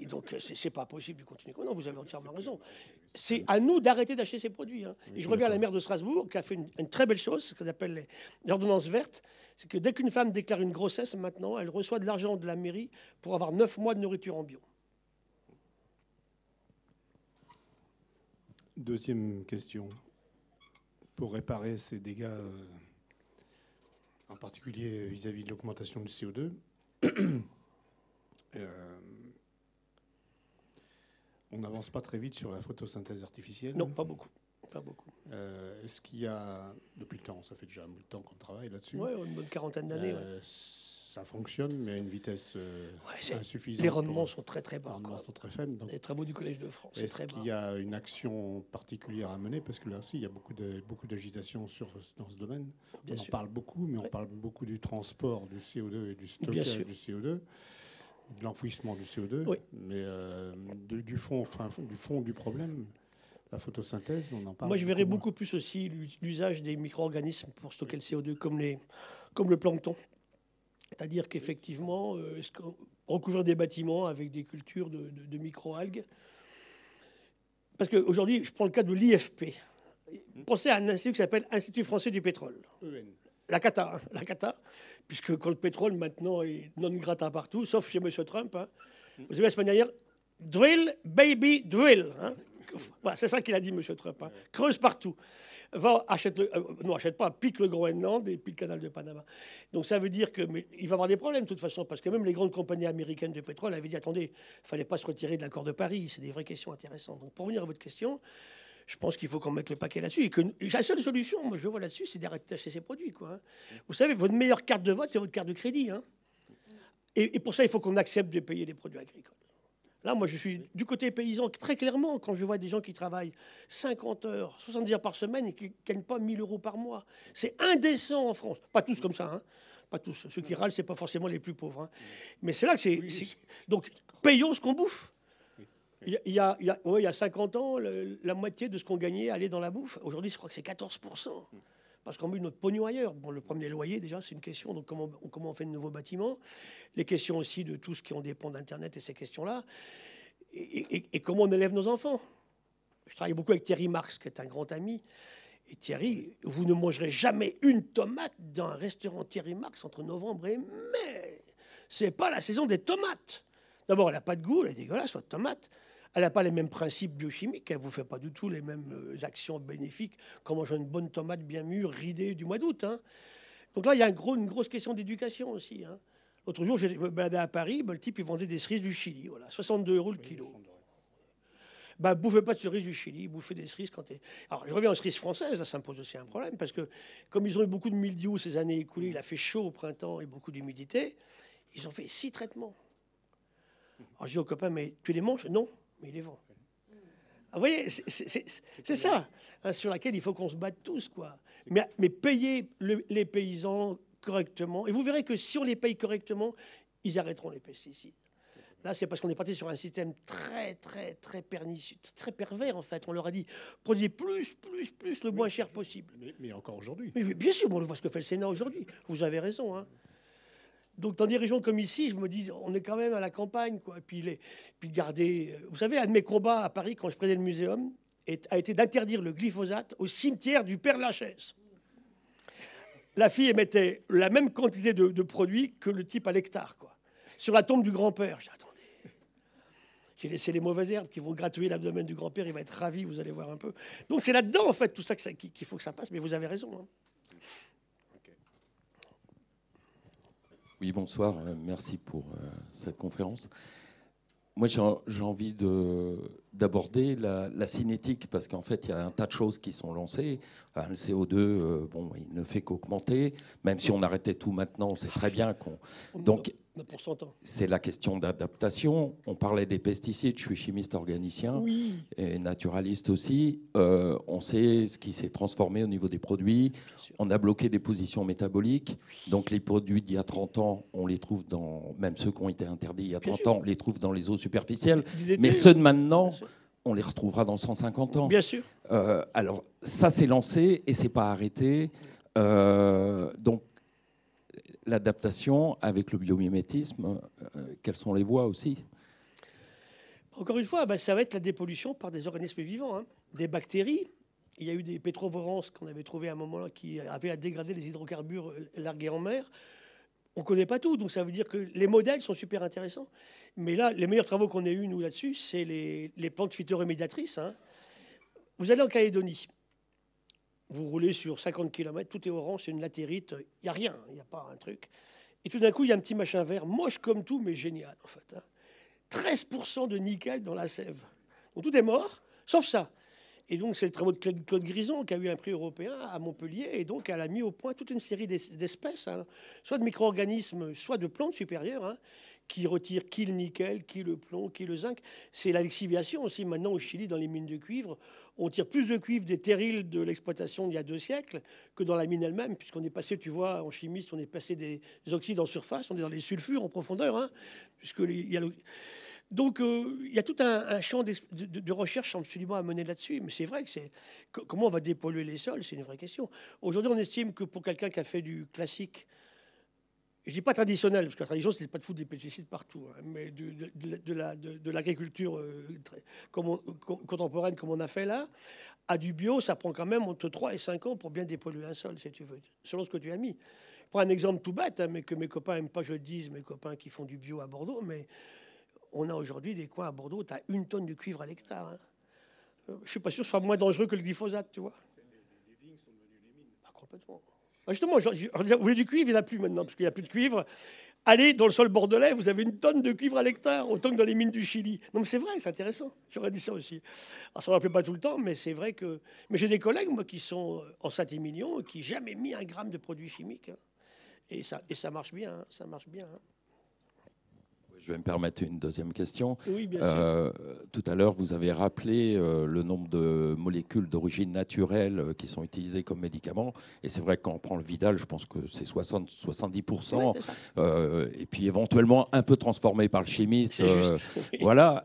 Donc c'est pas possible de continuer. Non, vous avez entièrement raison. C'est à nous d'arrêter d'acheter ces produits. Hein. Et je reviens à la maire de Strasbourg qui a fait une très belle chose, ce qu'on appelle les ordonnances vertes. C'est que dès qu'une femme déclare une grossesse, maintenant, elle reçoit de l'argent de la mairie pour avoir 9 mois de nourriture en bio. Deuxième question. Pour réparer ces dégâts, en particulier vis-à-vis de l'augmentation du CO2, on n'avance pas très vite sur la photosynthèse artificielle. Non, pas beaucoup. Pas beaucoup. Est-ce qu'il y a, depuis le temps, ça fait déjà un bout de temps qu'on travaille là-dessus. Oui, une bonne quarantaine d'années. Ça fonctionne, mais à une vitesse insuffisante. Les rendements sont très très bas. Les rendements sont très faibles. Donc, les travaux du Collège de France, c'est très bas. Est-ce qu'il y a une action particulière à mener? Parce que là aussi, il y a beaucoup d'agitation dans ce domaine. On en parle beaucoup, mais on parle beaucoup du transport du CO2 et du stockage du CO2, de l'enfouissement du CO2. Oui. Mais du fond du problème, la photosynthèse, on en parle. Moi, je verrais beaucoup plus aussi l'usage des micro-organismes pour stocker le CO2, comme le plancton. C'est-à-dire qu'effectivement, recouvrir des bâtiments avec des cultures de micro-algues. Parce qu'aujourd'hui, je prends le cas de l'IFP. Pensez à un institut qui s'appelle Institut français du pétrole. La cata, puisque quand le pétrole maintenant est non grata partout, sauf chez M. Trump. Hein. Vous savez, la semaine dernière, drill, baby, drill. Hein. Voilà, c'est ça qu'il a dit, M. Trump. Hein. Creuse partout. Achète pas, pique le Groenland et pique le canal de Panama. Donc ça veut dire qu'il va avoir des problèmes de toute façon, parce que même les grandes compagnies américaines de pétrole avaient dit, attendez, il ne fallait pas se retirer de l'accord de Paris. C'est des vraies questions intéressantes. Donc pour revenir à votre question, je pense qu'il faut qu'on mette le paquet là-dessus. Et que la seule solution, moi je vois là-dessus, c'est d'arrêter d'acheter ces produits. Quoi, hein. Vous savez, votre meilleure carte de vote, c'est votre carte de crédit. Hein. Et pour ça, il faut qu'on accepte de payer les produits agricoles. Là, moi, je suis du côté paysan, très clairement, quand je vois des gens qui travaillent 50 heures, 70 heures par semaine et qui ne gagnent pas 1 000 euros par mois. C'est indécent en France. Pas tous comme ça, hein. Pas tous. Ceux qui râlent, ce n'est pas forcément les plus pauvres. Hein. Mais c'est là que c'est... Donc, payons ce qu'on bouffe. Il y a 50 ans, la moitié de ce qu'on gagnait allait dans la bouffe. Aujourd'hui, je crois que c'est 14%. Parce qu'on met notre pognon ailleurs. Bon, le premier loyer, déjà, c'est une question. Donc, comment on fait de nouveaux bâtiments? Les questions aussi de tout ce qui en dépend d'Internet et ces questions-là. Et comment on élève nos enfants? Je travaille beaucoup avec Thierry Marx, qui est un grand ami. Et Thierry, vous ne mangerez jamais une tomate dans un restaurant Thierry Marx entre novembre et mai. C'est pas la saison des tomates. D'abord, elle n'a pas de goût, elle est dégueulasse, votre tomate. Elle n'a pas les mêmes principes biochimiques, elle ne vous fait pas du tout les mêmes actions bénéfiques qu'en mangeant une bonne tomate bien mûre, ridée du mois d'août. Hein. Donc là, il y a une grosse question d'éducation aussi. Hein. L'autre jour, j'ai baladé à Paris, le type, il vendait des cerises du Chili, voilà, 62 € le kilo. Bouffez pas de cerises du Chili, bouffez des cerises quand t'es... Alors, je reviens aux cerises françaises, là, ça me pose aussi un problème, parce que comme ils ont eu beaucoup de mildiou ces années écoulées, il a fait chaud au printemps et beaucoup d'humidité, ils ont fait 6 traitements. Alors, je dis aux copains, mais tu les manges? Non. Mais il les vend. Ah, vous voyez, c'est ça, hein, sur laquelle il faut qu'on se batte tous, quoi. Mais payer les paysans correctement. Et vous verrez que si on les paye correctement, ils arrêteront les pesticides. Là, c'est parce qu'on est parti sur un système très pernicieux, très pervers, en fait. On leur a dit, produisez plus, le moins cher possible. Mais encore aujourd'hui. Mais bien sûr, on voit ce que fait le Sénat aujourd'hui. Vous avez raison, hein. Donc, dans des régions comme ici, je me dis, on est quand même à la campagne, quoi. Et puis garder... Vous savez, un de mes combats à Paris, quand je présidais le muséum, a été d'interdire le glyphosate au cimetière du Père-Lachaise. La fille émettait la même quantité de produits que le type à l'hectare, quoi. Sur la tombe du grand-père. J'ai dit, attendez, j'ai laissé les mauvaises herbes qui vont gratouiller l'abdomen du grand-père, il va être ravi, vous allez voir un peu. Donc, c'est là-dedans, en fait, tout ça qu'il faut que ça passe, mais vous avez raison, hein. Oui, bonsoir. Merci pour cette conférence. Moi, j'ai envie d'aborder la cinétique, parce qu'en fait, il y a un tas de choses qui sont lancées. Enfin, le CO2, il ne fait qu'augmenter. Même si on arrêtait tout maintenant, on sait très bien qu'on... Donc, c'est la question d'adaptation. On parlait des pesticides. Je suis chimiste organicien, oui, et naturaliste aussi. On sait ce qui s'est transformé au niveau des produits. On a bloqué des positions métaboliques. Donc les produits d'il y a 30 ans, on les trouve dans... Même ceux qui ont été interdits il y a 30 ans, on les trouve dans les eaux superficielles. Mais ceux de maintenant, on les retrouvera dans 150 ans. Bien sûr. Alors ça, c'est lancé et c'est pas arrêté. Donc, l'adaptation avec le biomimétisme, quelles sont les voies aussi? Encore une fois, ça va être la dépollution par des organismes vivants, hein. Des bactéries. Il y a eu des pétrovorances qu'on avait trouvées à un moment-là qui avaient à dégrader les hydrocarbures largués en mer. On ne connaît pas tout, donc ça veut dire que les modèles sont super intéressants. Mais là, les meilleurs travaux qu'on ait eus, nous, là-dessus, c'est les plantes phytorémédiatrices, hein. Vous allez en Calédonie. Vous roulez sur 50 km, tout est orange, c'est une latérite, il n'y a rien, il n'y a pas un truc. Et tout d'un coup, il y a un petit machin vert, moche comme tout, mais génial, en fait. 13% de nickel dans la sève. Donc tout est mort, sauf ça. Et donc, c'est le travaux de Claude Grison qui a eu un prix européen à Montpellier. Et donc, elle a mis au point toute une série d'espèces, hein, soit de micro-organismes, soit de plantes supérieures, hein, qui retirent qui le nickel, qui le plomb, qui le zinc. C'est la lixiviation aussi. Maintenant, au Chili, dans les mines de cuivre, on tire plus de cuivre des terrils de l'exploitation d'il y a 2 siècles que dans la mine elle-même, puisqu'on est passé, tu vois, en chimiste, on est passé des oxydes en surface, on est dans les sulfures en profondeur, hein, puisqu'il y a Donc, il y a tout un champ de recherche absolument à mener là-dessus. Mais c'est vrai que comment on va dépolluer les sols, c'est une vraie question. Aujourd'hui, on estime que pour quelqu'un qui a fait du classique, je dis pas traditionnel, parce que la tradition, c'est pas de foutre des pesticides partout, hein, mais de l'agriculture contemporaine, comme on a fait là, à du bio, ça prend quand même entre 3 et 5 ans pour bien dépolluer un sol, si tu veux, selon ce que tu as mis. Je prends un exemple tout bête, hein, mais que mes copains n'aiment pas, je le dise, mes copains qui font du bio à Bordeaux, mais on a aujourd'hui des coins à Bordeaux, tu as 1 tonne de cuivre à l'hectare. Hein. Je ne suis pas sûr que ce soit moins dangereux que le glyphosate, tu vois. Les vignes sont devenues les mines. Pas complètement. Justement, vous voulez du cuivre, il n'y en a plus maintenant, parce qu'il n'y a plus de cuivre. Allez dans le sol bordelais, vous avez 1 tonne de cuivre à l'hectare, autant que dans les mines du Chili. Non, mais c'est vrai, c'est intéressant. J'aurais dit ça aussi. Alors, ça ne me rappelle pas tout le temps, mais c'est vrai que... Mais j'ai des collègues, moi, qui sont en Saint-Émilion, qui n'ont jamais mis 1 gramme de produits chimiques. Hein. Et ça marche bien, hein. Ça marche bien. Hein. Je vais me permettre une deuxième question. Oui, bien sûr. Tout à l'heure, vous avez rappelé le nombre de molécules d'origine naturelle qui sont utilisées comme médicaments. Et c'est vrai que quand on prend le Vidal, je pense que c'est 60-70%. Ouais, et puis éventuellement un peu transformé par le chimiste. C'est juste. Voilà.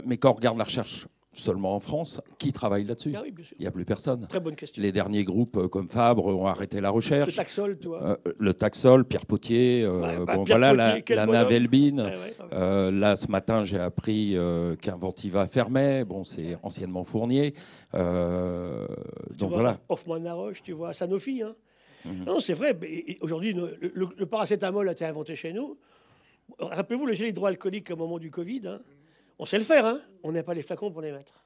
Mais quand on regarde la recherche seulement en France, qui travaille là-dessus? Ah oui, bien sûr. Il n'y a plus personne. Très bonne question. Les derniers groupes comme Fabre ont arrêté la recherche. Le Taxol, tu vois. Le Taxol, Pierre Potier, Pierre voilà, Potier, la Navelbine. Ouais. Là, ce matin, j'ai appris qu'Inventiva fermait. Bon, c'est anciennement Fournier. Donc voilà. Hoffmann-La Roche, tu vois, Sanofi. Hein. Non, c'est vrai. Aujourd'hui, le paracétamol a été inventé chez nous. Rappelez-vous le gel hydroalcoolique au moment du Covid. Hein. On sait le faire, hein. On n'a pas les flacons pour les mettre.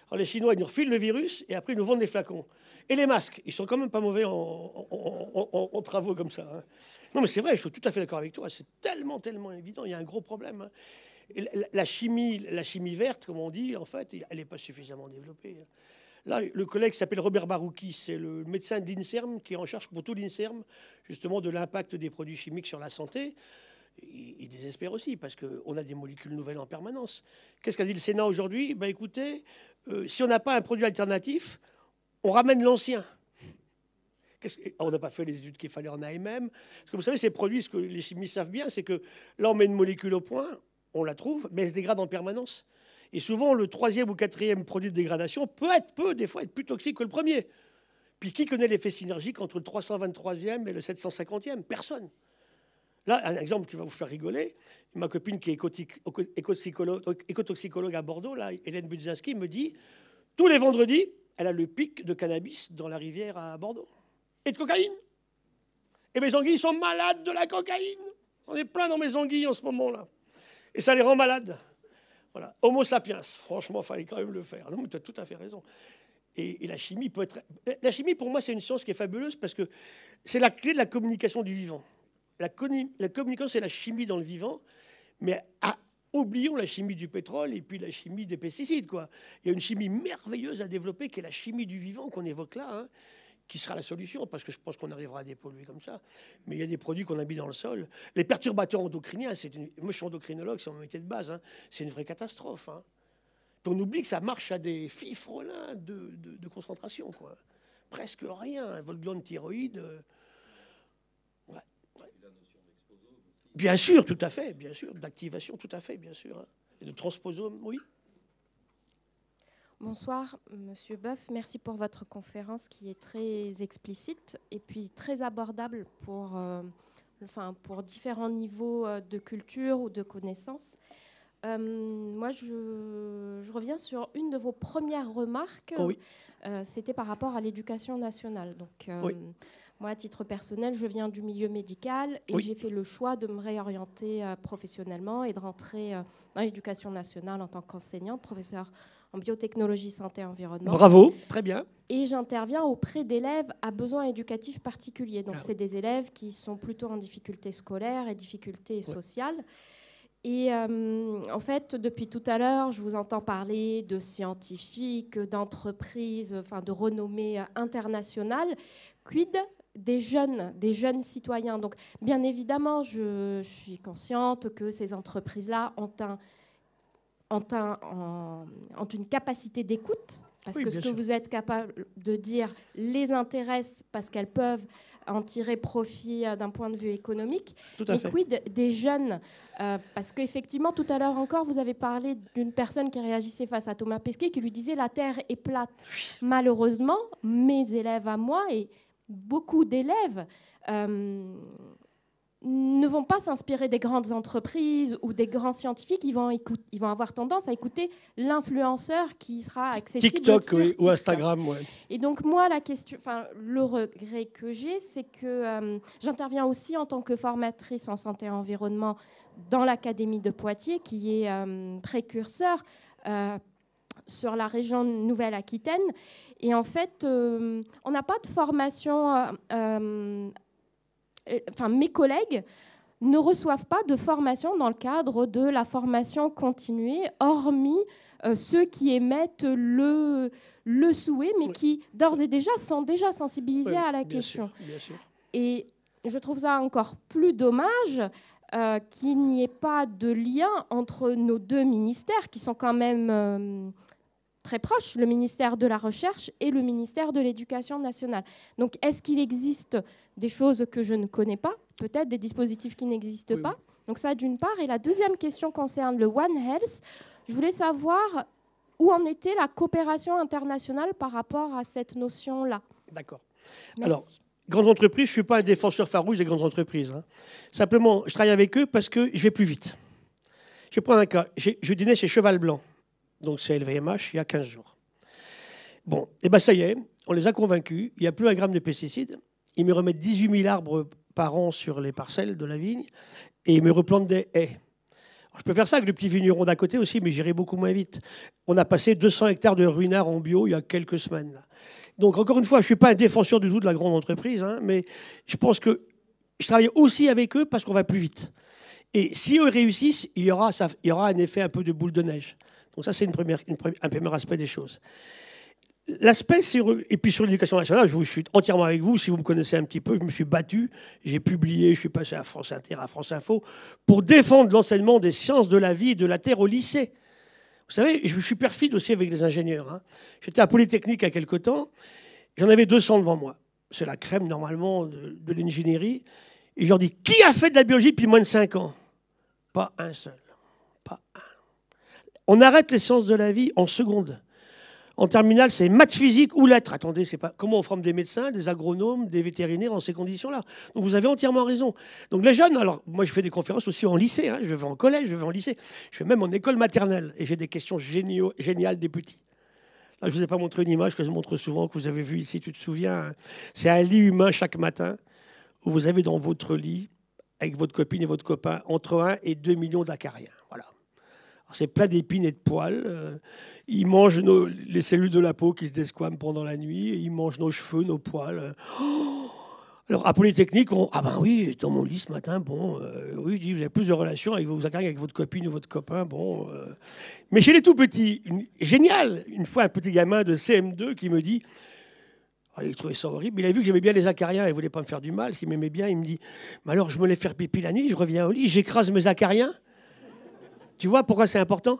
Alors les Chinois, ils nous refilent le virus et après, ils nous vendent des flacons. Et les masques, ils sont quand même pas mauvais en travaux comme ça. Hein. Non, mais c'est vrai, je suis tout à fait d'accord avec toi. C'est tellement évident. Il y a un gros problème. Hein. Et la chimie verte, comme on dit, en fait, elle n'est pas suffisamment développée. Là, le collègue qui s'appelle Robert Barouki, c'est le médecin de l'INSERM qui est en charge pour tout l'INSERM, justement, de l'impact des produits chimiques sur la santé. Il désespère aussi parce qu'on a des molécules nouvelles en permanence. Qu'est-ce qu'a dit le Sénat aujourd'hui? Ben écoutez, si on n'a pas un produit alternatif, on ramène l'ancien. On n'a pas fait les études qu'il fallait en AMM. Parce que vous savez, ces produits, ce que les chimistes savent bien, c'est que là, on met une molécule au point, on la trouve, mais elle se dégrade en permanence. Et souvent, le 3e ou 4e produit de dégradation peut des fois être plus toxique que le premier. Puis qui connaît l'effet synergique entre le 323e et le 750e? Personne. Là, un exemple qui va vous faire rigoler, ma copine qui est écotoxicologue à Bordeaux, là, Hélène Budzinski, me dit, tous les vendredis, elle a le pic de cannabis dans la rivière à Bordeaux. Et de cocaïne. Et mes anguilles sont malades de la cocaïne. On est plein dans mes anguilles en ce moment-là. Et ça les rend malades. Voilà. Homo sapiens, franchement, il fallait quand même le faire. Non, mais tu as tout à fait raison. Et la chimie peut être... La chimie, pour moi, c'est une science qui est fabuleuse parce que c'est la clé de la communication du vivant. La communication, c'est la chimie dans le vivant, mais oublions la chimie du pétrole et puis la chimie des pesticides, quoi. Il y a une chimie merveilleuse à développer qui est la chimie du vivant qu'on évoque là, hein, qui sera la solution, parce que je pense qu'on arrivera à dépolluer comme ça. Mais il y a des produits qu'on a mis dans le sol. Les perturbateurs endocriniens, moi je suis endocrinologue, c'est mon métier de base, hein, c'est une vraie catastrophe. Hein. On oublie que ça marche à des fifrelins de concentration, quoi. Presque rien, votre glande thyroïde... Bien sûr, tout à fait, bien sûr. D'activation, tout à fait, bien sûr. Et de transposome, oui. Bonsoir, Monsieur Boeuf. Merci pour votre conférence qui est très explicite et puis très abordable pour différents niveaux de culture ou de connaissances. Moi, je reviens sur une de vos premières remarques. Oh oui. C'était par rapport à l'éducation nationale. Donc, oui. Moi, à titre personnel, je viens du milieu médical et j'ai fait le choix de me réorienter professionnellement et de rentrer dans l'éducation nationale en tant qu'enseignante, professeure en biotechnologie, santé et environnement. Bravo, très bien. Et j'interviens auprès d'élèves à besoins éducatifs particuliers. Donc, c'est des élèves qui sont plutôt en difficulté scolaire et difficultés sociales. Et en fait, depuis tout à l'heure, je vous entends parler de scientifiques, d'entreprises, enfin de renommée internationale. Quid des jeunes citoyens? Donc, bien évidemment, je suis consciente que ces entreprises-là ont une capacité d'écoute, parce que ce que vous êtes capable de dire les intéresse, parce qu'elles peuvent en tirer profit d'un point de vue économique. Mais quid des jeunes? Parce qu'effectivement, tout à l'heure encore, vous avez parlé d'une personne qui réagissait face à Thomas Pesquet, qui lui disait « la Terre est plate ». Malheureusement, mes élèves à moi, et beaucoup d'élèves, ne vont pas s'inspirer des grandes entreprises ou des grands scientifiques. Ils vont avoir tendance à écouter l'influenceur qui sera accessible TikTok, sur TikTok ou Instagram. Ouais. Et donc moi, le regret que j'ai, c'est que j'interviens aussi en tant que formatrice en santé et environnement dans l'Académie de Poitiers, qui est précurseur sur la région Nouvelle-Aquitaine. Et en fait, on n'a pas de formation... mes collègues ne reçoivent pas de formation dans le cadre de la formation continuée, hormis ceux qui émettent le souhait, mais qui, d'ores et déjà, sont déjà sensibilisés à la question. Bien sûr. Et je trouve ça encore plus dommage qu'il n'y ait pas de lien entre nos deux ministères, qui sont quand même... très proches, le ministère de la Recherche et le ministère de l'Éducation nationale. Donc, est-ce qu'il existe des choses que je ne connais pas, peut-être des dispositifs qui n'existent pas? Donc ça, d'une part. Et la deuxième question concerne le One Health. Je voulais savoir où en était la coopération internationale par rapport à cette notion-là. D'accord. Merci. Alors, grandes entreprises, je ne suis pas un défenseur farouche des grandes entreprises. Hein. Simplement, je travaille avec eux parce que je vais plus vite. Je vais prendre un cas. Je dînais chez Cheval Blanc. Donc c'est LVMH, il y a 15 jours. Bon, et bien ça y est, on les a convaincus, il n'y a plus un gramme de pesticides, ils me remettent 18 000 arbres par an sur les parcelles de la vigne, et ils me replantent des haies. Alors, je peux faire ça avec le petit vigneron d'à côté aussi, mais j'irai beaucoup moins vite. On a passé 200 hectares de ruinards en bio il y a quelques semaines. Là. Donc encore une fois, je ne suis pas un défenseur du tout de la grande entreprise, hein, mais je pense que je travaille aussi avec eux parce qu'on va plus vite. Et si eux réussissent, il y aura un effet un peu de boule de neige. Donc ça, c'est un premier aspect des choses. L'aspect, et puis sur l'éducation nationale, je suis entièrement avec vous. Si vous me connaissez un petit peu, je me suis battu, j'ai publié, je suis passé à France Inter, à France Info, pour défendre l'enseignement des sciences de la vie et de la Terre au lycée. Vous savez, je suis perfide aussi avec les ingénieurs. Hein. J'étais à Polytechnique il y a quelque temps, j'en avais 200 devant moi. C'est la crème, normalement, de l'ingénierie. Et je leur dis, qui a fait de la biologie depuis moins de 5 ans? Pas un seul. Pas un. On arrête les sciences de la vie en seconde. En terminale, c'est maths, physique ou lettres. Attendez, c'est pas comment on forme des médecins, des agronomes, des vétérinaires en ces conditions-là. Donc vous avez entièrement raison. Donc les jeunes, alors moi je fais des conférences aussi en lycée. Hein. Je vais en collège, je vais en lycée. Je fais même en école maternelle. Et j'ai des questions géniales des petits. Là, je ne vous ai pas montré une image que je montre souvent, que vous avez vue ici, tu te souviens. C'est un lit humain chaque matin où vous avez dans votre lit, avec votre copine et votre copain, entre 1 et 2 millions d'acariens. Voilà. C'est plein d'épines et de poils. Ils mangent les cellules de la peau qui se desquament pendant la nuit. Ils mangent nos cheveux, nos poils. Oh. Alors, à Polytechnique, ah ben oui, dans mon lit ce matin, bon, oui, je dis, vous avez plus de relations avec vos acariens, avec votre copine ou votre copain, bon. Mais chez les tout petits, génial. Une fois, un petit gamin de CM2 qui me dit, il trouvait ça horrible. Il a vu que j'aimais bien les acariens. Il ne voulait pas me faire du mal. S'il m'aimait bien, il me dit, mais alors je me les faire pipi la nuit, je reviens au lit, j'écrase mes acariens. Tu vois pourquoi c'est important?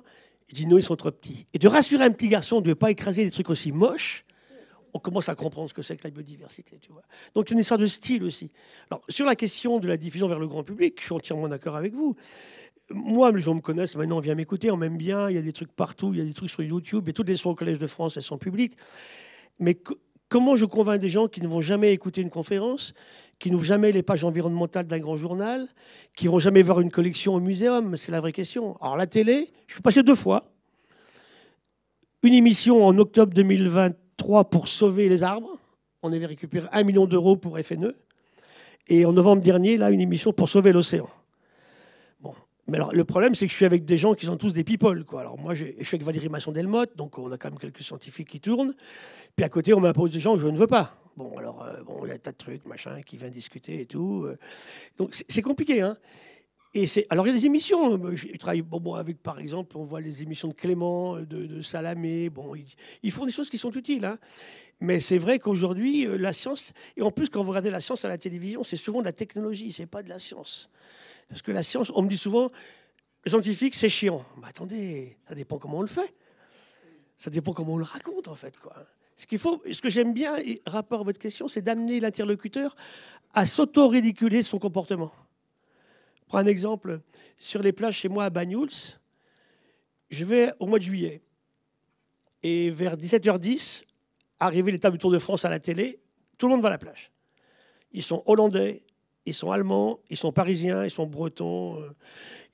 Il dit non, ils sont trop petits. Et de rassurer un petit garçon de ne pas écraser des trucs aussi moches, on commence à comprendre ce que c'est que la biodiversité. Tu vois. Donc c'est une histoire de style aussi. Alors sur la question de la diffusion vers le grand public, je suis entièrement d'accord avec vous. Moi, les gens me connaissent, maintenant on vient m'écouter, on m'aime bien, il y a des trucs partout, il y a des trucs sur YouTube, et toutes les leçons au Collège de France, elles sont publiques. Mais comment je convainc des gens qui ne vont jamais écouter une conférence, qui n'ouvrent jamais les pages environnementales d'un grand journal, qui ne vont jamais voir une collection au muséum? C'est la vraie question. Alors la télé, je suis passé 2 fois. Une émission en octobre 2023 pour sauver les arbres. On avait récupéré 1 million d'euros pour FNE. Et en novembre dernier, là, une émission pour sauver l'océan. Bon. Mais alors, le problème, c'est que je suis avec des gens qui sont tous des people, quoi. Alors moi, je suis avec Valérie Masson-Delmotte, donc on a quand même quelques scientifiques qui tournent. Puis à côté, on m'impose des gens que je ne veux pas. Bon, alors, il y a un tas de trucs, machin, qui viennent discuter et tout. Donc c'est compliqué, hein. Alors, il y a des émissions. Je travaille avec, par exemple, on voit les émissions de Clément, de Salamé. Bon, ils font des choses qui sont utiles. Hein. Mais c'est vrai qu'aujourd'hui, la science... Et en plus, quand vous regardez la science à la télévision, c'est souvent de la technologie, c'est pas de la science. Parce que la science, on me dit souvent, scientifique, c'est chiant. Mais attendez, ça dépend comment on le fait. Ça dépend comment on le raconte, en fait, quoi. Ce que j'aime bien, rapport à votre question, c'est d'amener l'interlocuteur à s'auto-ridiculer son comportement. Prends un exemple. Sur les plages chez moi à Banyuls, je vais au mois de juillet. Et vers 17h10, arrivé l'étape du Tour de France à la télé, tout le monde va à la plage. Ils sont hollandais, ils sont allemands, ils sont parisiens, ils sont bretons,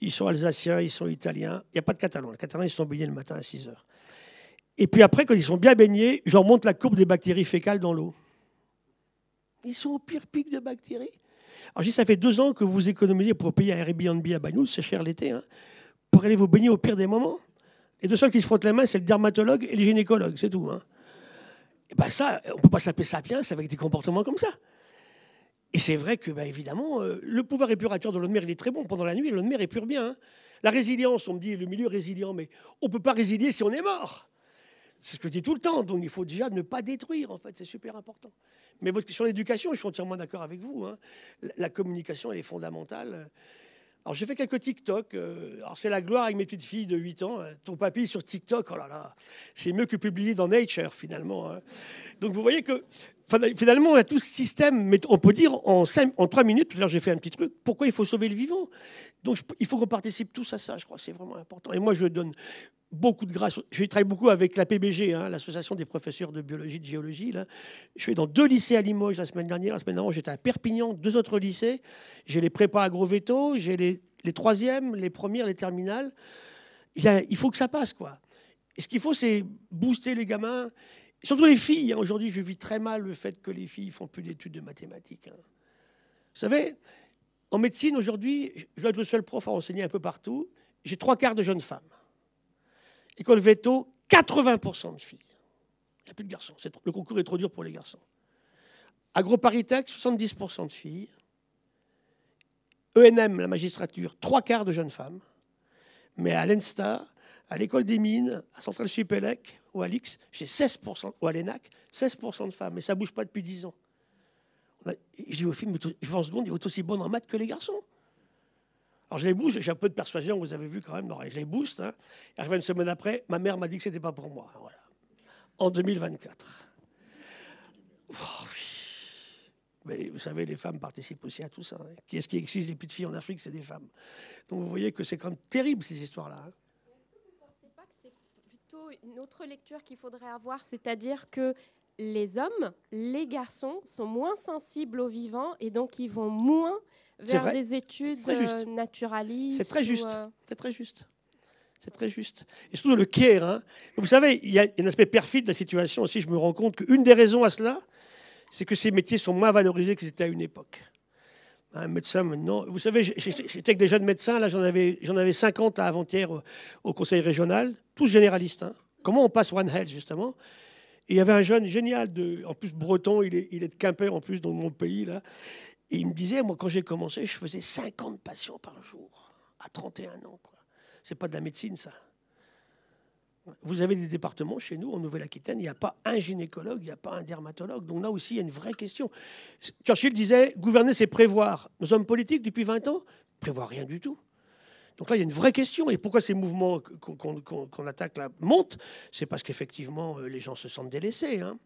ils sont alsaciens, ils sont italiens. Il n'y a pas de catalans. Les catalans, ils sont baignés le matin à 6h. Et puis après, quand ils sont bien baignés, je remonte la courbe des bactéries fécales dans l'eau. Ils sont au pire pic de bactéries. Alors, je dis, ça fait 2 ans que vous économisez pour payer un Airbnb à Banyuls, c'est cher l'été, hein, pour aller vous baigner au pire des moments. Les 2 seuls qui se frottent les mains, c'est le dermatologue et le gynécologue, c'est tout. Hein. Et ben ça, on ne peut pas s'appeler sapiens avec des comportements comme ça. Et c'est vrai que, évidemment, le pouvoir épurateur de l'eau de mer, il est très bon. Pendant la nuit, l'eau de mer épure bien. Hein. La résilience, on me dit, le milieu résilient, mais on ne peut pas résilier si on est mort. C'est ce que je dis tout le temps. Donc, il faut déjà ne pas détruire, en fait. C'est super important. Mais votre question d'éducation, je suis entièrement d'accord avec vous. Hein. La communication, elle est fondamentale. Alors, j'ai fait quelques TikTok. Alors, c'est la gloire avec mes petites filles de 8 ans. Ton papy sur TikTok, oh là là, c'est mieux que publié dans Nature, finalement. Hein. Donc, vous voyez que, finalement, on a tout ce système, mais on peut dire en 3 minutes, tout à l'heure, j'ai fait un petit truc, pourquoi il faut sauver le vivant. Donc, il faut qu'on participe tous à ça, je crois. C'est vraiment important. Et moi, je donne beaucoup de grâce. Je travaille beaucoup avec la PBG, hein, l'association des professeurs de biologie, de géologie. Là. Je suis dans 2 lycées à Limoges la semaine dernière. La semaine d'avant, j'étais à Perpignan, 2 autres lycées. J'ai les prépas agro-véto, j'ai les 3e, les premières, les terminales. Il faut que ça passe, quoi. Et ce qu'il faut, c'est booster les gamins, surtout les filles. Hein. Aujourd'hui, je vis très mal le fait que les filles ne font plus d'études de mathématiques. Hein. Vous savez, en médecine, aujourd'hui, je dois être le seul prof à enseigner un peu partout. J'ai 3/4 de jeunes femmes. École Veto, 80% de filles. Il n'y a plus de garçons. Le concours est trop dur pour les garçons. AgroParisTech, 70% de filles. ENM, la magistrature, 3/4 de jeunes femmes. Mais à l'ENSTA, à l'école des mines, à Centrale Supélec ou à l'X, j'ai 16%, ou à l'ENAC, 16% de femmes. Mais ça ne bouge pas depuis 10 ans. Je dis aux filles, je vais en seconde, il est aussi bonne en maths que les garçons. Alors je les booste, j'ai un peu de persuasion, vous avez vu quand même, je les booste. Hein. Et arrivé une semaine après, ma mère m'a dit que ce n'était pas pour moi. Voilà. En 2024. Oh, oui. Mais vous savez, les femmes participent aussi à tout ça. Hein. Qui est-ce qui excise les petites filles en Afrique? C'est des femmes. Donc vous voyez que c'est quand même terrible, ces histoires-là. Hein. Est-ce que vous ne pensez pas que c'est plutôt une autre lecture qu'il faudrait avoir, c'est-à-dire que les hommes, les garçons, sont moins sensibles aux vivants et donc ils vont moins vers des études naturalistes. C'est très juste. C'est très juste. C'est très juste. Et surtout le care. Hein. Vous savez, il y a un aspect perfide de la situation aussi. Je me rends compte qu'une des raisons à cela, c'est que ces métiers sont moins valorisés qu'ils étaient à une époque. Un médecin maintenant. Vous savez, j'étais avec des jeunes médecins. Là, j'en avais 50 à avant-hier au conseil régional, tous généralistes. Hein. Comment on passe One Health, justement? Et il y avait un jeune génial, en plus breton, il est de Quimper, en plus, dans mon pays, là. Et il me disait, moi, quand j'ai commencé, je faisais 50 patients par jour, à 31 ans. Ce n'est pas de la médecine, ça. Vous avez des départements chez nous, en Nouvelle-Aquitaine, il n'y a pas un gynécologue, il n'y a pas un dermatologue. Donc là aussi, il y a une vraie question. Churchill disait, gouverner, c'est prévoir. Nos hommes politiques, depuis 20 ans, ne prévoient rien du tout. Donc là, il y a une vraie question. Et pourquoi ces mouvements qu'on attaque là montent? C'est parce qu'effectivement, les gens se sentent délaissés. Hein.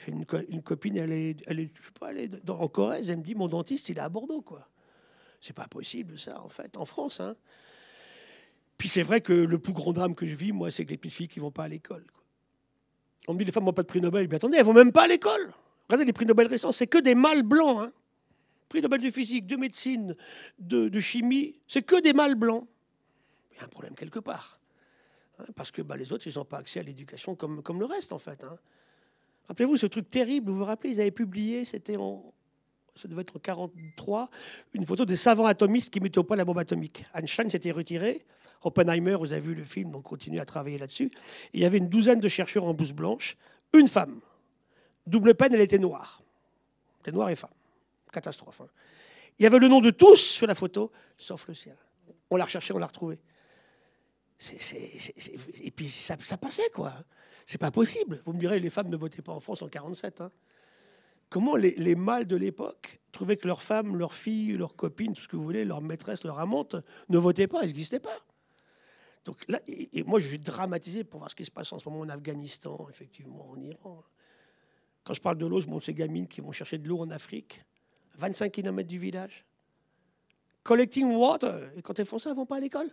J'ai une copine, elle est en Corrèze, elle me dit, mon dentiste, il est à Bordeaux, quoi. C'est pas possible, ça, en fait, en France. Hein. Puis c'est vrai que le plus grand drame que je vis, moi, c'est que les petites filles qui ne vont pas à l'école. Quoi. On me dit, les femmes n'ont pas de prix Nobel. Mais attendez, elles ne vont même pas à l'école. Regardez les prix Nobel récents, c'est que des mâles blancs. Hein. Prix Nobel de physique, de médecine, de chimie, c'est que des mâles blancs. Il y a un problème quelque part. Hein, parce que les autres, ils n'ont pas accès à l'éducation comme le reste, en fait. Hein. Rappelez-vous ce truc terrible, vous vous rappelez, ils avaient publié, ça devait être en 1943, une photo des savants atomistes qui mettaient au point la bombe atomique. Einstein s'était retiré, Oppenheimer, vous avez vu le film, on continue à travailler là-dessus. Et il y avait une douzaine de chercheurs en blouse blanche, une femme. Double peine, elle était noire. Elle était noire et femme. Catastrophe. Hein. Il y avait le nom de tous sur la photo, sauf le sien. On l'a recherché, on l'a retrouvé. Et puis ça passait, quoi. C'est pas possible. Vous me direz, les femmes ne votaient pas en France en 1947. Hein. Comment les mâles de l'époque trouvaient que leurs femmes, leurs filles, leurs copines, tout ce que vous voulez, leurs maîtresses, leurs amantes, ne votaient pas, elles n'existaient pas. Donc là, et moi, je suis dramatisé pour voir ce qui se passe en ce moment en Afghanistan, effectivement, en Iran. Quand je parle de l'eau, je montre ces gamines qui vont chercher de l'eau en Afrique, 25 km du village. Collecting water. Et quand elles font ça, elles ne vont pas à l'école.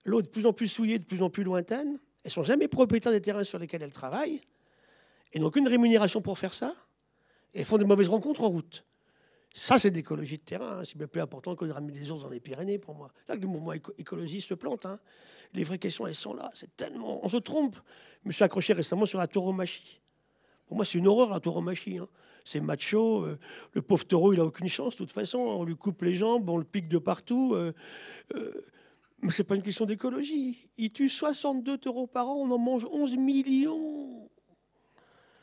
L'eau est de plus en plus souillée, de plus en plus lointaine. Elles ne sont jamais propriétaires des terrains sur lesquels elles travaillent. Elles n'ont aucune rémunération pour faire ça. Et elles font des mauvaises rencontres en route. Ça, c'est de l'écologie de terrain. Hein. C'est bien plus important que de ramener des ours dans les Pyrénées, pour moi. C'est là que le mouvement écologiste se plante. Hein. Les vraies questions, elles sont là. C'est tellement... On se trompe. Je me suis accroché récemment sur la tauromachie. Pour moi, c'est une horreur, la tauromachie. Hein. C'est macho. Le pauvre taureau, il n'a aucune chance, de toute façon. On lui coupe les jambes, on le pique de partout. Mais ce n'est pas une question d'écologie. Il tue 62 taureaux par an, on en mange 11 millions.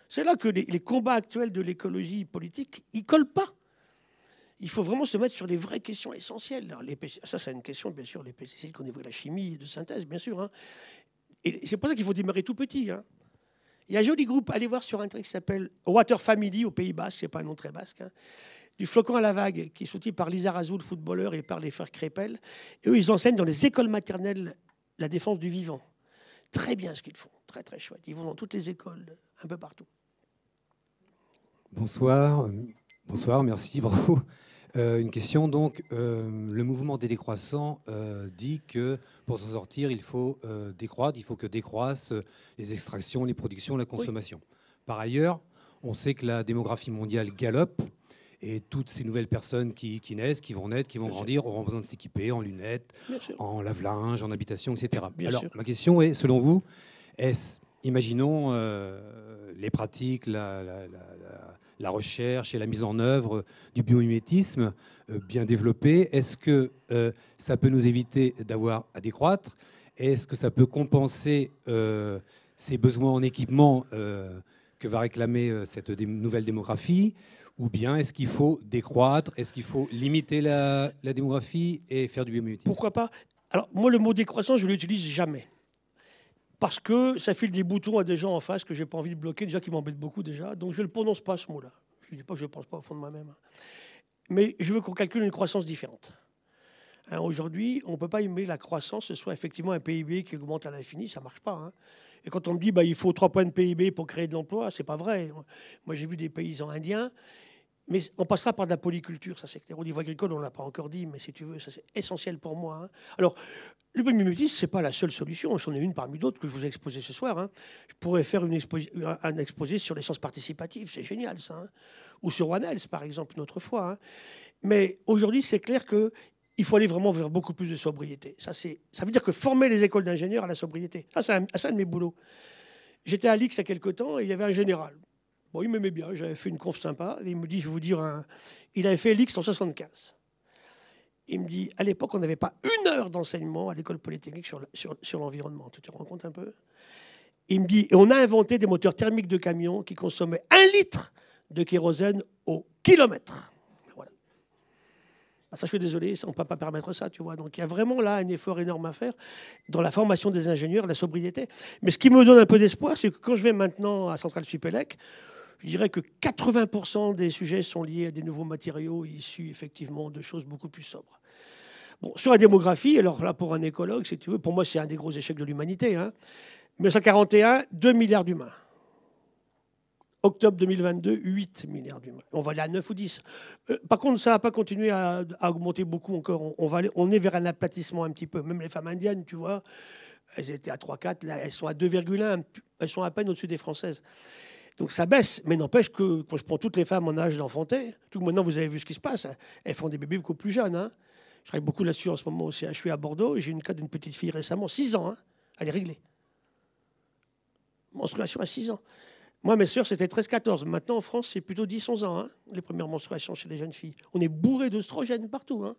C'est là que les combats actuels de l'écologie politique, ils ne collent pas. Il faut vraiment se mettre sur les vraies questions essentielles. Alors, ça, c'est une question, bien sûr, les pesticides qu'on évoque, la chimie de synthèse, bien sûr. Hein. Et c'est pour ça qu'il faut démarrer tout petit. Hein. Il y a un joli groupe, allez voir sur un truc qui s'appelle Water Family au Pays Basque, ce n'est pas un nom très basque, hein, du flocon à la vague, qui est soutenu par Lisa Razou, le footballeur, et par les frères Crépel. Et eux, ils enseignent dans les écoles maternelles la défense du vivant. Très bien ce qu'ils font, très très chouette. Ils vont dans toutes les écoles, un peu partout. Bonsoir, merci, bravo. Une question, donc, le mouvement des décroissants dit que pour s'en sortir, il faut décroître, il faut que décroissent les extractions, les productions, la consommation. Oui. Par ailleurs, on sait que la démographie mondiale galope et toutes ces nouvelles personnes qui naissent, qui vont naître, qui vont grandir, auront besoin de s'équiper en lunettes, en lave-linge, en habitation, etc. Alors, ma question est, selon vous, imaginons les pratiques, la recherche et la mise en œuvre du biomimétisme bien développée. Est-ce que ça peut nous éviter d'avoir à décroître? Est-ce que ça peut compenser ces besoins en équipement que va réclamer cette nouvelle démographie? Ou bien est-ce qu'il faut décroître? Est-ce qu'il faut limiter la démographie et faire du biomimétisme? Pourquoi pas? Alors, moi, le mot décroissance, je ne l'utilise jamais. Parce que ça file des boutons à des gens en face que je n'ai pas envie de bloquer, déjà qui m'embêtent beaucoup déjà. Donc je ne le prononce pas, ce mot-là. Je ne dis pas que je ne pense pas au fond de moi-même. Mais je veux qu'on calcule une croissance différente. Hein, aujourd'hui, on ne peut pas aimer la croissance, ce soit effectivement un PIB qui augmente à l'infini, ça ne marche pas. Hein. Et quand on me dit il faut 3 points de PIB pour créer de l'emploi, ce n'est pas vrai. Moi, j'ai vu des paysans indiens. Mais on passera par de la polyculture, ça c'est clair. Au niveau agricole, on ne l'a pas encore dit, mais si tu veux, ça c'est essentiel pour moi. Hein. Alors, le biomimétisme, ce n'est pas la seule solution. J'en ai une parmi d'autres que je vous ai exposée ce soir. Hein. Je pourrais faire un exposé sur l'essence participative, c'est génial ça. Hein. Ou sur One Health, par exemple, une autre fois. Hein. Mais aujourd'hui, c'est clair qu'il faut aller vraiment vers beaucoup plus de sobriété. Ça veut dire que former les écoles d'ingénieurs à la sobriété, ça c'est un de mes boulots. J'étais à l'IX il y a quelque temps et il y avait un général. Bon, il m'aimait bien, j'avais fait une conf sympa. Et il me dit, je vais vous dire, il avait fait l'X en 75. Il me dit, à l'époque, on n'avait pas 1 heure d'enseignement à l'école polytechnique sur l'environnement. Tu te rends compte un peu? Il me dit, et on a inventé des moteurs thermiques de camions qui consommaient 1 litre de kérosène au kilomètre. Voilà. Ça, je suis désolé, on ne peut pas permettre ça, tu vois. Donc, il y a vraiment là un effort énorme à faire dans la formation des ingénieurs, la sobriété. Mais ce qui me donne un peu d'espoir, c'est que quand je vais maintenant à Centrale Supélec, je dirais que 80% des sujets sont liés à des nouveaux matériaux issus effectivement de choses beaucoup plus sobres. Bon, sur la démographie, alors là pour un écologue, si tu veux, pour moi c'est un des gros échecs de l'humanité. Hein. 1941, 2 milliards d'humains. Octobre 2022, 8 milliards d'humains. On va aller à 9 ou 10. Par contre, ça ne va pas continuer à augmenter beaucoup encore. On est vers un aplatissement un petit peu. Même les femmes indiennes, tu vois, elles étaient à 3-4, là elles sont à 2,1. Elles sont à peine au-dessus des Françaises. Donc ça baisse, mais n'empêche que quand je prends toutes les femmes en âge d'enfanter, tout maintenant vous avez vu ce qui se passe, elles font des bébés beaucoup plus jeunes. Hein. Je travaille beaucoup là-dessus en ce moment au CHU à Bordeaux, et j'ai une cas d'une petite fille récemment, 6 ans, hein. Elle est réglée. Menstruation à 6 ans. Moi, mes sœurs, c'était 13-14. Maintenant, en France, c'est plutôt 10-11 ans, hein, les premières menstruations chez les jeunes filles. On est bourré d'œstrogènes partout. Hein.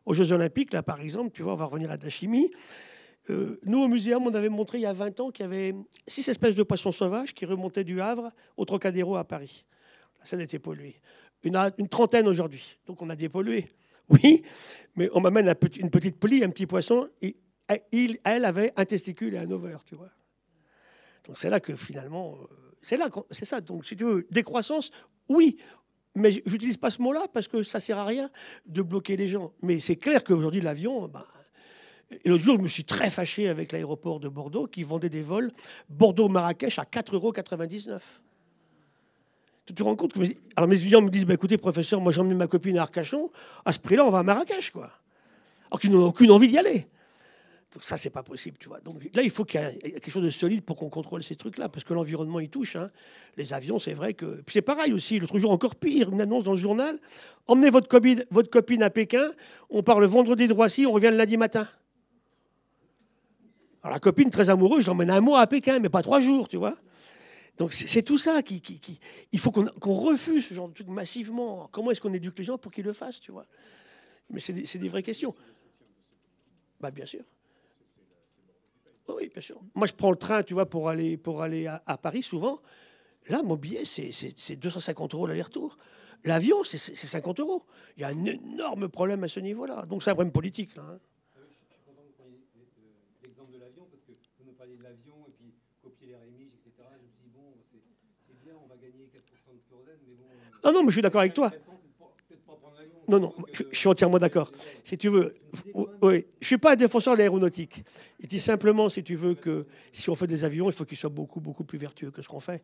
Aux Jeux Olympiques, là, par exemple, tu vois, on va revenir à de la chimie. Nous, au muséum, on avait montré il y a 20 ans qu'il y avait 6 espèces de poissons sauvages qui remontaient du Havre au Trocadéro à Paris. La Seine était polluée. Il y en a une trentaine aujourd'hui. Donc on a dépollué. Oui, mais on m'amène une petite plie, un petit poisson. Et elle avait un testicule et un ovaire, tu vois. Donc c'est là que finalement, c'est ça. Donc si tu veux, décroissance, oui, mais j'utilise pas ce mot-là parce que ça sert à rien de bloquer les gens. Mais c'est clair qu'aujourd'hui l'avion, et l'autre jour je me suis très fâché avec l'aéroport de Bordeaux qui vendait des vols Bordeaux-Marrakech à 4,99 €. Tu te rends compte que alors mes étudiants me disent, écoutez professeur, moi j'ai emmené ma copine à Arcachon, à ce prix-là on va à Marrakech, quoi. Alors qu'ils n'ont aucune envie d'y aller. Donc ça, c'est pas possible, tu vois. Donc là, il faut qu'il y ait quelque chose de solide pour qu'on contrôle ces trucs-là, parce que l'environnement, il touche. Hein. Les avions, c'est vrai que... Puis c'est pareil aussi, l'autre jour, encore pire, une annonce dans le journal. Emmenez votre copine à Pékin, on part le vendredi de Roissy, on revient le lundi matin. Alors la copine, très amoureuse, je l'emmène un mois à Pékin, mais pas 3 jours, tu vois. Donc c'est tout ça il faut qu'on refuse ce genre de truc massivement. Comment est-ce qu'on éduque les gens pour qu'ils le fassent, tu vois. Mais c'est des vraies questions. Bien sûr. Oui, bien sûr. Moi, je prends le train, tu vois, pour aller à Paris, souvent. Là, mon billet, c'est 250 € l'aller-retour. L'avion, c'est 50 €. Il y a un énorme problème à ce niveau-là. Donc, c'est un problème politique, là. Hein. Je suis content que vous preniez l'exemple de l'avion, parce que vous nous parliez de l'avion et puis copier les Rémiges, etc. Je me suis dit, bon, c'est bien, on va gagner 4% de kérosène, mais bon... Non, mais je suis d'accord avec toi. Non, je suis entièrement d'accord. Si tu veux, oui, je ne suis pas un défenseur de l'aéronautique. Je dis simplement, si tu veux, que si on fait des avions, il faut qu'ils soient beaucoup, beaucoup plus vertueux que ce qu'on fait.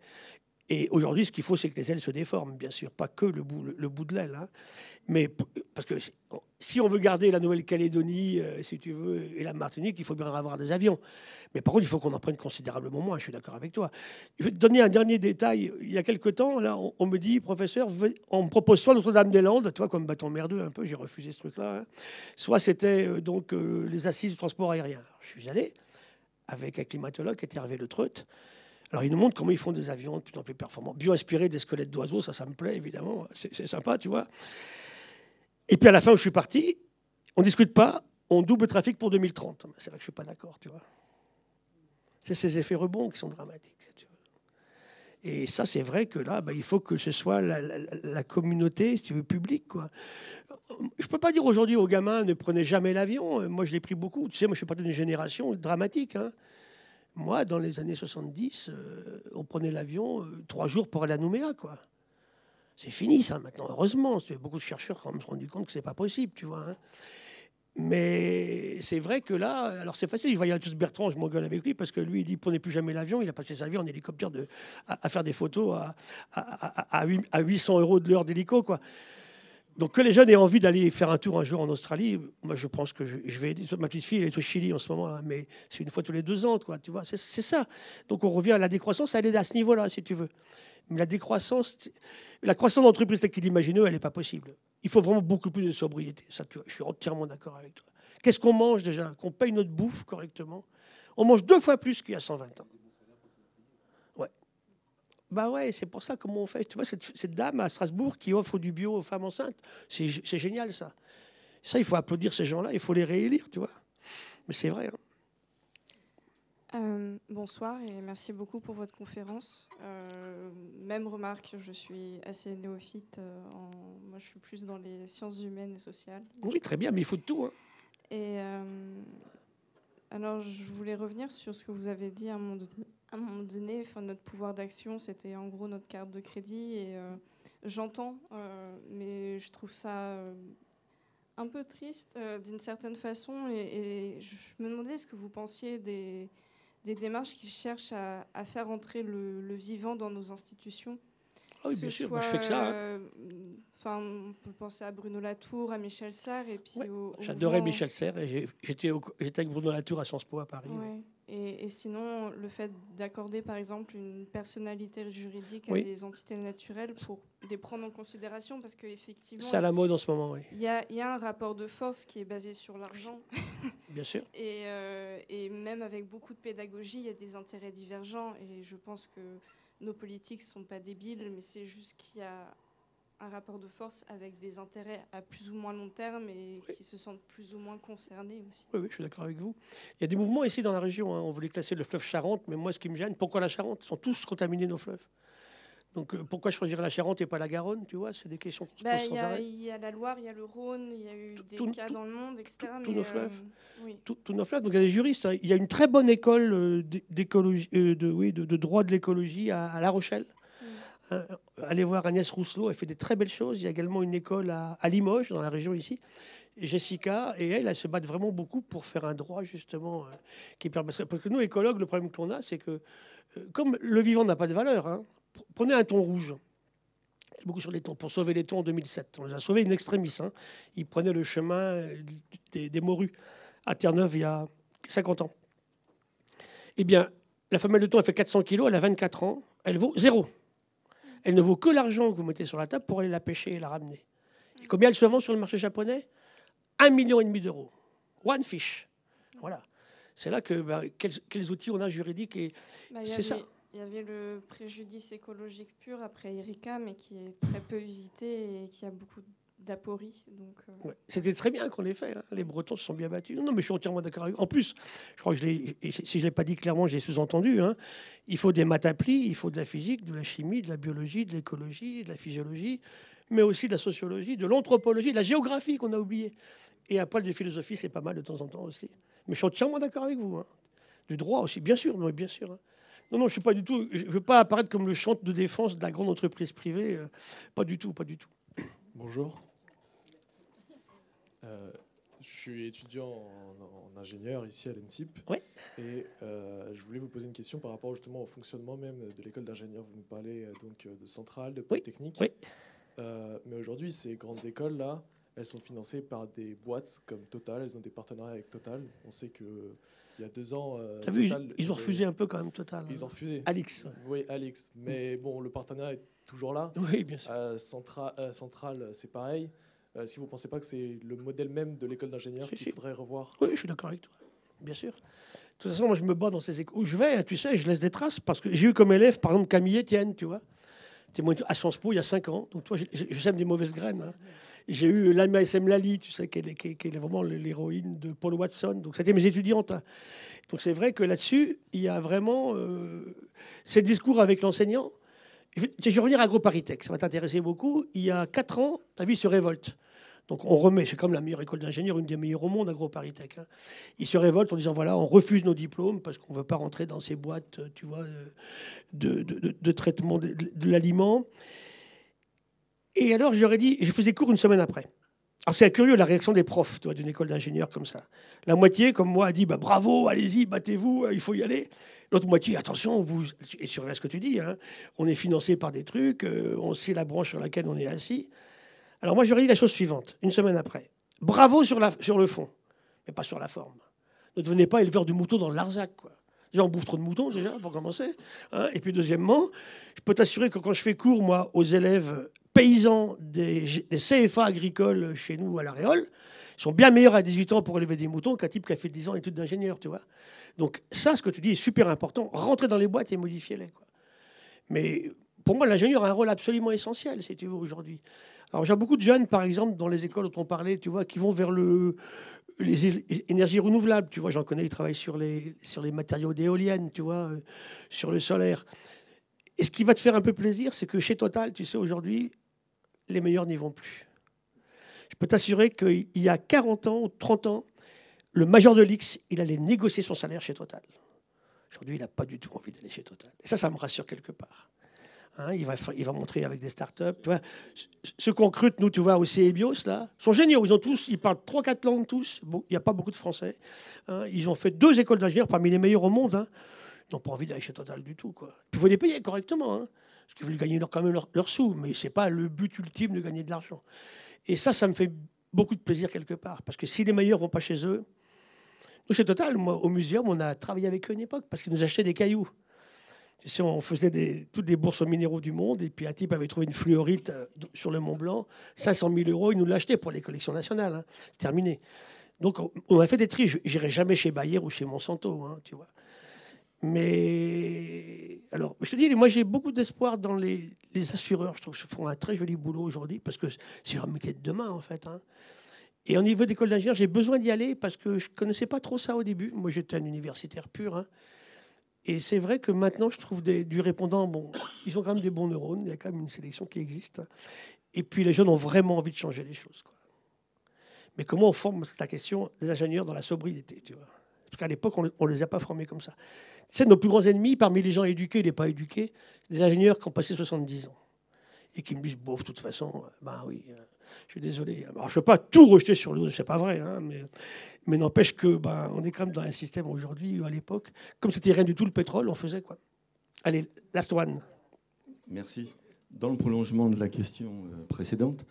Et aujourd'hui, ce qu'il faut, c'est que les ailes se déforment, bien sûr, pas que le bout de l'aile. Hein. Mais parce que si on veut garder la Nouvelle-Calédonie, si tu veux, et la Martinique, il faut bien avoir des avions. Mais par contre, il faut qu'on en prenne considérablement moins. Je suis d'accord avec toi. Je vais te donner un dernier détail. Il y a quelque temps, là, on me dit, professeur, on me propose soit Notre-Dame-des-Landes, toi, comme bâton merdeux un peu, j'ai refusé ce truc-là. Hein. Soit c'était les assises du transport aérien. Alors, je suis allé avec un climatologue qui était Hervé Le Treut. Alors, ils nous montrent comment ils font des avions de plus en plus performants. Bio-inspirés des squelettes d'oiseaux, ça me plaît, évidemment. C'est sympa, tu vois. Et puis, à la fin où je suis parti, on ne discute pas, on double le trafic pour 2030. C'est là que je ne suis pas d'accord, tu vois. C'est ces effets rebonds qui sont dramatiques. Tu vois. Et ça, c'est vrai que là, il faut que ce soit la communauté, si tu veux, publique, quoi. Je ne peux pas dire aujourd'hui aux gamins, ne prenez jamais l'avion. Moi, je l'ai pris beaucoup. Tu sais, moi, je suis pas d'une génération dramatique, hein. Moi, dans les années 70, on prenait l'avion 3 jours pour aller à Nouméa, quoi. C'est fini, ça, maintenant, heureusement. Beaucoup de chercheurs se sont rendus compte que c'est pas possible, tu vois. Hein. Mais c'est vrai que là, alors c'est facile. Il va y avoir tous Bertrand, je m'engueule avec lui, parce que lui, il dit prenez plus jamais l'avion. Il a passé sa vie en hélicoptère à faire des photos à 800 € de l'heure d'hélico, quoi. Donc que les jeunes aient envie d'aller faire un tour un jour en Australie, moi je pense que je vais aider. Ma petite fille, elle est au Chili en ce moment, là, mais c'est une fois tous les 2 ans, quoi, tu vois, c'est ça. Donc on revient à la décroissance, elle est à ce niveau-là, si tu veux. Mais la croissance d'entreprise telle qu'il imagine, elle n'est pas possible. Il faut vraiment beaucoup plus de sobriété. Ça, tu vois, je suis entièrement d'accord avec toi. Qu'est-ce qu'on mange déjà? Qu'on paye notre bouffe correctement. On mange 2 fois plus qu'il y a 120 ans. Ouais, c'est pour ça comment on fait. Tu vois, cette dame à Strasbourg qui offre du bio aux femmes enceintes, c'est génial, ça. Ça, il faut applaudir ces gens-là, il faut les réélire, tu vois. Mais c'est vrai. Hein. Bonsoir et merci beaucoup pour votre conférence. Même remarque, je suis assez néophyte. Moi, je suis plus dans les sciences humaines et sociales. Oui, très bien, mais il faut de tout. Hein. Et alors, je voulais revenir sur ce que vous avez dit à un moment donné, notre pouvoir d'action, c'était en gros notre carte de crédit. Et j'entends, mais je trouve ça un peu triste d'une certaine façon. Et je me demandais, est-ce que vous pensiez des démarches qui cherchent à faire entrer le vivant dans nos institutions? Ah oui, bien sûr, moi, je fais que ça. Hein. On peut penser à Bruno Latour, à Michel Serres. Et puis j'adorais Michel Serres et j'étais avec Bruno Latour à Sciences Po à Paris. Ouais. Et sinon, le fait d'accorder, par exemple, une personnalité juridique à des entités naturelles pour les prendre en considération, parce qu'effectivement... C'est à la mode en ce moment, oui. Il y a un rapport de force qui est basé sur l'argent. Bien sûr. Et même avec beaucoup de pédagogie, il y a des intérêts divergents. Et je pense que nos politiques ne sont pas débiles, mais c'est juste qu'il y a un rapport de force avec des intérêts à plus ou moins long terme et qui se sentent plus ou moins concernés aussi. Oui, je suis d'accord avec vous. Il y a des mouvements ici dans la région. Hein. On voulait classer le fleuve Charente, mais moi, ce qui me gêne, pourquoi la Charente? Ils sont tous contaminés, nos fleuves. Donc pourquoi choisir la Charente et pas la Garonne, tu vois? C'est des questions qu'on se pose sans arrêt. Il y a la Loire, il y a le Rhône, il y a eu des cas dans le monde, etc. Tous nos fleuves. Oui. Tous nos fleuves. Donc il y a des juristes. Hein. Il y a une très bonne école d'écologie, de droit de l'écologie à La Rochelle. Allez voir Agnès Rousselot, elle fait des très belles choses. Il y a également une école à Limoges, dans la région ici. Et Jessica, et elle se battent vraiment beaucoup pour faire un droit, justement, qui permettrait... Parce que nous, écologues, le problème qu'on a, c'est que, comme le vivant n'a pas de valeur, hein, prenez un thon rouge. Beaucoup sur les thons, pour sauver les thons en 2007. On les a sauvés in extremis. Hein. Ils prenaient le chemin des morues à Terre-Neuve il y a 50 ans. Eh bien, la femelle de thon, elle fait 400 kilos, elle a 24 ans, elle vaut 0. Elle ne vaut que l'argent que vous mettez sur la table pour aller la pêcher et la ramener. Et combien elle se vend sur le marché japonais? 1,5 million d'euros. One fish. Voilà. C'est là que quels outils on a juridiques et c'est ça. Il y avait le préjudice écologique pur après Erika, mais qui est très peu usité et qui a beaucoup d'apories. Ouais. C'était très bien qu'on l'ait fait. Hein. Les Bretons se sont bien battus. Non, mais je suis entièrement d'accord avec vous. En plus, je crois que si je ne l'ai pas dit clairement, j'ai sous-entendu. Hein. Il faut des maths appliquées, il faut de la physique, de la chimie, de la biologie, de l'écologie, de la physiologie, mais aussi de la sociologie, de l'anthropologie, de la géographie qu'on a oublié. Et un poil de philosophie, c'est pas mal de temps en temps aussi. Mais je suis entièrement d'accord avec vous. Hein. Du droit aussi, bien sûr. Non, bien sûr. Hein. Non, je suis pas du tout. Je veux pas apparaître comme le champ de défense de la grande entreprise privée. Pas du tout, pas du tout. Bonjour. Je suis étudiant en ingénieur ici à l'ENSIP. Oui. Et je voulais vous poser une question par rapport justement au fonctionnement même de l'école d'ingénieur. Vous nous parlez donc de centrale, de polytechnique. Oui. Mais aujourd'hui, ces grandes écoles-là, elles sont financées par des boîtes comme Total. Elles ont des partenariats avec Total. On sait que il y a 2 ans... T'as vu, ils ont refusé un peu quand même, Total. Ils ont refusé. Alix. Ouais. Oui, Alix. Mais bon, le partenariat est toujours là. Oui, bien sûr. Centrale, c'est pareil. Est-ce que vous ne pensez pas que c'est le modèle même de l'école d'ingénieur qu'il faudrait revoir? Oui, je suis d'accord avec toi. Bien sûr. De toute façon, moi, je me bats dans ces écoles. Où je vais, tu sais, je laisse des traces. Parce que j'ai eu comme élève, par exemple, Camille Etienne, tu vois. C'était à Sciences Po il y a 5 ans. Donc, toi, je sème des mauvaises graines. Hein. J'ai eu Lamia S.M. Lali, tu sais, qui est vraiment l'héroïne de Paul Watson. Donc, c'était mes étudiantes. Hein. Donc, c'est vrai que là-dessus, il y a vraiment... c'est le discours avec l'enseignant. Je vais revenir à AgroParisTech, ça va t'intéresser beaucoup. Il y a 4 ans, ta vie se révolte. Donc on remet, c'est comme la meilleure école d'ingénieur, une des meilleures au monde, AgroParisTech. Hein. Ils se révoltent en disant, voilà, on refuse nos diplômes parce qu'on ne veut pas rentrer dans ces boîtes, tu vois, de traitement de l'aliment. Et alors, j'aurais dit, je faisais cours une semaine après. Alors c'est curieux la réaction des profs, tu vois, d'une école d'ingénieur comme ça. La moitié, comme moi, a dit, bah, bravo, allez-y, battez-vous, il faut y aller. L'autre moitié, attention, vous, et surveillez ce que tu dis, hein, on est financé par des trucs, on sait la branche sur laquelle on est assis. Alors moi, j'aurais dit la chose suivante, une semaine après. Bravo sur le fond, mais pas sur la forme. Ne devenez pas éleveur de moutons dans le Larzac, quoi. Déjà, on bouffe trop de moutons, déjà, pour commencer. Hein. Et puis, deuxièmement, je peux t'assurer que quand je fais cours, moi, aux élèves paysans des CFA agricoles chez nous à La Réole, ils sont bien meilleurs à 18 ans pour élever des moutons qu'un type qui a fait 10 ans d'études d'ingénieur, tu vois. Donc ça, ce que tu dis est super important. Rentrer dans les boîtes et modifier-les, quoi. Mais pour moi, l'ingénieur a un rôle absolument essentiel, si tu veux, aujourd'hui. Alors, j'ai beaucoup de jeunes, par exemple, dans les écoles dont on parlait, tu vois, qui vont vers les énergies renouvelables. Tu vois, j'en connais, ils travaillent sur les matériaux d'éoliennes, tu vois, sur le solaire. Et ce qui va te faire un peu plaisir, c'est que chez Total, tu sais, aujourd'hui, les meilleurs n'y vont plus. Je peux t'assurer qu'il y a 40 ans ou 30 ans, le major de l'X, il allait négocier son salaire chez Total. Aujourd'hui, il n'a pas du tout envie d'aller chez Total. Et ça me rassure quelque part. Hein, il va montrer avec des startups. Tu vois, ceux qu'on recrute, nous, tu vois, au CEBIOS, là, sont géniaux. Ils parlent 3-4 langues tous. Bon, il n'y a pas beaucoup de Français. Hein, ils ont fait 2 écoles d'ingénieurs parmi les meilleures au monde. Hein. Ils n'ont pas envie d'aller chez Total du tout, quoi. Il faut les payer correctement. Hein, parce qu'ils veulent gagner quand même leurs sous. Mais ce n'est pas le but ultime de gagner de l'argent. Et ça me fait beaucoup de plaisir quelque part. Parce que si les meilleurs ne vont pas chez eux... Nous, chez Total, moi, au muséum, on a travaillé avec eux à une époque parce qu'ils nous achetaient des cailloux. Tu sais, on faisait toutes des bourses aux minéraux du monde et puis un type avait trouvé une fluorite sur le Mont Blanc, 500 000 €, il nous l'achetait pour les collections nationales. Hein. C'est terminé. Donc, on a fait des tris. Je n'irai jamais chez Bayer ou chez Monsanto, hein, tu vois. Mais, alors, je te dis, moi, j'ai beaucoup d'espoir dans les assureurs. Je trouve qu'ils font un très joli boulot aujourd'hui parce que c'est leur métier de demain, en fait. Hein. Et au niveau d'école d'ingénieur, j'ai besoin d'y aller parce que je ne connaissais pas trop ça au début. Moi, j'étais un universitaire pur. Hein. Et c'est vrai que maintenant, je trouve du répondant, bon, ils ont quand même des bons neurones, il y a quand même une sélection qui existe. Et puis les jeunes ont vraiment envie de changer les choses, quoi. Mais comment on forme, c'est la question, des ingénieurs dans la sobriété, tu vois. Parce qu'à l'époque, on ne les a pas formés comme ça. Tu sais, nos plus grands ennemis, parmi les gens éduqués et les pas éduqués, c'est des ingénieurs qui ont passé 70 ans. Et qui me disent, bof, de toute façon, ben oui, je suis désolé. Alors, je ne veux pas tout rejeter sur l'autre, c'est pas vrai, hein, mais n'empêche que on est quand même dans un système aujourd'hui, où à l'époque, comme c'était rien du tout le pétrole, on faisait quoi. Allez, last one. Merci. Dans le prolongement de la question précédente,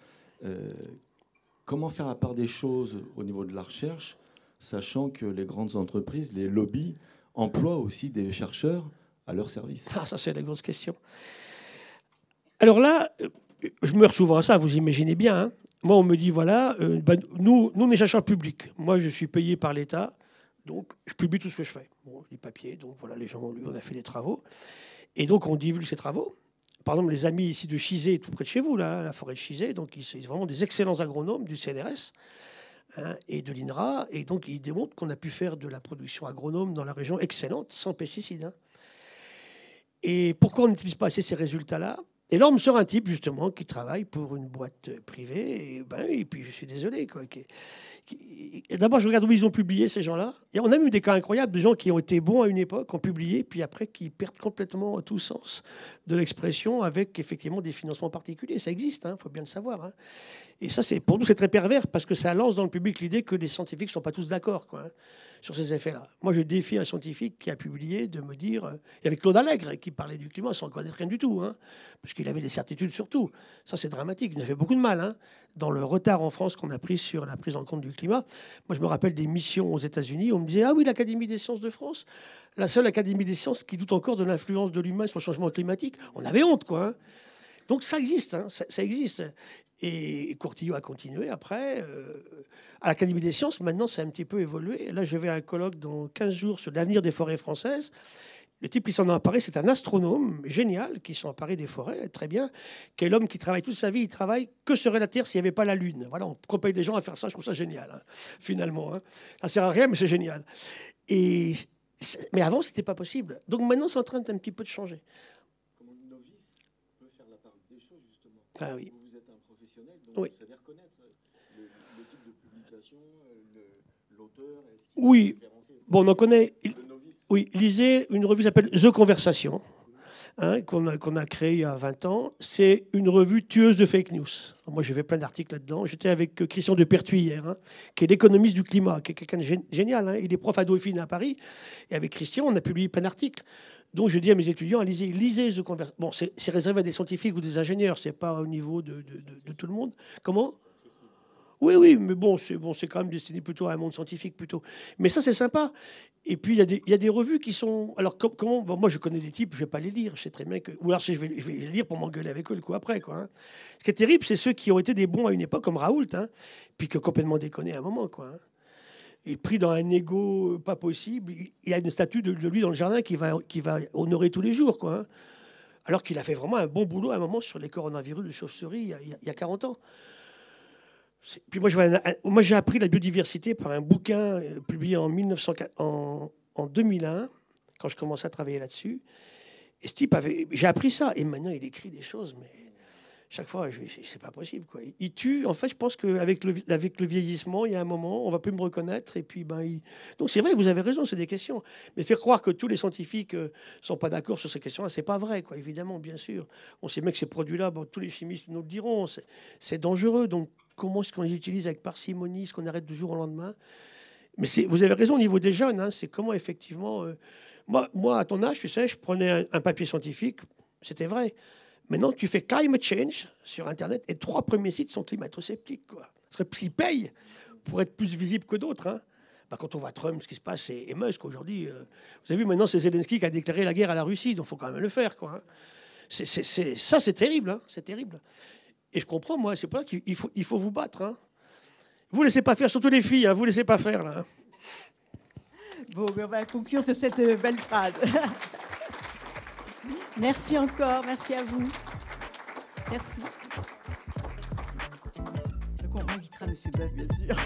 comment faire la part des choses au niveau de la recherche, sachant que les grandes entreprises, les lobbies, emploient aussi des chercheurs à leur service? Ah, ça, c'est la grosse question. Alors là, je me heurte souvent à ça, vous imaginez bien. Hein. Moi, on me dit, voilà, nous, on est chercheurs publics. Moi, je suis payé par l'État, donc je publie tout ce que je fais. Bon, les papiers, donc voilà, les gens, on a fait des travaux. Et donc, on divulgue ces travaux. Par exemple, les amis ici de Chizé, tout près de chez vous, là, la forêt de Chizé, donc ils sont vraiment des excellents agronomes du CNRS et de l'INRA. Et donc, ils démontrent qu'on a pu faire de la production agronome dans la région excellente, sans pesticides. Hein. Et pourquoi on n'utilise pas assez ces résultats-là? Et là, on me sort un type, justement, qui travaille pour une boîte privée. Et puis, je suis désolé, quoi. D'abord, je regarde où ils ont publié, ces gens-là. Et on a eu des cas incroyables de gens qui ont été bons à une époque, ont publié, puis après, qui perdent complètement tout sens de l'expression avec, effectivement, des financements particuliers. Ça existe, il faut bien le savoir. Hein. Et ça, pour nous, c'est très pervers, parce que ça lance dans le public l'idée que les scientifiques ne sont pas tous d'accord, quoi, sur ces effets-là. Moi, je défie un scientifique qui a publié de me dire... Il y avait Claude Allègre qui parlait du climat sans connaître rien du tout, hein, parce qu'il avait des certitudes sur tout. Ça, c'est dramatique. Il nous a fait beaucoup de mal, hein, dans le retard en France qu'on a pris sur la prise en compte du climat. Moi, je me rappelle des missions aux États-Unis. On me disait, ah oui, l'Académie des sciences de France, la seule Académie des sciences qui doute encore de l'influence de l'humain sur le changement climatique. On avait honte, quoi. Hein. Donc ça existe, hein, ça existe. Et Courtillot a continué après. À l'Académie des sciences, maintenant, ça a un petit peu évolué. Là, je vais à un colloque dans 15 jours sur l'avenir des forêts françaises. Le type qui s'en a emparé, c'est un astronome génial qui s'en emparé des forêts, très bien, qui est l'homme qui travaille toute sa vie. Il travaille que serait la Terre s'il n'y avait pas la Lune. Voilà, on paye des gens à faire ça, je trouve ça génial, hein, finalement. Hein. Ça ne sert à rien, mais c'est génial. Mais avant, ce n'était pas possible. Donc maintenant, c'est en train d'un petit peu de changer. Comment une novice peut faire la part des choses, justement. Ah oui. Vous êtes un professionnel, donc oui. Vous savez reconnaître le type de publication, l'auteur. Oui, bon, on en connaît. Oui, lisez une revue qui s'appelle The Conversation, hein, qu'on a créée il y a 20 ans. C'est une revue tueuse de fake news. Moi, j'ai fait plein d'articles là-dedans. J'étais avec Christian de Pertuis hier, hein, qui est l'économiste du climat, qui est quelqu'un de génial. Hein. Il est prof à Dauphine à Paris. Et avec Christian, on a publié plein d'articles. Donc, je dis à mes étudiants, lisez The Conversation. Bon, c'est réservé à des scientifiques ou des ingénieurs. C'est pas au niveau de tout le monde. Comment ? Oui, mais bon, c'est quand même destiné plutôt à un monde scientifique plutôt. Mais ça, c'est sympa. Et puis, il y a des revues qui sont... Alors, comment... Bon, moi, je connais des types, je ne vais pas les lire. Je sais très bien que... Ou alors, je vais les lire pour m'engueuler avec eux le coup après, quoi. Hein. Ce qui est terrible, c'est ceux qui ont été des bons à une époque, comme Raoult, hein, puis qui ont complètement déconné à un moment, quoi. Hein. Et pris dans un égo pas possible. Il y a une statue de lui dans le jardin qui va honorer tous les jours, quoi. Hein. Alors qu'il a fait vraiment un bon boulot à un moment sur les coronavirus de chauve-souris il y a 40 ans. Puis moi, j'ai appris la biodiversité par un bouquin publié en 2001, quand je commençais à travailler là-dessus. Et ce type j'ai appris ça. Et maintenant, il écrit des choses, mais chaque fois, c'est pas possible, quoi. Il tue. En fait, je pense qu'avec le vieillissement, il y a un moment, on va plus me reconnaître. Et puis, donc c'est vrai, vous avez raison, c'est des questions. Mais faire croire que tous les scientifiques sont pas d'accord sur ces questions-là, c'est pas vrai, quoi. Évidemment, bien sûr. On sait bien que ces produits-là, tous les chimistes nous le diront, c'est dangereux. Donc, comment est-ce qu'on les utilise avec parcimonie, est-ce qu'on arrête du jour au lendemain? Mais vous avez raison au niveau des jeunes, hein, c'est comment effectivement... Moi, à ton âge, tu sais, je prenais un papier scientifique, c'était vrai. Maintenant, tu fais climate change sur Internet et 3 premiers sites sont climato-sceptiques, quoi. Ils payent pour être plus visibles que d'autres. Hein. Quand on voit Trump, ce qui se passe, et Musk aujourd'hui, vous avez vu maintenant, c'est Zelensky qui a déclaré la guerre à la Russie, donc il faut quand même le faire, quoi. Hein. Ça, c'est terrible, hein, c'est terrible. Et je comprends, moi, c'est pas qu'il faut vous battre. Hein. Vous laissez pas faire, surtout les filles, hein, vous laissez pas faire, là. Bon, on va conclure sur cette belle phrase. Merci encore, merci à vous. Merci. Donc on invitera M. Boeuf, bien sûr.